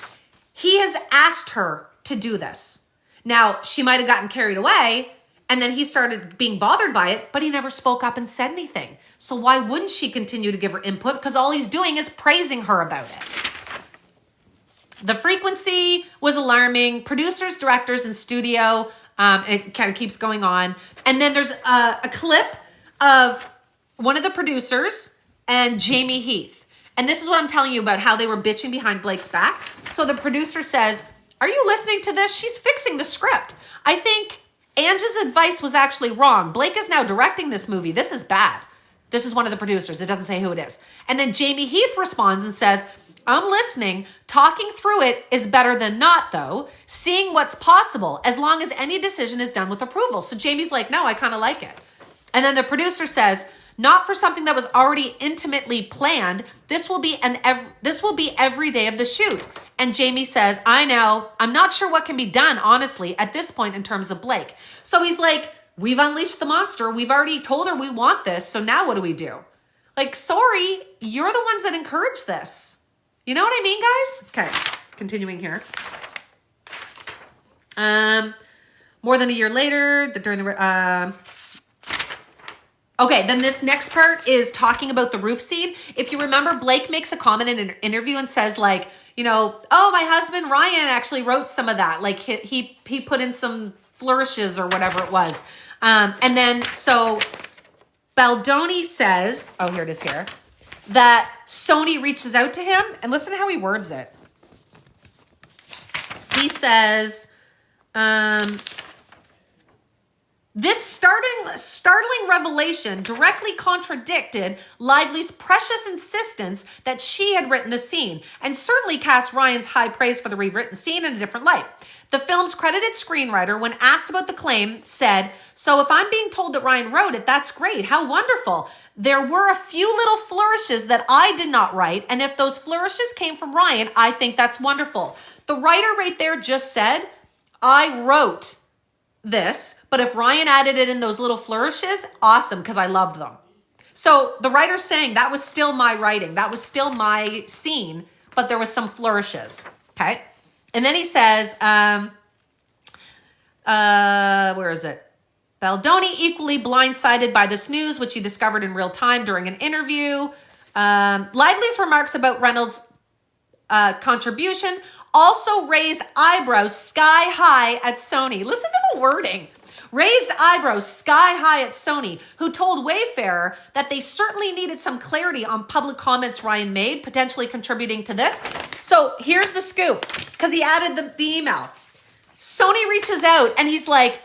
He has asked her to do this. Now, she might have gotten carried away, and then he started being bothered by it, but he never spoke up and said anything. So why wouldn't she continue to give her input? Because all he's doing is praising her about it. The frequency was alarming. Producers, directors, and studio, it kind of keeps going on. And then there's a clip of one of the producers and Jamie Heath. And this is what I'm telling you about how they were bitching behind Blake's back. So the producer says, are you listening to this? She's fixing the script. I think Angie's advice was actually wrong. Blake is now directing this movie. This is bad. This is one of the producers. It doesn't say who it is. And then Jamie Heath responds and says, I'm listening. Talking through it is better than not, though. Seeing what's possible, as long as any decision is done with approval. So Jamie's like, no, I kind of like it. And then the producer says, not for something that was already intimately planned. This will be every day of the shoot. And Jamie says, I know. I'm not sure what can be done, honestly, at this point in terms of Blake. So he's like, we've unleashed the monster. We've already told her we want this. So now what do we do? Like, sorry, you're the ones that encourage this. You know what I mean, guys? Okay, continuing here. More than a year later, during the Okay, then this next part is talking about the roof scene. If you remember, Blake makes a comment in an interview and says like, you know, oh, my husband Ryan actually wrote some of that. Like he put in some flourishes or whatever it was. And then so Baldoni says, oh, here it is here, that Sony reaches out to him, and listen to how he words it. He says, this startling revelation directly contradicted Lively's precious insistence that she had written the scene, and certainly cast Ryan's high praise for the rewritten scene in a different light. The film's credited screenwriter, when asked about the claim, said, so if I'm being told that Ryan wrote it, that's great. How wonderful. There were a few little flourishes that I did not write, and if those flourishes came from Ryan, I think that's wonderful. The writer right there just said, I wrote this, but if Ryan added it in those little flourishes, awesome, because I loved them. So the writer's saying that was still my writing. That was still my scene, but there was some flourishes. Okay. And then he says, where is it? Baldoni equally blindsided by this news, which he discovered in real time during an interview. Lively's remarks about Reynolds' contribution also raised eyebrows sky high at Sony. Listen to the wording. Raised eyebrows sky high at Sony, who told Wayfarer that they certainly needed some clarity on public comments Ryan made, potentially contributing to this. So here's the scoop, because he added the email. Sony reaches out and he's like,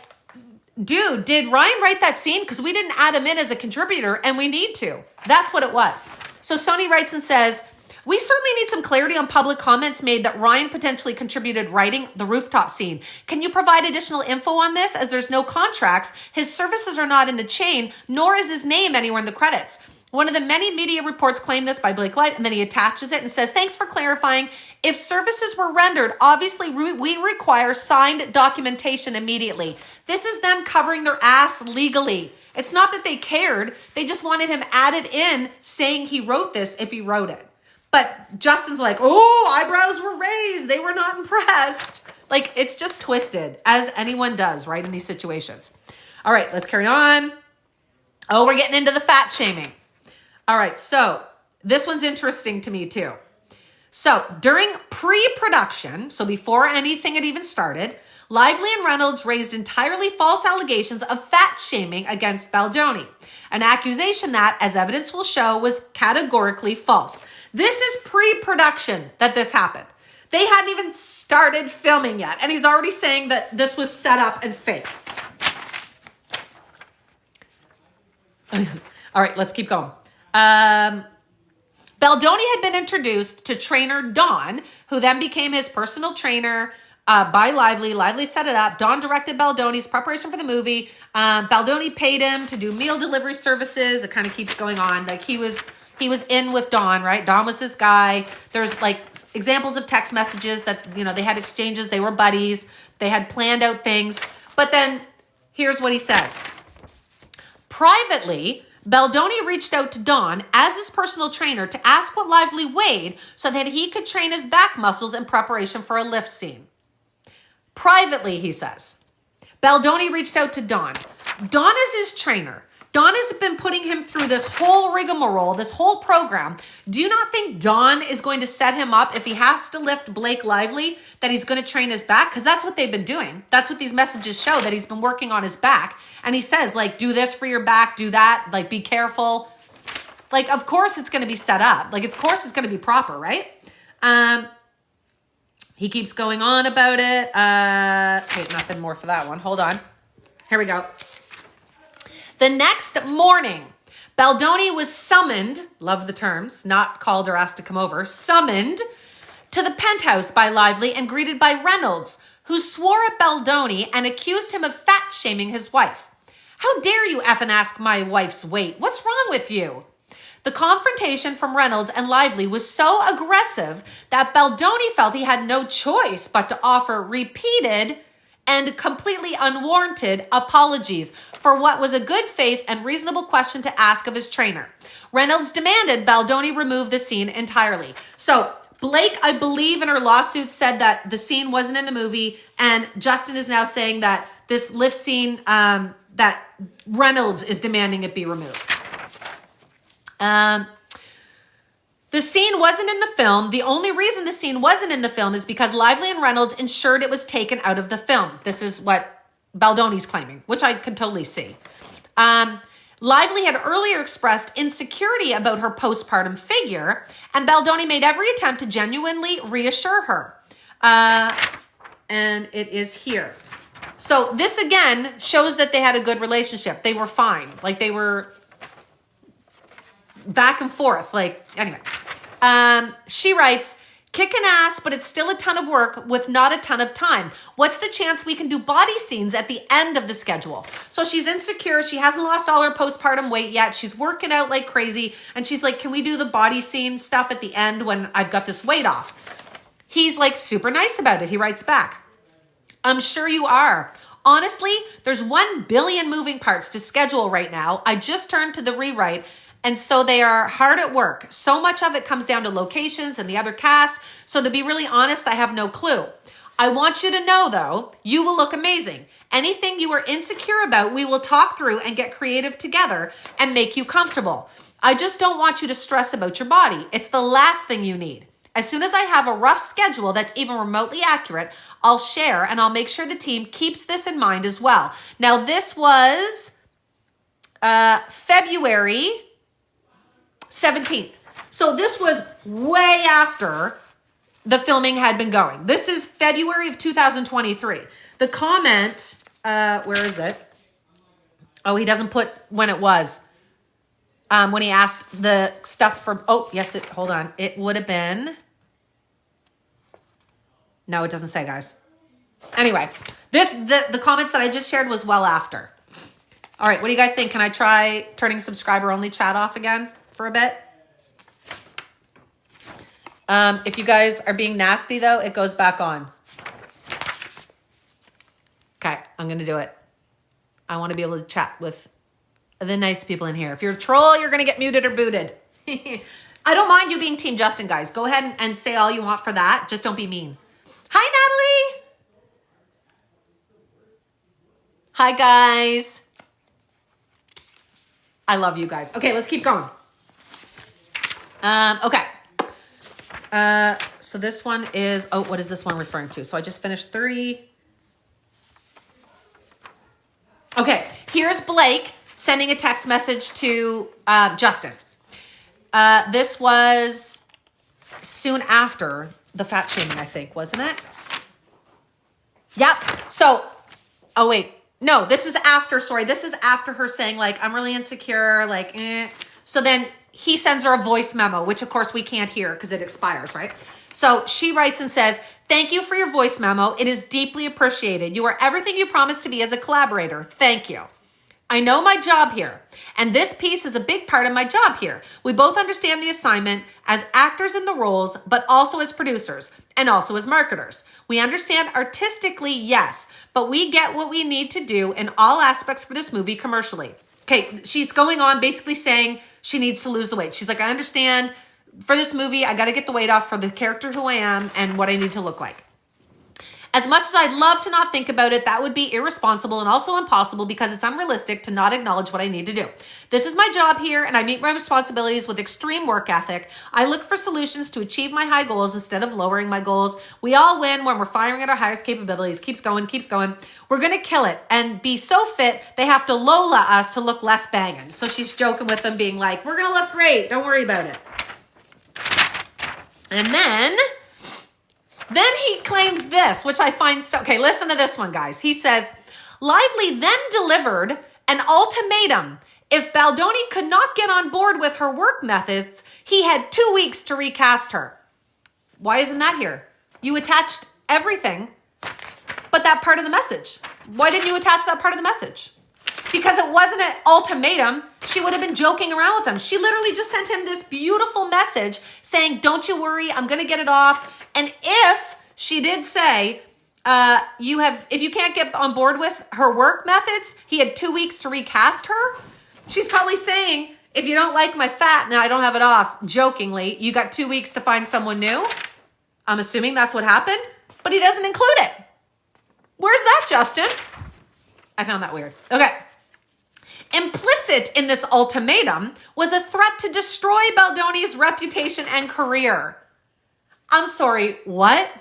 dude, did Ryan write that scene? Because we didn't add him in as a contributor and we need to. That's what it was. So Sony writes and says, we certainly need some clarity on public comments made that Ryan potentially contributed writing the rooftop scene. Can you provide additional info on this, as there's no contracts? His services are not in the chain, nor is his name anywhere in the credits. One of the many media reports claim this by Blake Lively, and then he attaches it and says, thanks for clarifying. If services were rendered, obviously we require signed documentation immediately. This is them covering their ass legally. It's not that they cared. They just wanted him added in saying he wrote this if he wrote it. But Justin's like, oh, eyebrows were raised. They were not impressed. Like, it's just twisted, as anyone does, right, in these situations. All right, let's carry on. Oh, we're getting into the fat shaming. All right, so this one's interesting to me, too. So during pre-production, so before anything had even started, Lively and Reynolds raised entirely false allegations of fat shaming against Baldoni, an accusation that, as evidence will show, was categorically false. This is pre-production that this happened. They hadn't even started filming yet, and he's already saying that this was set up and fake. All right, let's keep going. Baldoni had been introduced to trainer Dawn, who then became his personal trainer by Lively. Lively set it up. Dawn directed Baldoni's preparation for the movie. Baldoni paid him to do meal delivery services. It kind of keeps going on. Like he was in with Dawn, right? Dawn was his guy. There's like examples of text messages that, you know, they had exchanges. They were buddies. They had planned out things. But then here's what he says. Privately, Baldoni reached out to Dawn as his personal trainer to ask what Lively weighed so that he could train his back muscles in preparation for a lift scene. Privately, he says. Baldoni reached out to Dawn. Dawn is his trainer. Dawn has been putting him through this whole rigmarole, this whole program. Do you not think Dawn is going to set him up if he has to lift Blake Lively, that he's going to train his back? Because that's what they've been doing. That's what these messages show, that he's been working on his back. And he says, like, do this for your back, do that, like, be careful. Like, of course it's going to be set up. Like, of course it's going to be proper, right? He keeps going on about it. Okay, nothing more for that one. Hold on. Here we go. The next morning, Baldoni was summoned, love the terms, not called or asked to come over, summoned to the penthouse by Lively and greeted by Reynolds, who swore at Baldoni and accused him of fat shaming his wife. How dare you effing ask my wife's weight? What's wrong with you? The confrontation from Reynolds and Lively was so aggressive that Baldoni felt he had no choice but to offer repeated and completely unwarranted apologies for what was a good faith and reasonable question to ask of his trainer. Reynolds demanded Baldoni remove the scene entirely. So Blake, I believe in her lawsuit, said that the scene wasn't in the movie, and Justin is now saying that this lift scene, that Reynolds is demanding it be removed. The scene wasn't in the film. The only reason the scene wasn't in the film is because Lively and Reynolds ensured it was taken out of the film. This is what Baldoni's claiming, which I could totally see. Lively had earlier expressed insecurity about her postpartum figure, and Baldoni made every attempt to genuinely reassure her. And it is here. So this again shows that they had a good relationship. They were fine. Like they were back and forth. Like, anyway. She writes, kicking ass, but it's still a ton of work with not a ton of time. What's the chance we can do body scenes at the end of the schedule? So she's insecure. She hasn't lost all her postpartum weight yet. She's working out like crazy. And she's like, can we do the body scene stuff at the end when I've got this weight off? He's like super nice about it. He writes back, I'm sure you are. Honestly, there's 1 billion moving parts to schedule right now. I just turned to the rewrite, and so they are hard at work. So much of it comes down to locations and the other cast. So to be really honest, I have no clue. I want you to know, though, you will look amazing. Anything you are insecure about, we will talk through and get creative together and make you comfortable. I just don't want you to stress about your body. It's the last thing you need. As soon as I have a rough schedule that's even remotely accurate, I'll share, and I'll make sure the team keeps this in mind as well. Now, this was February 17th. So this was way after the filming had been going. This is February of 2023. The comment, where is it? Oh, he doesn't put when it was. When he asked the stuff for, oh, yes, hold on. It would have been, no, it doesn't say, guys. Anyway, the comments that I just shared was well after. All right, what do you guys think? Can I try turning subscriber only chat off again for a bit? If you guys are being nasty though, it goes back on. Okay, I'm going to do it. I want to be able to chat with the nice people in here. If you're a troll, you're going to get muted or booted. I don't mind you being Team Justin, guys. Go ahead and say all you want for that. Just don't be mean. Hi, Natalie. Hi, guys. I love you guys. Okay, let's keep going. Okay. So this one is, oh, what is this one referring to? So I just finished 30. Okay, here's Blake sending a text message to Justin. This was soon after the fat shaming, I think, wasn't it? Yep. So, oh wait, no, this is after, sorry. This is after her saying like, I'm really insecure, like, eh. So then he sends her a voice memo, which of course we can't hear because it expires, right? So she writes and says, thank you for your voice memo. It is deeply appreciated. You are everything you promised to be as a collaborator. Thank you. I know my job here, and this piece is a big part of my job here. We both understand the assignment as actors in the roles, but also as producers and also as marketers. We understand artistically, yes, but we get what we need to do in all aspects for this movie commercially. Okay, she's going on basically saying she needs to lose the weight. She's like, I understand for this movie, I got to get the weight off for the character who I am and what I need to look like. As much as I'd love to not think about it, that would be irresponsible and also impossible because it's unrealistic to not acknowledge what I need to do. This is my job here, and I meet my responsibilities with extreme work ethic. I look for solutions to achieve my high goals instead of lowering my goals. We all win when we're firing at our highest capabilities. Keeps going, keeps going. We're going to kill it and be so fit, they have to Lola us to look less banging. So she's joking with them, being like, we're going to look great. Don't worry about it. And then he claims this, which I find so, okay, listen to this one, guys. He says, Lively then delivered an ultimatum. If Baldoni could not get on board with her work methods, he had 2 weeks to recast her. Why isn't that here? You attached everything but that part of the message. Why didn't you attach that part of the message? Because it wasn't an ultimatum. She would have been joking around with him. She literally just sent him this beautiful message saying, don't you worry, I'm going to get it off. And if she did say, if you can't get on board with her work methods, he had 2 weeks to recast her. She's probably saying, if you don't like my fat and I don't have it off, jokingly, you got 2 weeks to find someone new. I'm assuming that's what happened, but he doesn't include it. Where's that, Justin? I found that weird. Okay. Implicit in this ultimatum was a threat to destroy Baldoni's reputation and career. I'm sorry, what?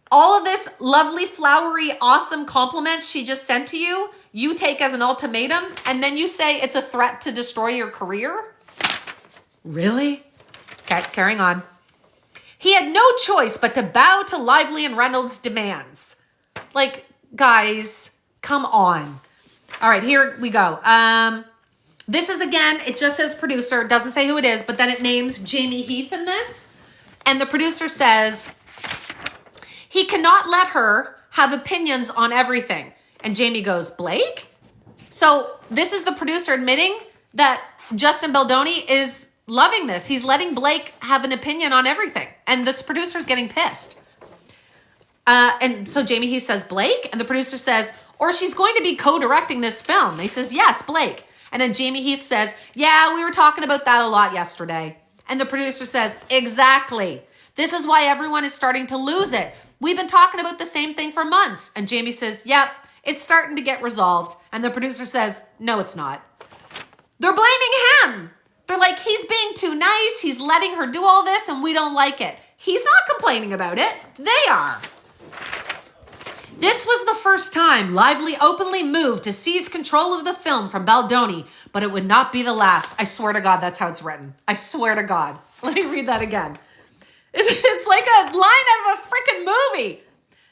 All of this lovely, flowery, awesome compliments she just sent to you, you take as an ultimatum, and then you say it's a threat to destroy your career? Really? Okay, carrying on. He had no choice but to bow to Lively and Reynolds' demands. Like, guys, come on. All right, here we go. This is, again, it just says producer, doesn't say who it is, but then it names Jamie Heath in this. And the producer says, he cannot let her have opinions on everything. And Jamie goes, Blake? So this is the producer admitting that Justin Baldoni is loving this. He's letting Blake have an opinion on everything. And this producer's getting pissed. And so Jamie Heath says, Blake? And the producer says, or she's going to be co-directing this film. And he says, yes, Blake. And then Jamie Heath says, yeah, we were talking about that a lot yesterday. And the producer says, exactly. This is why everyone is starting to lose it. We've been talking about the same thing for months. And Jamie says, yep, it's starting to get resolved. And the producer says, no, it's not. They're blaming him. They're like, he's being too nice. He's letting her do all this and we don't like it. He's not complaining about it. They are. This was the first time Lively openly moved to seize control of the film from Baldoni, but it would not be the last. I swear to God, that's how it's written. I swear to God. Let me read that again. It's like a line out of a freaking movie.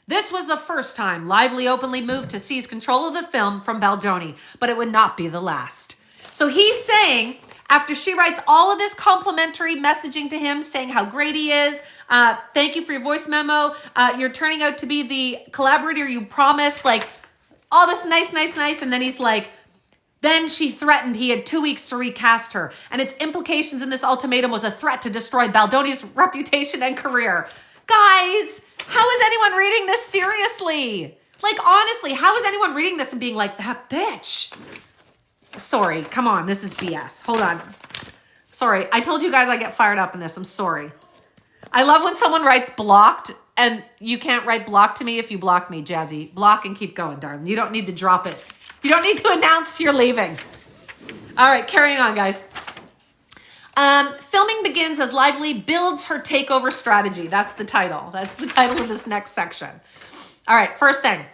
This was the first time Lively openly moved to seize control of the film from Baldoni, but it would not be the last. So he's saying, after she writes all of this complimentary messaging to him, saying how great he is, thank you for your voice memo, you're turning out to be the collaborator you promised, like all this nice, and then he's like, then she threatened he had 2 weeks to recast her, and its implications in this ultimatum was a threat to destroy Baldoni's reputation and career. Guys, how is anyone reading this seriously? Like, honestly, how is anyone reading this and being like, that bitch? Sorry, come on, this is BS. Hold on. Sorry, I told you guys I get fired up in this. I'm sorry. I love when someone writes blocked, and you can't write blocked to me if you block me, Jazzy. Block and keep going, darling. You don't need to drop it. You don't need to announce you're leaving. All right, carrying on, guys. Filming begins as Lively builds her takeover strategy. That's the title. That's the title of this next section. All right, first thing.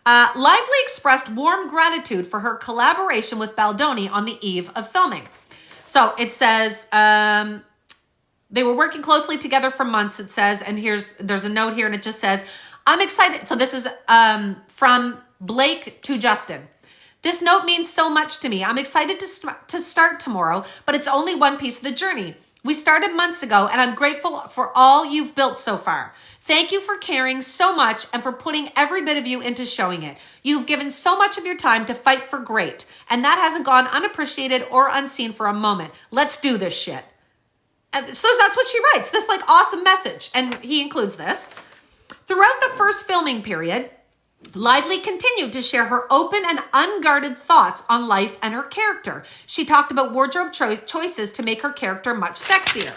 Lively expressed warm gratitude for her collaboration with Baldoni on the eve of filming. So it says they were working closely together for months, it says, and there's a note here and it just says, I'm excited. So this is from Blake to Justin. This note means so much to me. I'm excited to start tomorrow, but it's only one piece of the journey. We started months ago, and I'm grateful for all you've built so far. Thank you for caring so much and for putting every bit of you into showing it. You've given so much of your time to fight for great, and that hasn't gone unappreciated or unseen for a moment. Let's do this shit. And so that's what she writes, this like awesome message, and he includes this. Throughout the first filming period, Lively continued to share her open and unguarded thoughts on life and her character. She talked about wardrobe choices to make her character much sexier.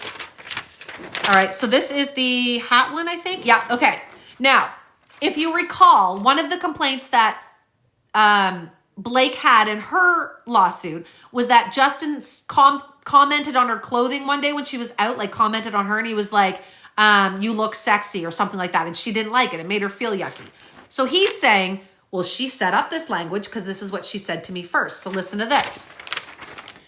All right, so this is the hat one, I think. Yeah, okay. Now, if you recall, one of the complaints that Blake had in her lawsuit was that Justin commented on her clothing one day when she was out, like commented on her, and he was like, you look sexy or something like that, and she didn't like it. It made her feel yucky. So he's saying, well, she set up this language because this is what she said to me first. So listen to this.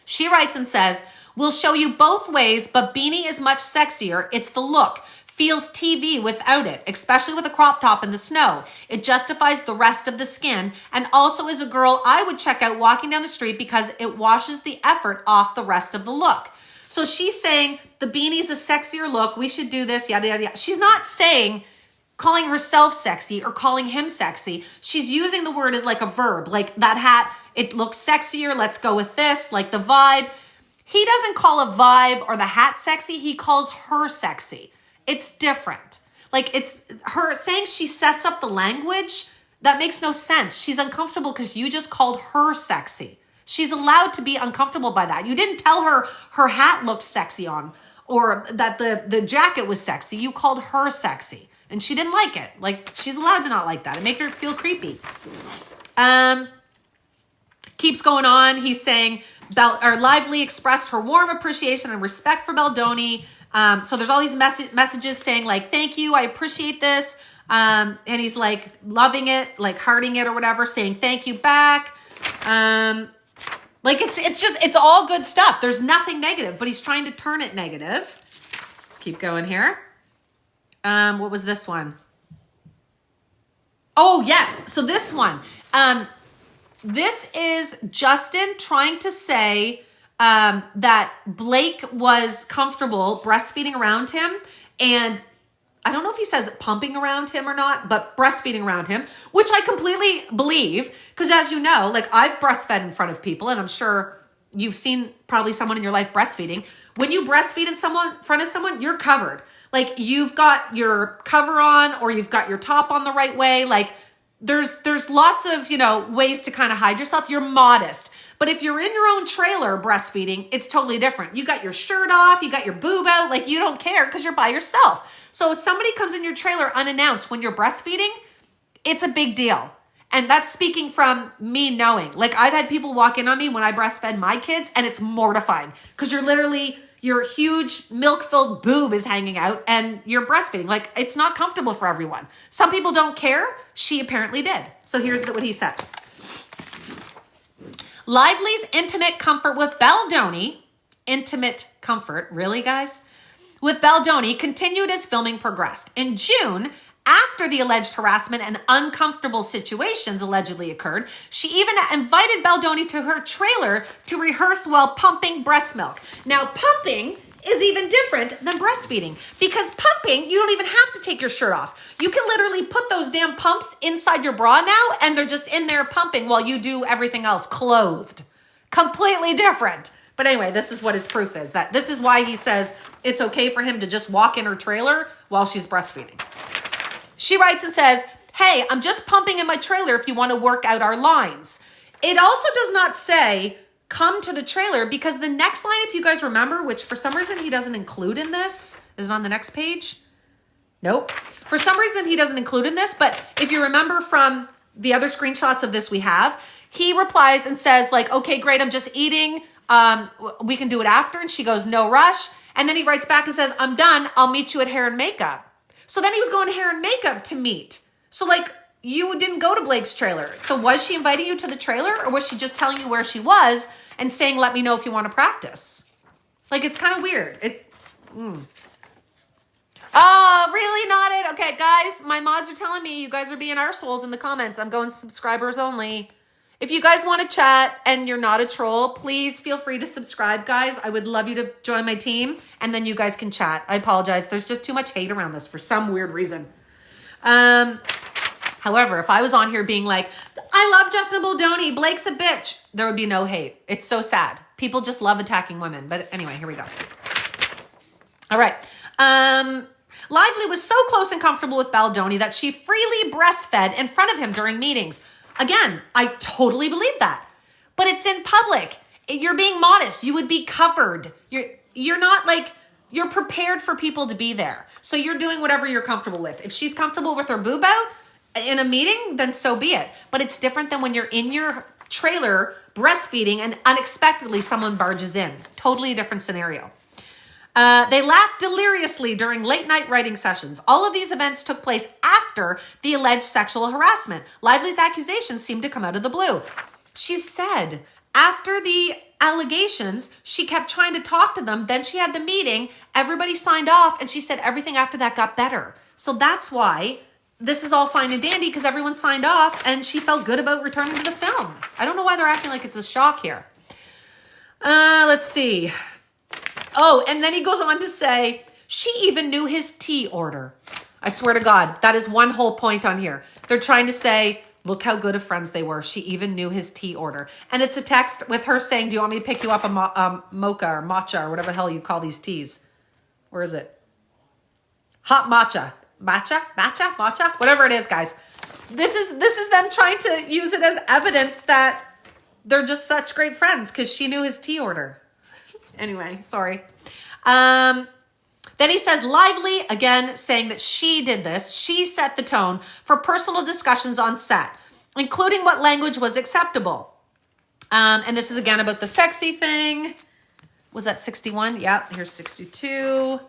She writes and says, we'll show you both ways, but beanie is much sexier. It's the look. Feels TV without it, especially with a crop top in the snow. It justifies the rest of the skin and also is a girl I would check out walking down the street because it washes the effort off the rest of the look. So she's saying the beanie's a sexier look. We should do this, yada, yada, yada. She's not saying calling herself sexy or calling him sexy. She's using the word as like a verb, like that hat, it looks sexier. Let's go with this, like the vibe. He doesn't call a vibe or the hat sexy. He calls her sexy. It's different. Like it's her saying she sets up the language. That makes no sense. She's uncomfortable because you just called her sexy. She's allowed to be uncomfortable by that. You didn't tell her her hat looked sexy on or that the jacket was sexy. You called her sexy. And she didn't like it. Like, she's allowed to not like that. It made her feel creepy. keeps going on. He's saying Lively expressed her warm appreciation and respect for Baldoni. So there's all these messages saying like, thank you, I appreciate this. And he's like loving it, like hearting it or whatever, saying thank you back. Like it's all good stuff. There's nothing negative, but he's trying to turn it negative. Let's keep going here. What was this one? Oh, yes. So this one, this is Justin trying to say that Blake was comfortable breastfeeding around him. And I don't know if he says pumping around him or not, but breastfeeding around him, which I completely believe. Because as you know, like I've breastfed in front of people, and I'm sure you've seen probably someone in your life breastfeeding. When you breastfeed in front of someone, you're covered. Like you've got your cover on, or you've got your top on the right way. Like there's lots of, ways to kind of hide yourself. You're modest. But if you're in your own trailer breastfeeding, it's totally different. You got your shirt off, you got your boob out, like you don't care because you're by yourself. So if somebody comes in your trailer unannounced when you're breastfeeding, it's a big deal. And that's speaking from me knowing. Like I've had people walk in on me when I breastfed my kids, and it's mortifying because your huge milk-filled boob is hanging out and you're breastfeeding. Like it's not comfortable for everyone. Some people don't care. She apparently did. So here's what he says. Lively's intimate comfort with Baldoni, intimate comfort, really guys? With Baldoni continued as filming progressed. In June, after the alleged harassment and uncomfortable situations allegedly occurred, she even invited Baldoni to her trailer to rehearse while pumping breast milk. Now, pumping is even different than breastfeeding, because pumping, you don't even have to take your shirt off. You can literally put those damn pumps inside your bra now, and they're just in there pumping while you do everything else clothed. Completely different. But anyway, this is what his proof is. That this is why he says it's okay for him to just walk in her trailer while she's breastfeeding. She writes and says, hey, I'm just pumping in my trailer if you want to work out our lines. It also does not say come to the trailer, because the next line, if you guys remember, which for some reason he doesn't include in this, is it on the next page? Nope. For some reason he doesn't include in this, but if you remember from the other screenshots of this we have, he replies and says like, okay, great, I'm just eating. We can do it after. And she goes, no rush. And then he writes back and says, I'm done. I'll meet you at hair and makeup. So then he was going to hair and makeup to meet. So like you didn't go to Blake's trailer. So was she inviting you to the trailer, or was she just telling you where she was and saying, let me know if you want to practice? Like, it's kind of weird. Oh, really? Not it? Okay, guys, my mods are telling me you guys are being arseholes in the comments. I'm going subscribers only. If you guys want to chat and you're not a troll, please feel free to subscribe, guys. I would love you to join my team, and then you guys can chat. I apologize. There's just too much hate around this for some weird reason. However, if I was on here being like, I love Justin Baldoni, Blake's a bitch, there would be no hate. It's so sad. People just love attacking women. But anyway, here we go. All right. Lively was so close and comfortable with Baldoni that she freely breastfed in front of him during meetings. Again, I totally believe that. But it's in public. You're being modest. You would be covered. You're not like, you're prepared for people to be there. So you're doing whatever you're comfortable with. If she's comfortable with her boob out in a meeting, then so be it. But it's different than when you're in your trailer breastfeeding and unexpectedly someone barges in. Totally different scenario. They laughed deliriously during late night writing sessions. All of these events took place after the alleged sexual harassment. Lively's accusations seemed to come out of the blue. She said after the allegations, she kept trying to talk to them. Then she had the meeting. Everybody signed off. And she said everything after that got better. So that's why this is all fine and dandy, because everyone signed off and she felt good about returning to the film. I don't know why they're acting like it's a shock here. Let's see. Oh, and then he goes on to say, she even knew his tea order. I swear to God, that is one whole point on here. They're trying to say, look how good of friends they were. She even knew his tea order. And it's a text with her saying, do you want me to pick you up a mocha or matcha or whatever the hell you call these teas? Where is it? Hot matcha. Matcha, whatever it is, guys. This is them trying to use it as evidence that they're just such great friends because she knew his tea order. Anyway, sorry. Then he says, Lively, again, saying that she did this. She set the tone for personal discussions on set, including what language was acceptable. And this is again about the sexy thing. Was that 61? Yeah, here's 62.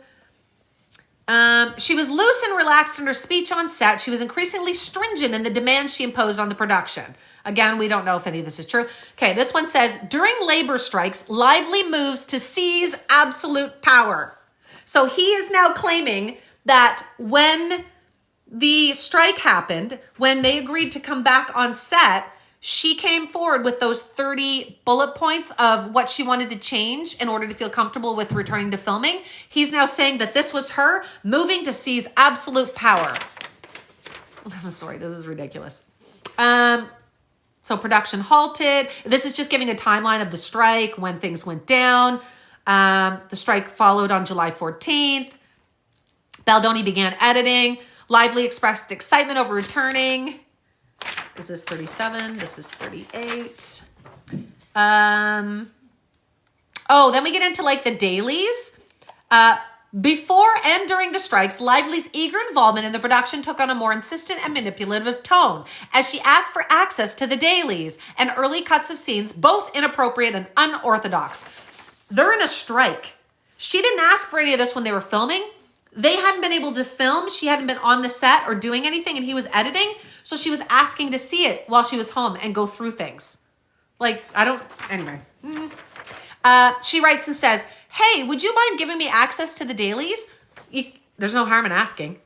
She was loose and relaxed in her speech on set. She was increasingly stringent in the demands she imposed on the production. Again, we don't know if any of this is true. Okay, this one says, during labor strikes, Lively moves to seize absolute power. So he is now claiming that when the strike happened, when they agreed to come back on set, she came forward with those 30 bullet points of what she wanted to change in order to feel comfortable with returning to filming. He's now saying that this was her moving to seize absolute power. I'm sorry, this is ridiculous. So production halted. This is just giving a timeline of the strike, when things went down. The strike followed on July 14th. Baldoni began editing. Lively expressed excitement over returning. Is this 37? This is 38. Then we get into like the dailies. Before and during the strikes, Lively's eager involvement in the production took on a more insistent and manipulative tone as she asked for access to the dailies and early cuts of scenes, both inappropriate and unorthodox. They're in a strike. She didn't ask for any of this when they were filming. They hadn't been able to film. She hadn't been on the set or doing anything, and he was editing. So she was asking to see it while she was home and go through things. Anyway. She writes and says, hey, would you mind giving me access to the dailies? There's no harm in asking.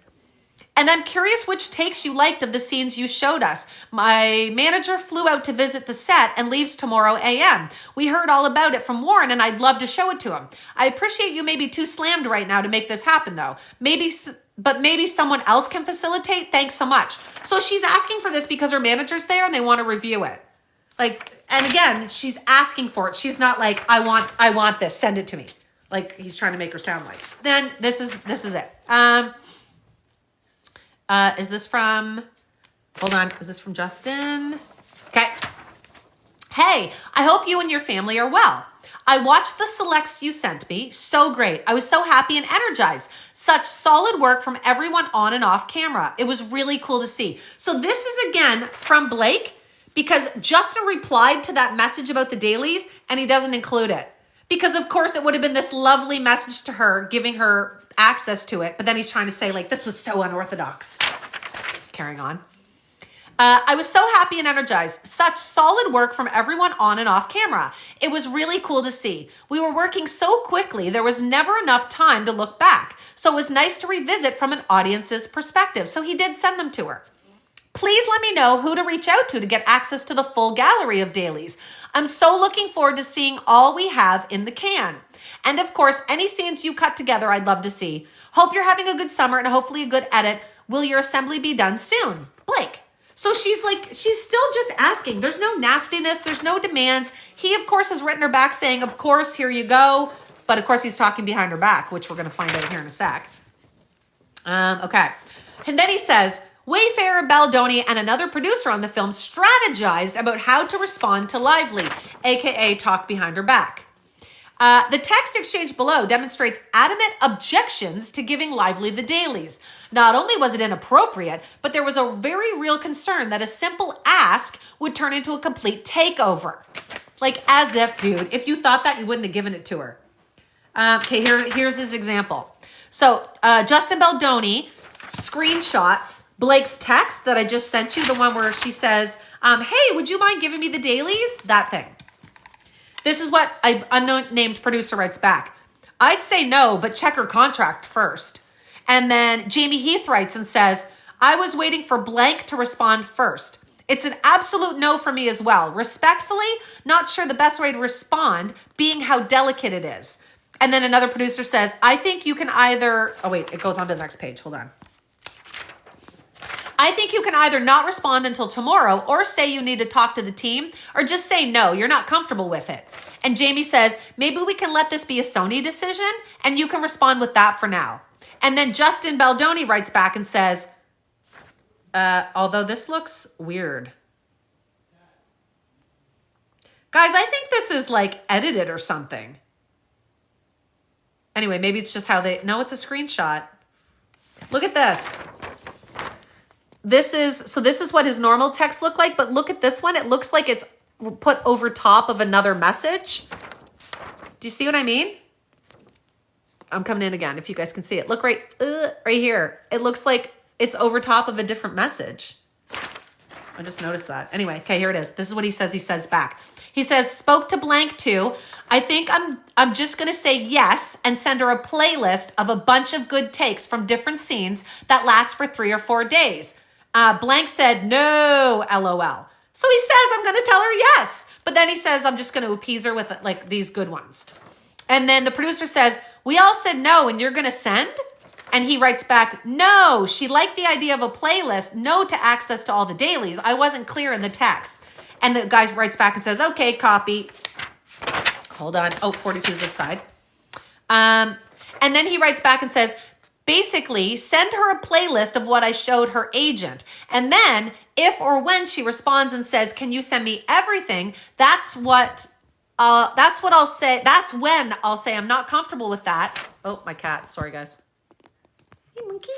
And I'm curious which takes you liked of the scenes you showed us. My manager flew out to visit the set and leaves tomorrow a.m. We heard all about it from Warren, and I'd love to show it to him. I appreciate you may be too slammed right now to make this happen, though. Maybe someone else can facilitate. Thanks so much. So she's asking for this because her manager's there and they want to review it. And again, she's asking for it. She's not like, I want this, send it to me. Like he's trying to make her sound like. Then this is it. Is this from, hold on, is this from Justin? Okay. Hey, I hope you and your family are well. I watched the selects you sent me. So great. I was so happy and energized. Such solid work from everyone on and off camera. It was really cool to see. So this is again from Blake because Justin replied to that message about the dailies and he doesn't include it. Because of course it would have been this lovely message to her, giving her access to it. But then he's trying to say like, this was so unorthodox. Carrying on. I was so happy and energized. Such solid work from everyone on and off camera. It was really cool to see. We were working so quickly, there was never enough time to look back. So it was nice to revisit from an audience's perspective. So he did send them to her. Please let me know who to reach out to get access to the full gallery of dailies. I'm so looking forward to seeing all we have in the can. And of course, any scenes you cut together, I'd love to see. Hope you're having a good summer and hopefully a good edit. Will your assembly be done soon? Blake. So she's still just asking. There's no nastiness. There's no demands. He, of course, has written her back saying, of course, here you go. But of course, he's talking behind her back, which we're going to find out here in a sec. Okay. And then he says, Wayfarer, Baldoni, and another producer on the film strategized about how to respond to Lively, aka talk behind her back. The text exchange below demonstrates adamant objections to giving Lively the dailies. Not only was it inappropriate, but there was a very real concern that a simple ask would turn into a complete takeover. Like as if, dude, if you thought that, you wouldn't have given it to her. Okay, here's his example. So Justin Baldoni screenshots Blake's text that I just sent you, the one where she says, hey, would you mind giving me the dailies? That thing. This is what an unnamed producer writes back. I'd say no, but check her contract first. And then Jamie Heath writes and says, I was waiting for blank to respond first. It's an absolute no for me as well. Respectfully, not sure the best way to respond, being how delicate it is. And then another producer says, I think you can either, oh wait, it goes on to the next page. Hold on. I think you can either not respond until tomorrow or say you need to talk to the team or just say no, you're not comfortable with it. And Jamie says, maybe we can let this be a Sony decision and you can respond with that for now. And then Justin Baldoni writes back and says, although this looks weird. Guys, I think this is like edited or something. Anyway, maybe it's just how no, it's a screenshot. Look at this. This is what his normal text looked like, but look at this one. It looks like it's put over top of another message. Do you see what I mean? I'm coming in again if you guys can see it. Look right here. It looks like it's over top of a different message. I just noticed that. Anyway, okay, here it is. This is what he says back. He says, spoke to blank too. I think I'm just going to say yes and send her a playlist of a bunch of good takes from different scenes that last for 3 or 4 days. Blank said, no, LOL. So he says, I'm going to tell her yes. But then he says, I'm just going to appease her with like these good ones. And then the producer says, we all said no and you're going to send? And he writes back, no, she liked the idea of a playlist, no to access to all the dailies. I wasn't clear in the text. And the guy writes back and says, okay, copy. Hold on. Oh, 42 is this side. And then he writes back and says, basically, send her a playlist of what I showed her agent. And then if or when she responds and says, can you send me everything? That's what I'll say. That's when I'll say I'm not comfortable with that. Oh, my cat. Sorry, guys. Hey, monkey.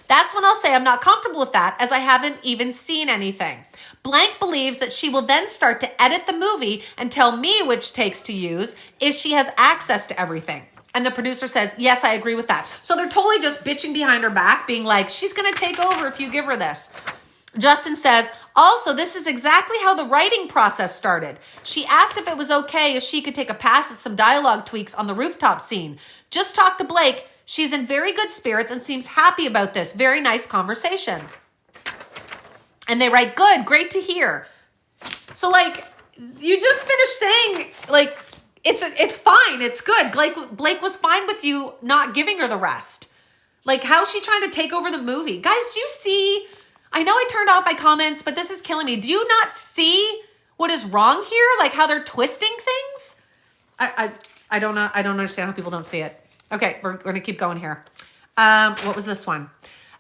That's when I'll say I'm not comfortable with that as I haven't even seen anything. Blank believes that she will then start to edit the movie and tell me which takes to use if she has access to everything. And the producer says, yes, I agree with that. So they're totally just bitching behind her back, being like, she's going to take over if you give her this. Justin says, also, this is exactly how the writing process started. She asked if it was okay if she could take a pass at some dialogue tweaks on the rooftop scene. Just talk to Blake. She's in very good spirits and seems happy about this. Very nice conversation. And they write, good, great to hear. So like, you just finished saying like, it's fine. It's good. Blake was fine with you not giving her the rest. Like, how's she trying to take over the movie? Guys, do you see? I know I turned off my comments, but this is killing me. Do you not see what is wrong here? Like how they're twisting things? I don't know. I don't understand how people don't see it. Okay, we're going to keep going here. What was this one?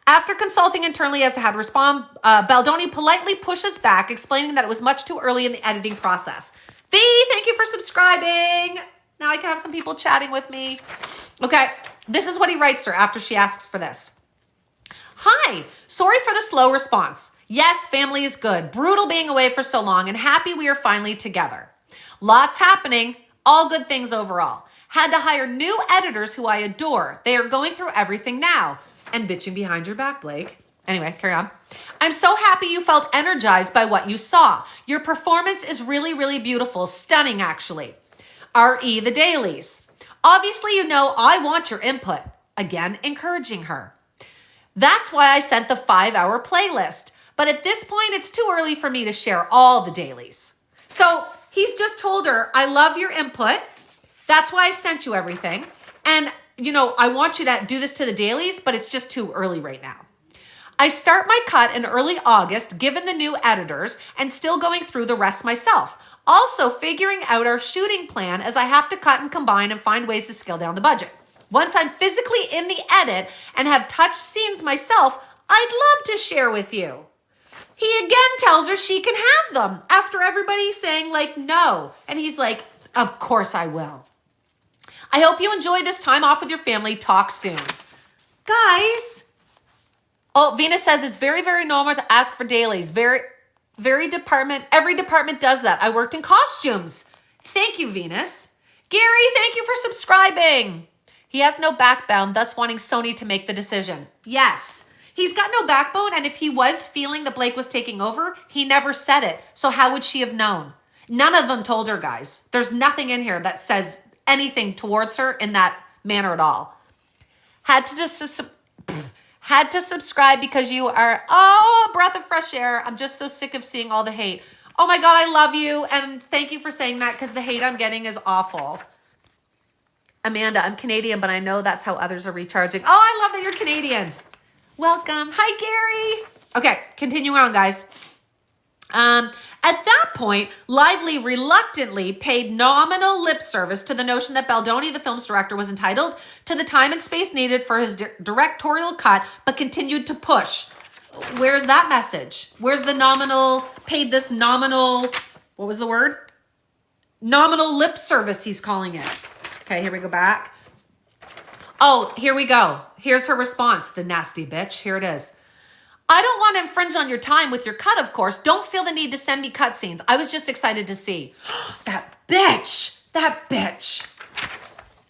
After consulting internally as to how to respond, Baldoni politely pushes back, explaining that it was much too early in the editing process. V, thank you for subscribing. Now I can have some people chatting with me. Okay, this is what he writes her after she asks for this. Hi, sorry for the slow response. Yes, family is good. Brutal being away for so long and happy we are finally together. Lots happening, all good things overall. Had to hire new editors who I adore. They are going through everything now. And bitching behind your back, Blake. Anyway, carry on. I'm so happy you felt energized by what you saw. Your performance is really, really beautiful. Stunning, actually. R.E. the Dailies. Obviously, you know I want your input. Again, encouraging her. That's why I sent the 5-hour playlist. But at this point, it's too early for me to share all the dailies. So he's just told her, I love your input. That's why I sent you everything. And, you know, I want you to do this to the dailies, but it's just too early right now. I start my cut in early August, given the new editors, and still going through the rest myself. Also figuring out our shooting plan as I have to cut and combine and find ways to scale down the budget. Once I'm physically in the edit and have touched scenes myself, I'd love to share with you. He again tells her she can have them after everybody saying like, no. And he's like, of course I will. I hope you enjoy this time off with your family. Talk soon. Guys. Oh, Venus says it's very, very normal to ask for dailies. Every department does that. I worked in costumes. Thank you, Venus. Gary, thank you for subscribing. He has no backbone, thus wanting Sony to make the decision. Yes, he's got no backbone. And if he was feeling that Blake was taking over, he never said it. So how would she have known? None of them told her, guys. There's nothing in here that says anything towards her in that manner at all. Had to subscribe because you are, oh, a breath of fresh air. I'm just so sick of seeing all the hate. Oh my God, I love you. And thank you for saying that because the hate I'm getting is awful. Amanda, I'm Canadian, but I know that's how others are recharging. Oh, I love that you're Canadian. Welcome. Hi, Gary. Okay, continue on, guys. At that point, Lively reluctantly paid nominal lip service to the notion that Baldoni, the film's director, was entitled to the time and space needed for his directorial cut, but continued to push. Where's that message? Where's the nominal, paid this nominal, what was the word? Nominal lip service, he's calling it. Okay, here we go back. Oh, here we go. Here's her response, the nasty bitch. Here it is. I don't want to infringe on your time with your cut, of course. Don't feel the need to send me cut scenes. I was just excited to see. That bitch.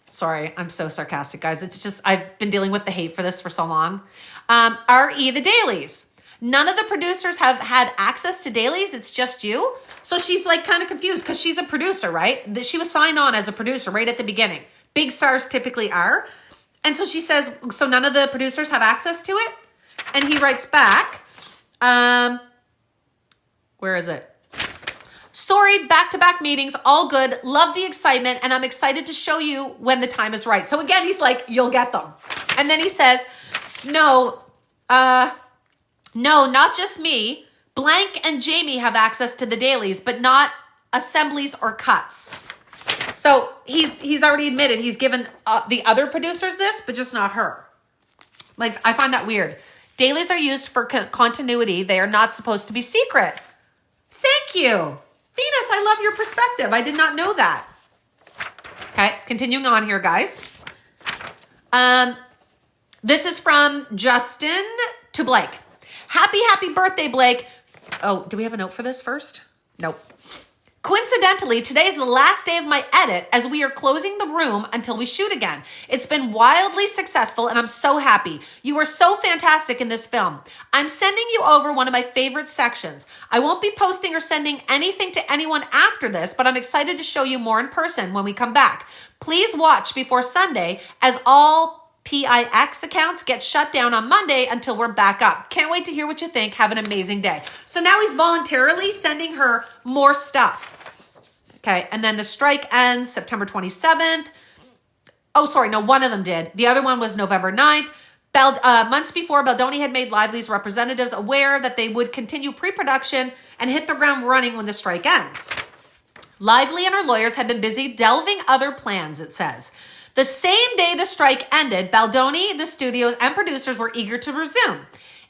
Sorry, I'm so sarcastic, guys. It's just, I've been dealing with the hate for this for so long. R.E. the Dailies. None of the producers have had access to Dailies. It's just you. So she's like kind of confused because she's a producer, right? She was signed on as a producer right at the beginning. Big stars typically are. And so she says, so none of the producers have access to it? And he writes back, where is it? Sorry, back-to-back meetings, all good. Love the excitement, and I'm excited to show you when the time is right. So again, he's like, you'll get them. And then he says, no, not just me. Blank and Jamie have access to the dailies, but not assemblies or cuts. So he's already admitted he's given the other producers this, but just not her. Like, I find that weird. Dailies are used for continuity. They are not supposed to be secret. Thank you. Venus, I love your perspective. I did not know that. Okay, continuing on here, guys. This is from Justin to Blake. Happy birthday, Blake. Oh, do we have a note for this first? Nope. Coincidentally, today is the last day of my edit as we are closing the room until we shoot again. It's been wildly successful and I'm so happy. You are so fantastic in this film. I'm sending you over one of my favorite sections. I won't be posting or sending anything to anyone after this, but I'm excited to show you more in person when we come back. Please watch before Sunday as all PIX accounts get shut down on Monday until we're back up. Can't wait to hear what you think. Have an amazing day. So now he's voluntarily sending her more stuff. Okay, and then the strike ends September 27th. Oh, sorry, no, one of them did. The other one was November 9th. Months before, Baldoni had made Lively's representatives aware that they would continue pre-production and hit the ground running when the strike ends. Lively and her lawyers had been busy delving other plans, it says. The same day the strike ended, Baldoni, the studios, and producers were eager to resume.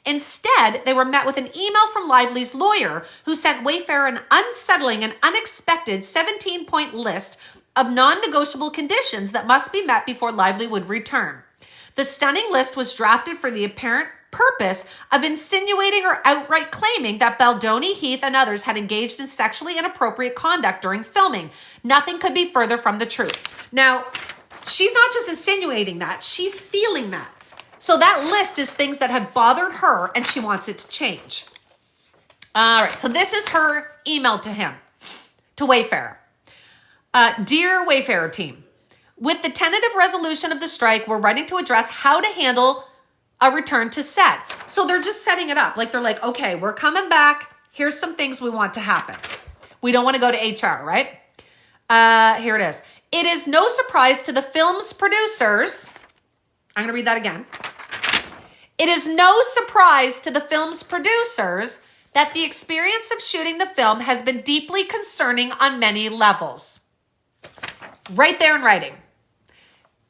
Instead, they were met with an email from Lively's lawyer who sent Wayfair an unsettling and unexpected 17-point list of non-negotiable conditions that must be met before Lively would return. The stunning list was drafted for the apparent purpose of insinuating or outright claiming that Baldoni, Heath, and others had engaged in sexually inappropriate conduct during filming. Nothing could be further from the truth. Now, she's not just insinuating that, she's feeling that. So that list is things that had bothered her and she wants it to change. All right, so this is her email to him, to Wayfair. Dear Wayfair team, with the tentative resolution of the strike, we're writing to address how to handle a return to set. So they're just setting it up. Like they're like, okay, we're coming back. Here's some things we want to happen. We don't want to go to HR, right? Here it is. It is no surprise to the film's producers. I'm going to read that again. It is no surprise to the film's producers that the experience of shooting the film has been deeply concerning on many levels. Right there in writing.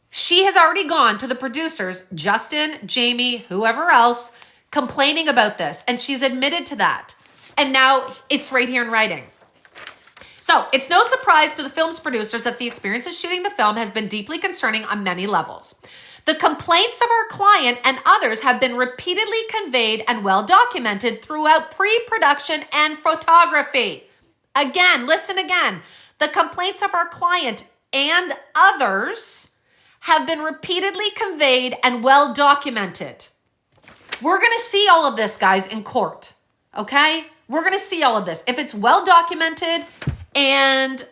She has already gone to the producers, Justin, Jamie, whoever else, complaining about this. And she's admitted to that. And now it's right here in writing. So it's no surprise to the film's producers that the experience of shooting the film has been deeply concerning on many levels. The complaints of our client and others have been repeatedly conveyed and well documented throughout pre-production and photography. Again, listen again. The complaints of our client and others have been repeatedly conveyed and well documented. We're going to see all of this, guys, in court. Okay? We're going to see all of this. If it's well documented and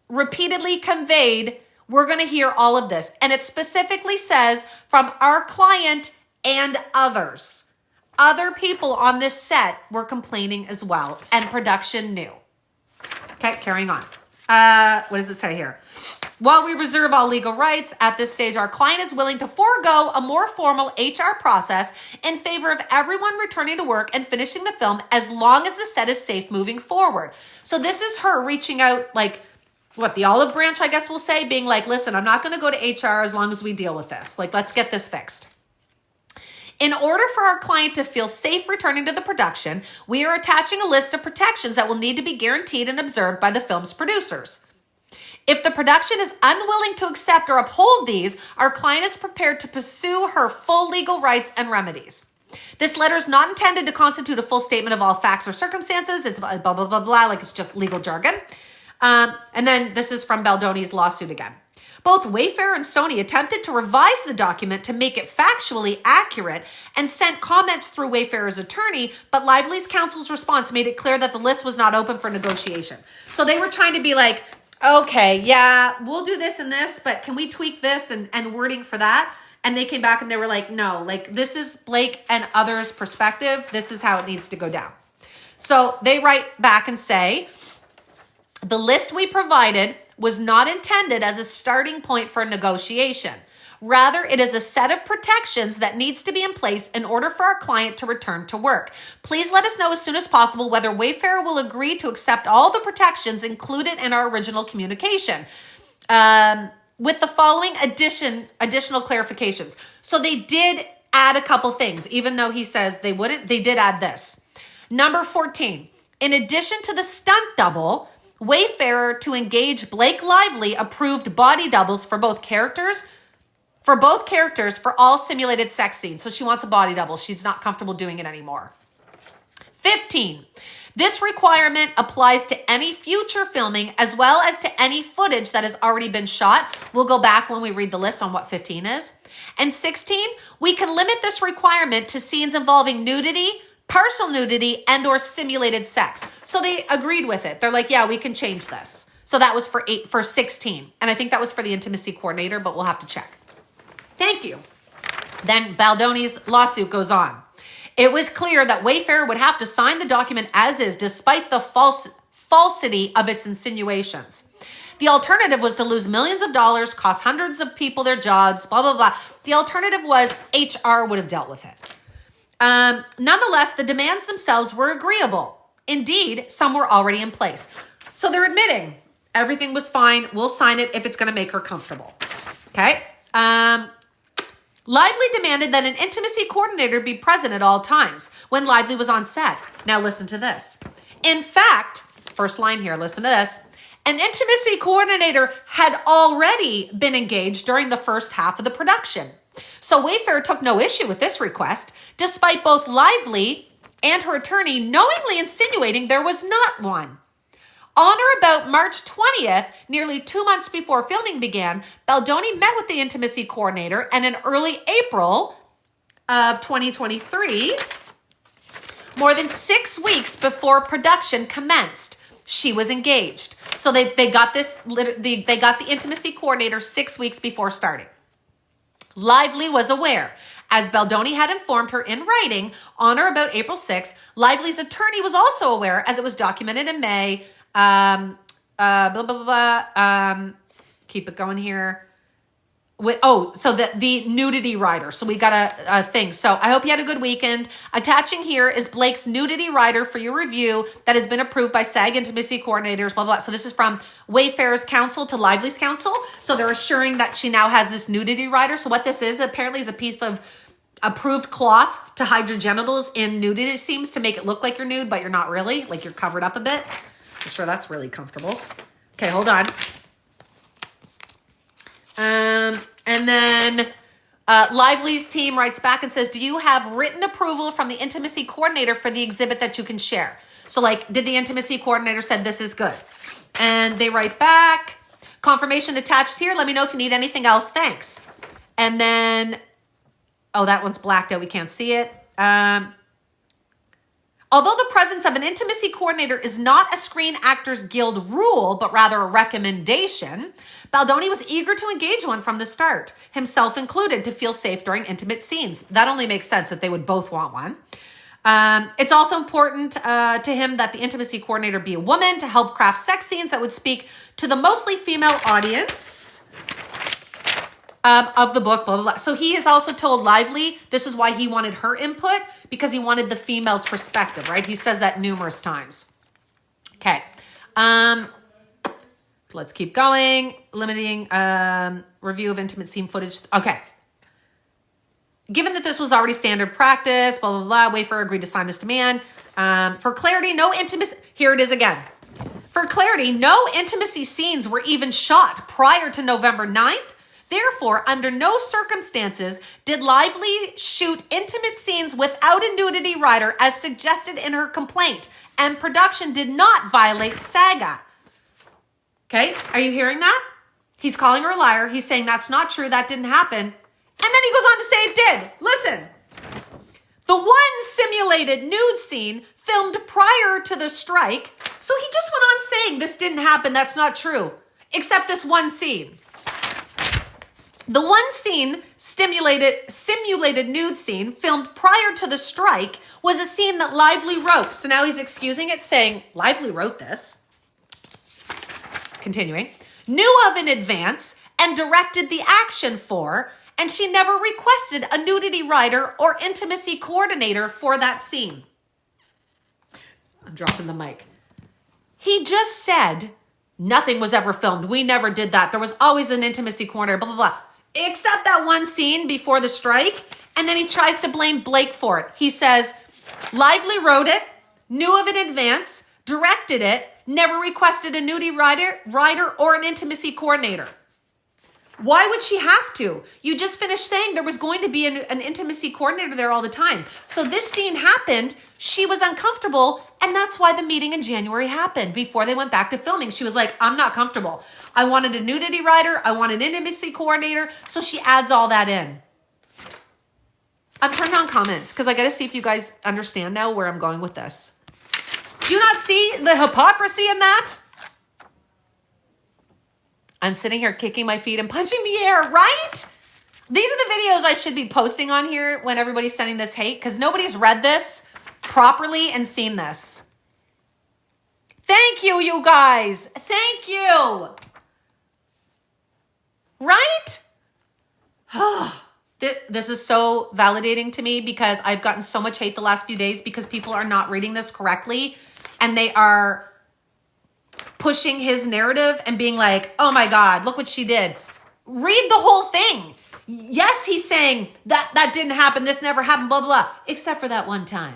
repeatedly conveyed, we're going to hear all of this. And it specifically says from our client and others. Other people on this set were complaining as well, and production knew. Okay, carrying on. What does it say here? While we reserve all legal rights, at this stage, our client is willing to forego a more formal HR process in favor of everyone returning to work and finishing the film as long as the set is safe moving forward. So this is her reaching out, like, what, the olive branch, I guess we'll say, being like, listen, I'm not going to go to HR as long as we deal with this. Like, let's get this fixed. In order for our client to feel safe returning to the production, we are attaching a list of protections that will need to be guaranteed and observed by the film's producers. If the production is unwilling to accept or uphold these, our client is prepared to pursue her full legal rights and remedies. This letter is not intended to constitute a full statement of all facts or circumstances. It's blah, blah, blah, blah, like it's just legal jargon. And then this is from Baldoni's lawsuit again. Both Wayfair and Sony attempted to revise the document to make it factually accurate and sent comments through Wayfair's attorney, but Lively's counsel's response made it clear that the list was not open for negotiation. So they were trying to be like, okay, yeah, we'll do this and this, but can we tweak this and wording for that? And they came back and they were like, no, like this is Blake and others' perspective. This is how it needs to go down. So they write back and say, the list we provided was not intended as a starting point for a negotiation. Rather, it is a set of protections that needs to be in place in order for our client to return to work. Please let us know as soon as possible whether Wayfair will agree to accept all the protections included in our original communication. With the following additional clarifications. So they did add a couple things, even though he says they wouldn't, they did add this. Number 14, in addition to the stunt double, Wayfair to engage Blake Lively approved body doubles for both characters for all simulated sex scenes. So she wants a body double. She's not comfortable doing it anymore. 15, this requirement applies to any future filming as well as to any footage that has already been shot. We'll go back when we read the list on what 15 is. And 16, we can limit this requirement to scenes involving nudity, partial nudity, and or simulated sex. So they agreed with it. They're like, yeah, we can change this. So that was for 16. And I think that was for the intimacy coordinator, but we'll have to check. Thank you. Then Baldoni's lawsuit goes on. It was clear that Wayfair would have to sign the document as is, despite the falsity of its insinuations. The alternative was to lose millions of dollars, cost hundreds of people their jobs, blah, blah, blah. The alternative was HR would have dealt with it. Nonetheless, the demands themselves were agreeable. Indeed, some were already in place. So they're admitting everything was fine. We'll sign it if it's going to make her comfortable. Okay. Lively demanded that an intimacy coordinator be present at all times when Lively was on set. Now listen to this. In fact, first line here, listen to this. An intimacy coordinator had already been engaged during the first half of the production. So Wayfair took no issue with this request, despite both Lively and her attorney knowingly insinuating there was not one. On or about March 20th, nearly 2 months before filming began, Baldoni met with the intimacy coordinator, and in early April of 2023, more than 6 weeks before production commenced, she was engaged. So they got the intimacy coordinator 6 weeks before starting. Lively was aware. As Baldoni had informed her in writing on or about April 6th, Lively's attorney was also aware, as it was documented in May. Keep it going here. So the nudity rider. So we got a thing. So I hope you had a good weekend. Attaching here is Blake's nudity rider for your review that has been approved by SAG intimacy coordinators, blah, blah. So this is from Wayfair's counsel to Lively's counsel. So they're assuring that she now has this nudity rider. So what this is apparently is a piece of approved cloth to hide your genitals in nudity scenes to make it look like you're nude, but you're not really, like you're covered up a bit. I'm sure that's really comfortable. Okay, hold on. And then Lively's team writes back and says, do you have written approval from the intimacy coordinator for the exhibit that you can share? So like, did the intimacy coordinator said this is good? And they write back, confirmation attached here. Let me know if you need anything else. Thanks. And then, oh, that one's blacked out. We can't see it. Although the presence of an intimacy coordinator is not a Screen Actors Guild rule, but rather a recommendation, Baldoni was eager to engage one from the start, himself included, to feel safe during intimate scenes. That only makes sense that they would both want one. It's also important to him that the intimacy coordinator be a woman to help craft sex scenes that would speak to the mostly female audience of the book, blah, blah, blah. So he has also told Lively this is why he wanted her input, because he wanted the female's perspective, right? He says that numerous times. Okay. Let's keep going. Limiting review of intimate scene footage. Okay. Given that this was already standard practice, blah, blah, blah, Wayfair agreed to sign this demand. For clarity, no intimacy. Here it is again. For clarity, no intimacy scenes were even shot prior to November 9th. Therefore, under no circumstances did Lively shoot intimate scenes without a nudity rider as suggested in her complaint, and production did not violate SAGA. Okay, are you hearing that? He's calling her a liar. He's saying that's not true, that didn't happen. And then he goes on to say it did. Listen. The one simulated nude scene filmed prior to the strike. So he just went on saying this didn't happen. That's not true. Except this one scene. The one scene simulated nude scene filmed prior to the strike was a scene that Lively wrote. So now he's excusing it, saying Lively wrote this. Continuing. Knew of in advance and directed the action for, and she never requested a nudity rider or intimacy coordinator for that scene. I'm dropping the mic. He just said nothing was ever filmed. We never did that. There was always an intimacy coordinator, blah, blah, blah. Except that one scene before the strike. And then he tries to blame Blake for it. He says, Lively wrote it, knew of it in advance, directed it, never requested a nudity rider or an intimacy coordinator. Why would she have to? You just finished saying there was going to be an intimacy coordinator there all the time. So this scene happened. She was uncomfortable. And that's why the meeting in January happened before they went back to filming. She was like, I'm not comfortable. I wanted a nudity rider. I want an intimacy coordinator. So she adds all that in. I'm turning on comments because I got to see if you guys understand now where I'm going with this. Do you not see the hypocrisy in that? I'm sitting here kicking my feet and punching the air, right? These are the videos I should be posting on here when everybody's sending this hate because nobody's read this properly and seen this. Thank you, you guys. Thank you. Right? This is so validating to me because I've gotten so much hate the last few days because people are not reading this correctly and they are pushing his narrative and being like, oh my God, look what she did. Read the whole thing. Yes, he's saying that didn't happen. This never happened, blah, blah, blah, except for that one time.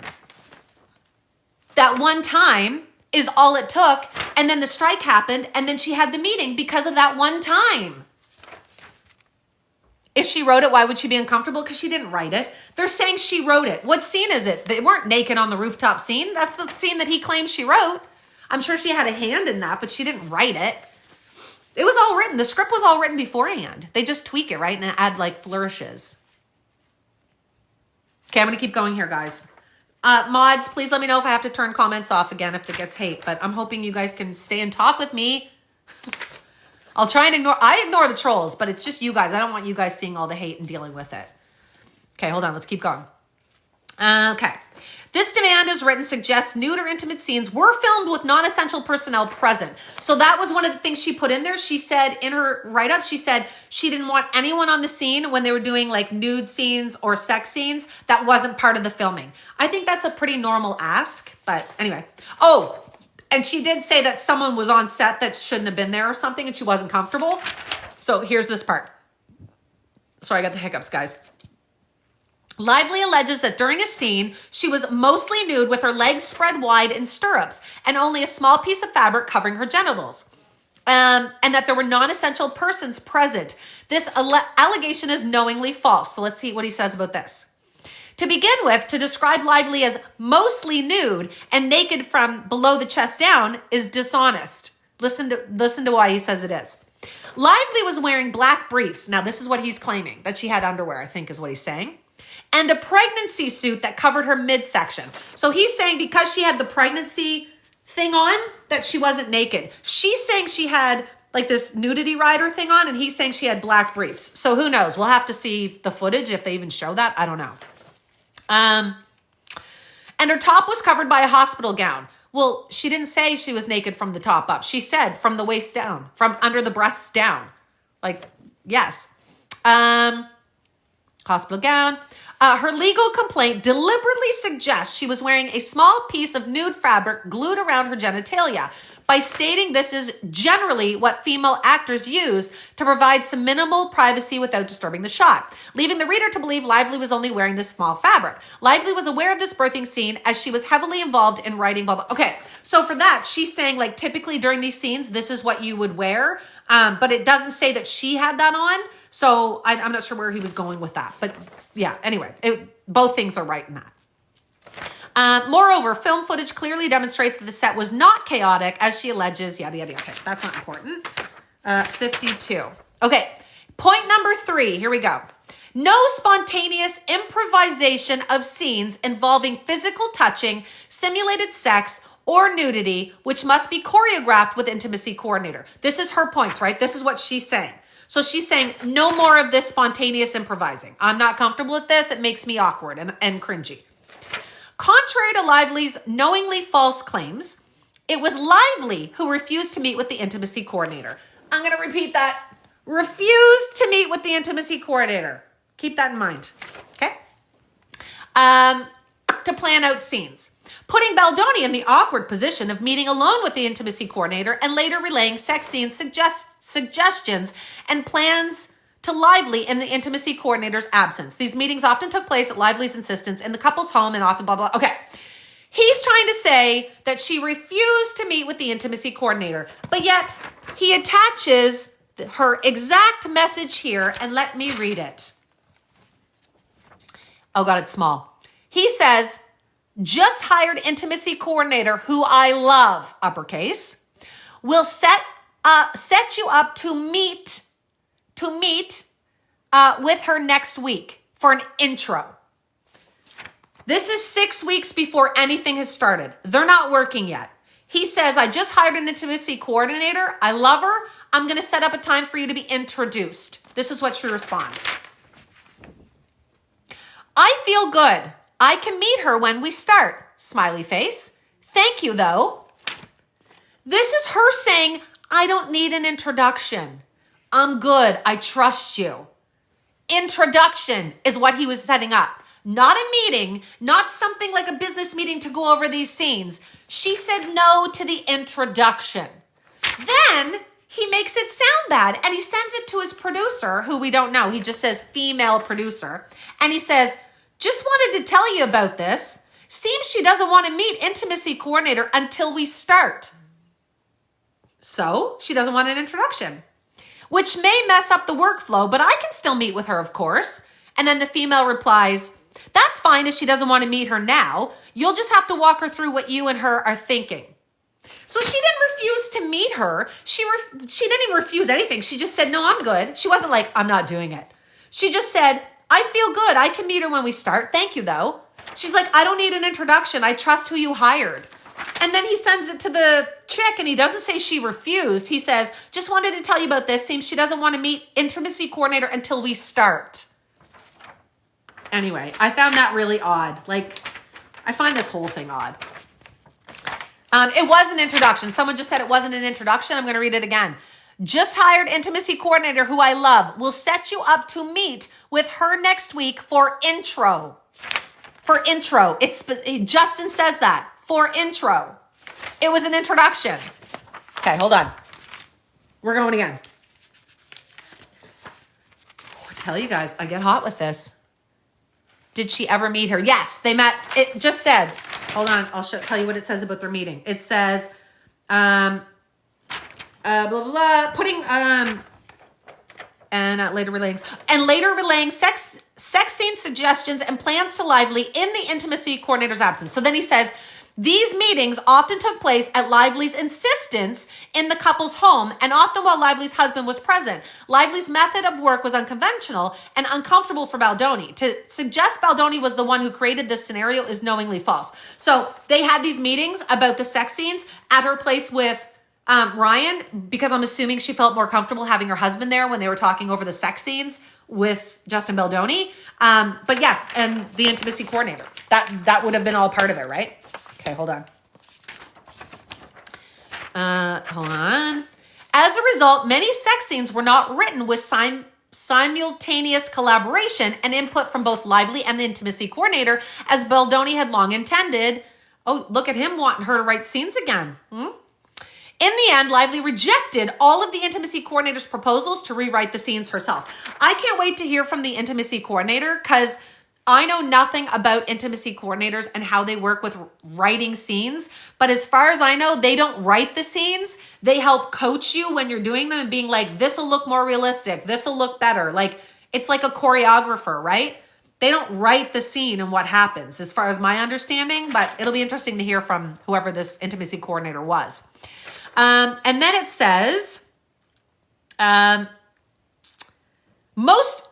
That one time is all it took. And then the strike happened. And then she had the meeting because of that one time. If she wrote it, why would she be uncomfortable? Because she didn't write it. They're saying she wrote it. What scene is it? They weren't naked on the rooftop scene. That's the scene that he claims she wrote. I'm sure she had a hand in that, but she didn't write it. It was all written. The script was all written beforehand. They just tweak it, right? And add like flourishes. Okay, I'm going to keep going here, guys. Mods, please let me know if I have to turn comments off again if it gets hate. But I'm hoping you guys can stay and talk with me. I'll try and I ignore the trolls, but it's just you guys. I don't want you guys seeing all the hate and dealing with it. Okay, hold on. Let's keep going. Okay. This demand, as written, suggests nude or intimate scenes were filmed with non-essential personnel present. So that was one of the things she put in there. She said in her write-up, she said she didn't want anyone on the scene when they were doing like nude scenes or sex scenes that wasn't part of the filming. I think that's a pretty normal ask, but anyway. Oh, and she did say that someone was on set that shouldn't have been there or something and she wasn't comfortable. So here's this part. Sorry, I got the hiccups, guys. Lively alleges that during a scene, she was mostly nude with her legs spread wide in stirrups and only a small piece of fabric covering her genitals. And that there were non-essential persons present. This allegation is knowingly false. So let's see what he says about this. To begin with, to describe Lively as mostly nude and naked from below the chest down is dishonest. Listen to why he says it is. Lively was wearing black briefs. Now, this is what he's claiming, that she had underwear, I think is what he's saying. And a pregnancy suit that covered her midsection. So he's saying because she had the pregnancy thing on, that she wasn't naked. She's saying she had like this nudity rider thing on, and he's saying she had black briefs. So who knows? We'll have to see the footage if they even show that. I don't know. And her top was covered by a hospital gown. Well, she didn't say she was naked from the top up. She said from the waist down, from under the breasts down. Like, yes. Hospital gown. Her legal complaint deliberately suggests she was wearing a small piece of nude fabric glued around her genitalia by stating this is generally what female actors use to provide some minimal privacy without disturbing the shot, leaving the reader to believe Lively was only wearing this small fabric. Lively was aware of this birthing scene as she was heavily involved in writing blah, blah. Okay, so for that, she's saying like typically during these scenes, this is what you would wear, but it doesn't say that she had that on. So I'm not sure where he was going with that. But yeah, anyway, both things are right in that. Moreover, film footage clearly demonstrates that the set was not chaotic, as she alleges, yada, yada, yada. Okay, that's not important. 52. Okay, point number 3. Here we go. No spontaneous improvisation of scenes involving physical touching, simulated sex, or nudity, which must be choreographed with intimacy coordinator. This is her points, right? This is what she's saying. So she's saying no more of this spontaneous improvising. I'm not comfortable with this. It makes me awkward and cringy. Contrary to Lively's knowingly false claims, it was Lively who refused to meet with the intimacy coordinator. I'm going to repeat that. Refused to meet with the intimacy coordinator. Keep that in mind. Okay? To plan out scenes. Putting Baldoni in the awkward position of meeting alone with the intimacy coordinator and later relaying sex scene suggestions and plans to Lively in the intimacy coordinator's absence. These meetings often took place at Lively's insistence in the couple's home and often blah, blah. Okay. He's trying to say that she refused to meet with the intimacy coordinator, but yet he attaches her exact message here, and let me read it. Oh God, it's small. He says, just hired intimacy coordinator who I love, uppercase, will set you up to meet with her next week for an intro. This is 6 weeks before anything has started. They're not working yet. He says, I just hired an intimacy coordinator. I love her. I'm going to set up a time for you to be introduced. This is what she responds. I feel good. I can meet her when we start. Smiley face. Thank you, though. This is her saying, I don't need an introduction. I'm good. I trust you. Introduction is what he was setting up. Not a meeting, not something like a business meeting to go over these scenes. She said no to the introduction. Then he makes it sound bad and he sends it to his producer, who we don't know. He just says female producer. And he says, just wanted to tell you about this. Seems she doesn't want to meet intimacy coordinator until we start. So she doesn't want an introduction, which may mess up the workflow, but I can still meet with her, of course. And then the female replies, that's fine if she doesn't want to meet her now. You'll just have to walk her through what you and her are thinking. So she didn't refuse to meet her. She didn't even refuse anything. She just said, no, I'm good. She wasn't like, I'm not doing it. She just said, I feel good. I can meet her when we start. Thank you, though. She's like, I don't need an introduction. I trust who you hired. And then he sends it to the chick and he doesn't say she refused. He says, just wanted to tell you about this. Seems she doesn't want to meet intimacy coordinator until we start. Anyway, I found that really odd. Like, I find this whole thing odd. It was an introduction. Someone just said it wasn't an introduction. I'm going to read it again. Just hired intimacy coordinator who I love will set you up to meet with her next week for intro. For intro. Justin says that. For intro. It was an introduction. Okay, hold on. We're going again. I tell you guys, I get hot with this. Did she ever meet her? Yes, they met. It just said, hold on, I'll tell you what it says about their meeting. It says, blah, blah, blah, putting, later relaying sex scene suggestions and plans to Lively in the intimacy coordinator's absence. So then he says, these meetings often took place at Lively's insistence in the couple's home and often while Lively's husband was present. Lively's method of work was unconventional and uncomfortable for Baldoni. To suggest Baldoni was the one who created this scenario is knowingly false. So they had these meetings about the sex scenes at her place with Ryan, because I'm assuming she felt more comfortable having her husband there when they were talking over the sex scenes with Justin Baldoni. But yes, and the intimacy coordinator. That would have been all part of it, right? Okay, hold on. As a result, many sex scenes were not written with simultaneous collaboration and input from both Lively and the intimacy coordinator, as Baldoni had long intended. Oh, look at him wanting her to write scenes again. In the end, Lively rejected all of the intimacy coordinator's proposals to rewrite the scenes herself. I can't wait to hear from the intimacy coordinator because I know nothing about intimacy coordinators and how they work with writing scenes, but as far as I know, they don't write the scenes. They help coach you when you're doing them and being like, this will look more realistic. This will look better. Like, it's like a choreographer, right? They don't write the scene and what happens, as far as my understanding, but it'll be interesting to hear from whoever this intimacy coordinator was. And then it says, most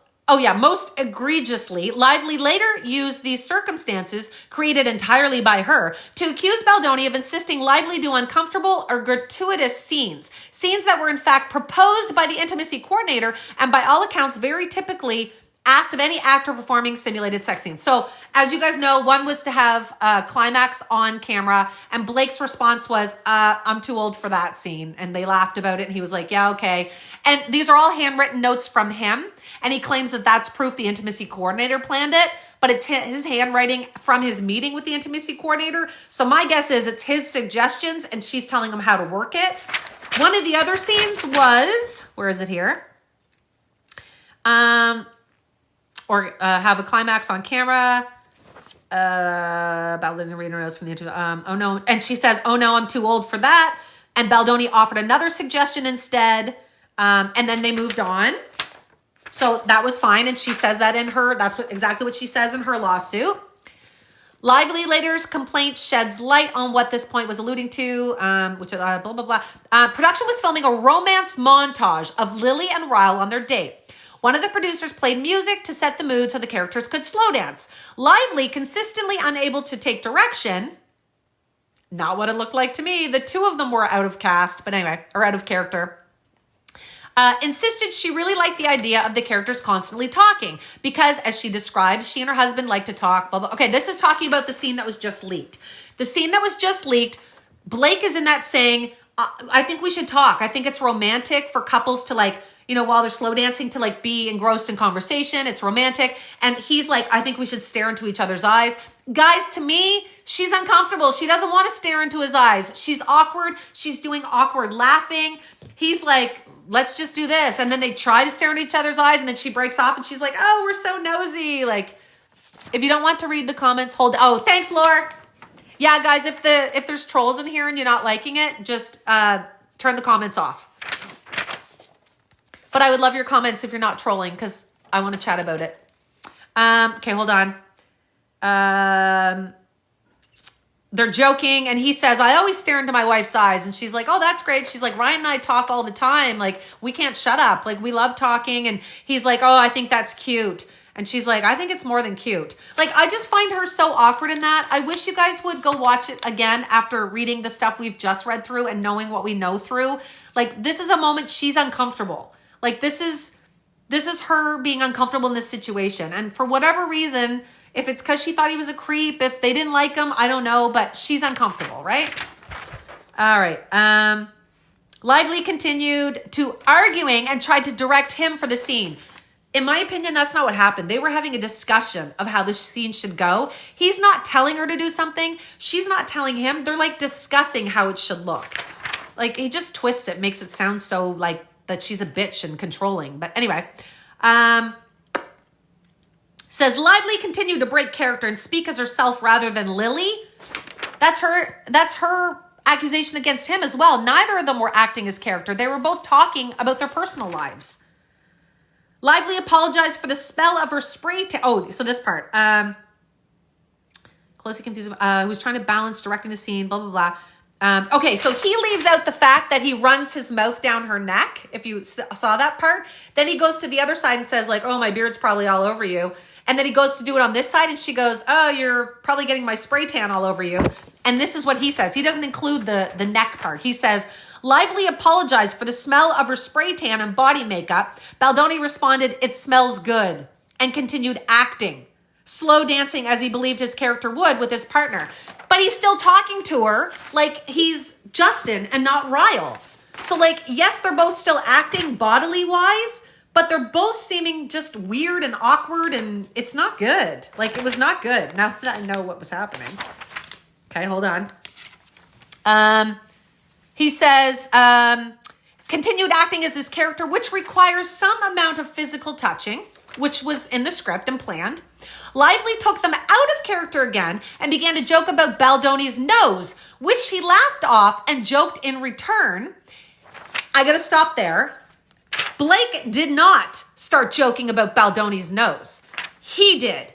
egregiously, Lively later used these circumstances created entirely by her to accuse Baldoni of insisting Lively do uncomfortable or gratuitous scenes that were in fact proposed by the intimacy coordinator and by all accounts very typically asked of any actor performing simulated sex scenes. So as you guys know, one was to have a climax on camera, and Blake's response was, I'm too old for that scene. And they laughed about it, and he was like, yeah, okay. And these are all handwritten notes from him, and he claims that that's proof the intimacy coordinator planned it, but it's his handwriting from his meeting with the intimacy coordinator. So my guess is it's his suggestions, and she's telling him how to work it. One of the other scenes was, where is it here? Have a climax on camera. Baldoni reader notes from the interview. Oh no. And she says, oh no, I'm too old for that. And Baldoni offered another suggestion instead. And then they moved on. So that was fine. And she says that in her, exactly what she says in her lawsuit. Lively later's complaint sheds light on what this point was alluding to, which blah, blah, blah. Production was filming a romance montage of Lily and Ryle on their date. One of the producers played music to set the mood so the characters could slow dance. Lively, consistently unable to take direction, not what it looked like to me. The two of them were out of cast, but anyway, or out of character. Insisted she really liked the idea of the characters constantly talking because, as she described, she and her husband like to talk, blah, blah. Okay, this is talking about the scene that was just leaked. The scene that was just leaked, Blake is in that saying, I think we should talk. I think it's romantic for couples to like, you know, while they're slow dancing to like be engrossed in conversation. It's romantic. And he's like, I think we should stare into each other's eyes. Guys, to me, she's uncomfortable. She doesn't want to stare into his eyes. She's awkward. She's doing awkward laughing. He's like, let's just do this. And then they try to stare into each other's eyes, and then she breaks off and she's like, oh, we're so nosy. Like, if you don't want to read the comments, oh, thanks, Laura. Yeah, guys, if there's trolls in here and you're not liking it, just turn the comments off. But I would love your comments if you're not trolling, because I want to chat about it. Okay, hold on. They're joking, and he says, I always stare into my wife's eyes. And she's like, oh, that's great. She's like, Ryan and I talk all the time. Like, we can't shut up. Like, we love talking. And he's like, oh, I think that's cute. And she's like, I think it's more than cute. Like, I just find her so awkward in that. I wish you guys would go watch it again after reading the stuff we've just read through and knowing what we know through. Like, this is a moment she's uncomfortable. Like, this is her being uncomfortable in this situation. And for whatever reason, if it's because she thought he was a creep, if they didn't like him, I don't know, but she's uncomfortable, right? All right. Lively continued to arguing and tried to direct him for the scene. In my opinion, that's not what happened. They were having a discussion of how the scene should go. He's not telling her to do something. She's not telling him. They're like discussing how it should look. Like, he just twists it, makes it sound so like that she's a bitch and controlling. But anyway, says Lively continued to break character and speak as herself rather than Lily. That's her accusation against him as well. Neither of them were acting as character. They were both talking about their personal lives. Lively apologized for the smell of her spray tan. Oh, so this part. Closely confused. Who was trying to balance directing the scene, blah, blah, blah. Okay, so he leaves out the fact that he runs his mouth down her neck, if you saw that part. Then he goes to the other side and says, like, oh, my beard's probably all over you. And then he goes to do it on this side, and she goes, oh, you're probably getting my spray tan all over you. And this is what he says. He doesn't include the neck part. He says, Lively apologized for the smell of her spray tan and body makeup. Baldoni responded, it smells good, and continued acting, slow dancing as he believed his character would with his partner. But he's still talking to her like he's Justin and not Ryle. So, like, yes, they're both still acting bodily wise, but they're both seeming just weird and awkward, and it's not good. Like, it was not good now that I know what was happening. Okay, hold on. He says, continued acting as his character, which requires some amount of physical touching, which was in the script and planned. Lively took them out of character again and began to joke about Baldoni's nose, which he laughed off and joked in return. I gotta stop there. Blake did not start joking about Baldoni's nose. He did.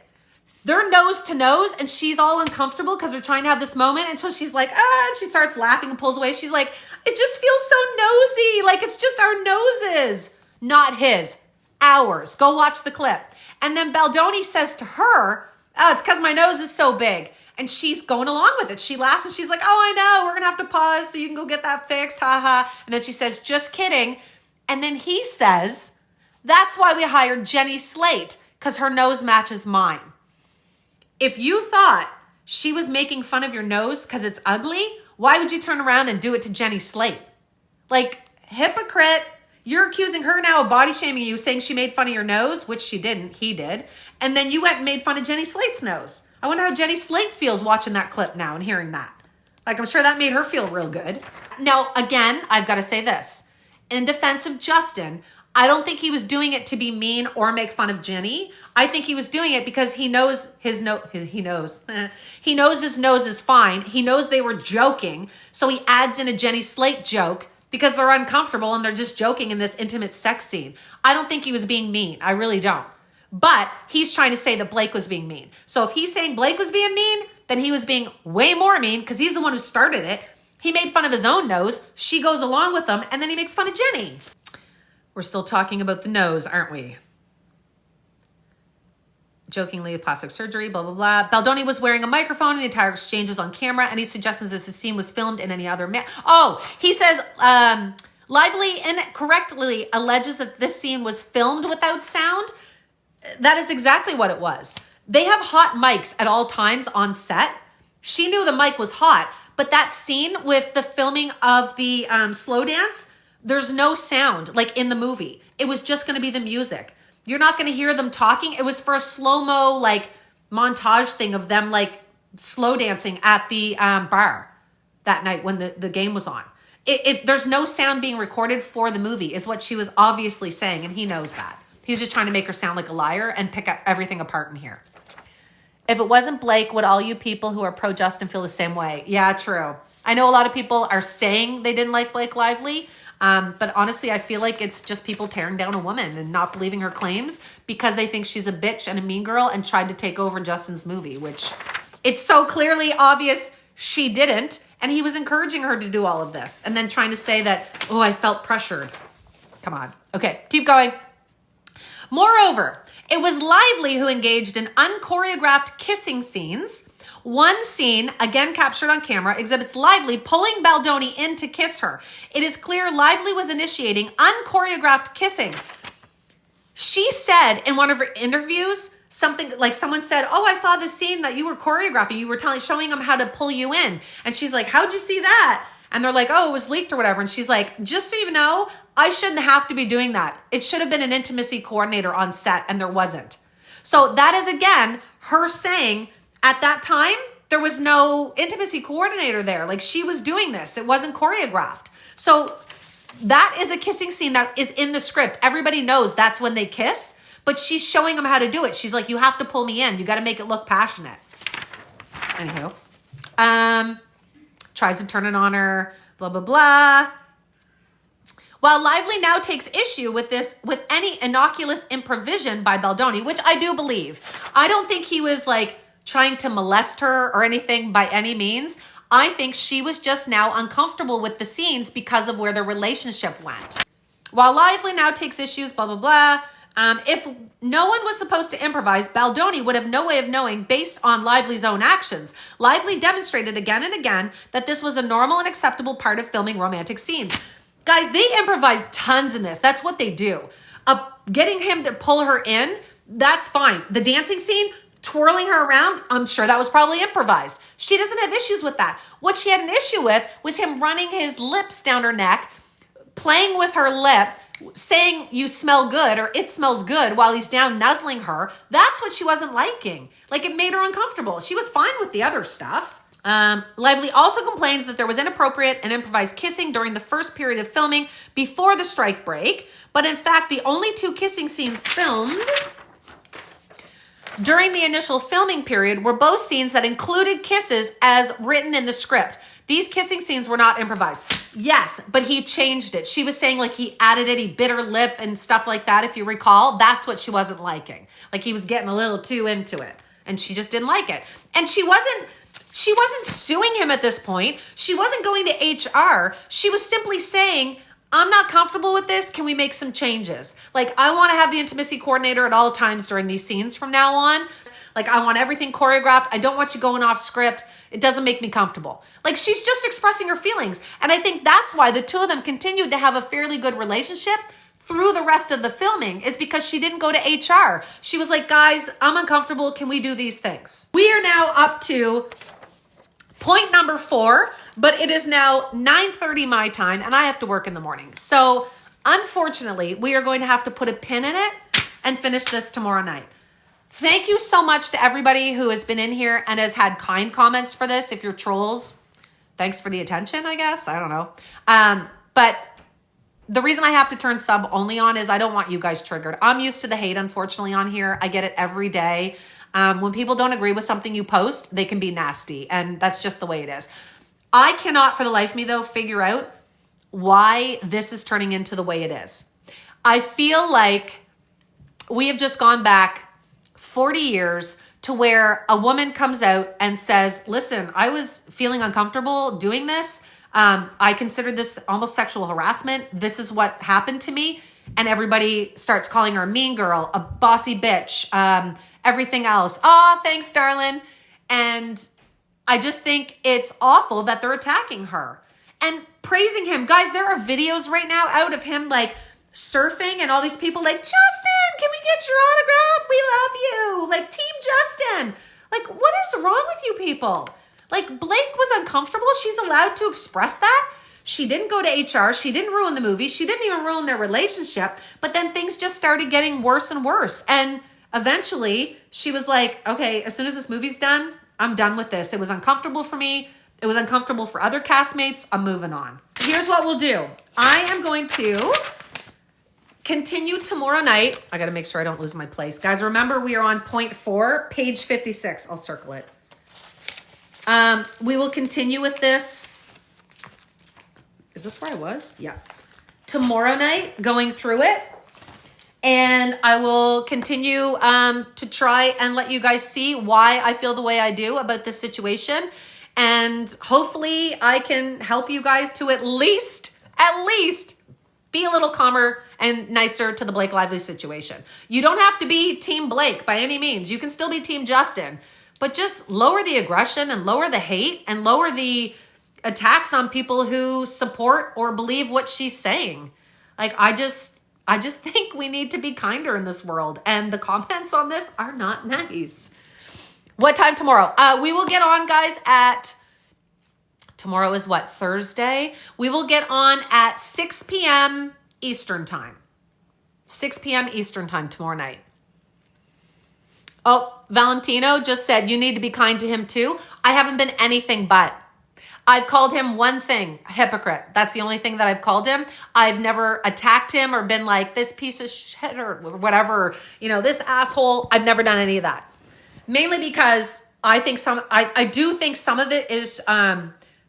They're nose to nose and she's all uncomfortable because they're trying to have this moment. And so she's like, and she starts laughing and pulls away. She's like, it just feels so nosy. Like it's just our noses, not his, ours. Go watch the clip. And then Baldoni says to her, oh, it's because my nose is so big. And she's going along with it. She laughs and she's like, oh, I know. We're going to have to pause so you can go get that fixed. Ha ha. And then she says, just kidding. And then he says, that's why we hired Jenny Slate, because her nose matches mine. If you thought she was making fun of your nose because it's ugly, why would you turn around and do it to Jenny Slate? Like, hypocrite. You're accusing her now of body shaming you, saying she made fun of your nose, which she didn't. He did. And then you went and made fun of Jenny Slate's nose. I wonder how Jenny Slate feels watching that clip now and hearing that. Like, I'm sure that made her feel real good. Now, again, I've got to say this. In defense of Justin, I don't think he was doing it to be mean or make fun of Jenny. I think he was doing it because he knows his nose is fine. He knows they were joking. So he adds in a Jenny Slate joke because they're uncomfortable and they're just joking in this intimate sex scene. I don't think he was being mean. I really don't. But he's trying to say that Blake was being mean. So if he's saying Blake was being mean, then he was being way more mean because he's the one who started it. He made fun of his own nose. She goes along with him and then he makes fun of Jenny. We're still talking about the nose, aren't we? Jokingly, plastic surgery, blah, blah, blah. Baldoni was wearing a microphone and the entire exchange is on camera. Any suggestions as the scene was filmed in any other he says, Lively incorrectly alleges that this scene was filmed without sound. That is exactly what it was. They have hot mics at all times on set. She knew the mic was hot, but that scene with the filming of the slow dance, there's no sound like in the movie. It was just going to be the music. You're not going to hear them talking. It was for a slow-mo like montage thing of them like slow dancing at the bar that night when the game was on. There's no sound being recorded for the movie is what she was obviously saying, and he knows that. He's just trying to make her sound like a liar and pick up everything apart in here. If it wasn't Blake, would all you people who are pro-Justin feel the same way? Yeah, true. I know a lot of people are saying they didn't like Blake Lively, but honestly, I feel like it's just people tearing down a woman and not believing her claims because they think she's a bitch and a mean girl and tried to take over Justin's movie, which it's so clearly obvious she didn't. And he was encouraging her to do all of this and then trying to say that, oh, I felt pressured. Come on. Okay, keep going. Moreover, it was Lively who engaged in unchoreographed kissing scenes. One scene, again captured on camera, exhibits Lively pulling Baldoni in to kiss her. It is clear Lively was initiating unchoreographed kissing. She said in one of her interviews, something like someone said, oh, I saw this scene that you were choreographing. You were showing them how to pull you in. And she's like, how'd you see that? And they're like, oh, it was leaked or whatever. And she's like, just so you know, I shouldn't have to be doing that. It should have been an intimacy coordinator on set and there wasn't. So that is, again, her saying at that time, there was no intimacy coordinator there. Like she was doing this. It wasn't choreographed. So that is a kissing scene that is in the script. Everybody knows that's when they kiss, but she's showing them how to do it. She's like, you have to pull me in. You got to make it look passionate. Anywho, tries to turn it on her, blah, blah, blah. While Lively now takes issue with any innocuous improvisation by Baldoni, which I do believe. I don't think he was like trying to molest her or anything by any means. I think she was just now uncomfortable with the scenes because of where their relationship went. While Lively now takes issues, blah, blah, blah. If no one was supposed to improvise, Baldoni would have no way of knowing based on Lively's own actions. Lively demonstrated again and again that this was a normal and acceptable part of filming romantic scenes. Guys, they improvise tons in this. That's what they do. Getting him to pull her in, that's fine. The dancing scene, twirling her around, I'm sure that was probably improvised. She doesn't have issues with that. What she had an issue with was him running his lips down her neck, playing with her lip, saying you smell good or it smells good while he's down nuzzling her. That's what she wasn't liking. Like it made her uncomfortable. She was fine with the other stuff. Lively also complains that there was inappropriate and improvised kissing during the first period of filming before the strike break. But in fact, the only two kissing scenes filmed during the initial filming period were both scenes that included kisses as written in the script. These kissing scenes were not improvised. Yes, but he changed it. She was saying like he added it, he bit her lip and stuff like that. If you recall, that's what she wasn't liking. Like he was getting a little too into it and she just didn't like it. And she wasn't suing him at this point. She wasn't going to HR. She was simply saying, I'm not comfortable with this. Can we make some changes? Like, I want to have the intimacy coordinator at all times during these scenes from now on. Like, I want everything choreographed. I don't want you going off script. It doesn't make me comfortable. Like, she's just expressing her feelings. And I think that's why the two of them continued to have a fairly good relationship through the rest of the filming, is because she didn't go to HR. She was like, guys, I'm uncomfortable. Can we do these things? We are now up to point number 4, but it is now 9:30 my time and I have to work in the morning. So unfortunately, we are going to have to put a pin in it and finish this tomorrow night. Thank you so much to everybody who has been in here and has had kind comments for this. If you're trolls, thanks for the attention, I guess. I don't know. But the reason I have to turn sub only on is I don't want you guys triggered. I'm used to the hate, unfortunately, on here. I get it every day. When people don't agree with something you post, they can be nasty, and that's just the way it is. I cannot, for the life of me, though, figure out why this is turning into the way it is. I feel like we have just gone back 40 years to where a woman comes out and says, listen, I was feeling uncomfortable doing this. I considered this almost sexual harassment. This is what happened to me. And everybody starts calling her a mean girl, a bossy bitch, everything else. Oh, thanks, darling. And I just think it's awful that they're attacking her and praising him. Guys, there are videos right now out of him like surfing and all these people like, Justin, can we get your autograph? We love you. Like, Team Justin. Like, what is wrong with you people? Like, Blake was uncomfortable. She's allowed to express that. She didn't go to HR. She didn't ruin the movie. She didn't even ruin their relationship. But then things just started getting worse and worse. And eventually she was like, okay, as soon as this movie's done, I'm done with this. It was uncomfortable for me. It was uncomfortable for other castmates. I'm moving on. Here's what we'll do. I am going to continue tomorrow night. I got to make sure I don't lose my place. Guys, remember we are on point 4, page 56. I'll circle it. We will continue with this. Is this where I was? Yeah. Tomorrow night, going through it. And I will continue to try and let you guys see why I feel the way I do about this situation. And hopefully I can help you guys to at least be a little calmer and nicer to the Blake Lively situation. You don't have to be Team Blake by any means. You can still be Team Justin. But just lower the aggression and lower the hate and lower the attacks on people who support or believe what she's saying. Like, I just think we need to be kinder in this world. And the comments on this are not nice. What time tomorrow? We will get on, guys, at... Tomorrow is what? Thursday? We will get on at 6 p.m. Eastern time. 6 p.m. Eastern time tomorrow night. Oh, Valentino just said, you need to be kind to him too. I haven't been anything but. I've called him one thing, hypocrite. That's the only thing that I've called him. I've never attacked him or been like, this piece of shit or whatever, this asshole. I've never done any of that. Mainly because I think I do think some of it is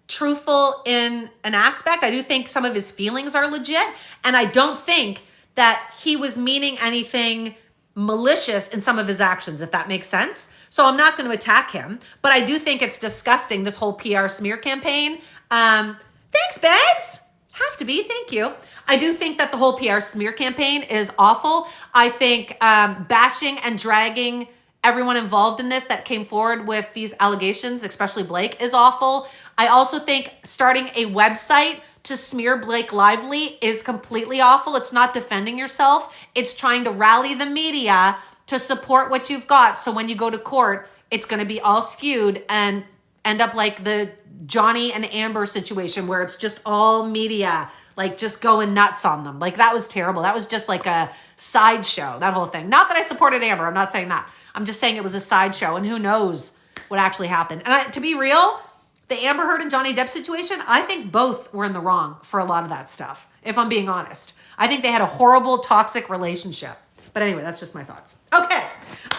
truthful in an aspect. I do think some of his feelings are legit. And I don't think that he was meaning anything malicious in some of his actions, if that makes sense. So I'm not going to attack him, but I do think it's disgusting, this whole PR smear campaign. Thanks, babes. Have to be. Thank you. I do think that the whole PR smear campaign is awful. I think bashing and dragging everyone involved in this that came forward with these allegations, especially Blake, is awful. I also think starting a website to smear Blake Lively is completely awful. It's not defending yourself. It's trying to rally the media to support what you've got. So when you go to court, it's going to be all skewed and end up like the Johnny and Amber situation where it's just all media, like just going nuts on them. Like that was terrible. That was just like a sideshow, that whole thing. Not that I supported Amber. I'm not saying that. I'm just saying it was a sideshow and who knows what actually happened. And to be real, the Amber Heard and Johnny Depp situation, I think both were in the wrong for a lot of that stuff, if I'm being honest. I think they had a horrible, toxic relationship. But anyway, that's just my thoughts. Okay.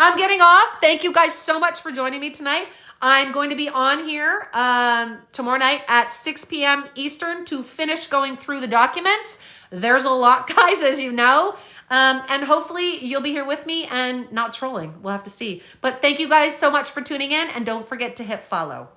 I'm getting off. Thank you guys so much for joining me tonight. I'm going to be on here tomorrow night at 6 p.m. Eastern to finish going through the documents. There's a lot, guys, as you know. And hopefully you'll be here with me and not trolling. We'll have to see. But thank you guys so much for tuning in. And don't forget to hit follow.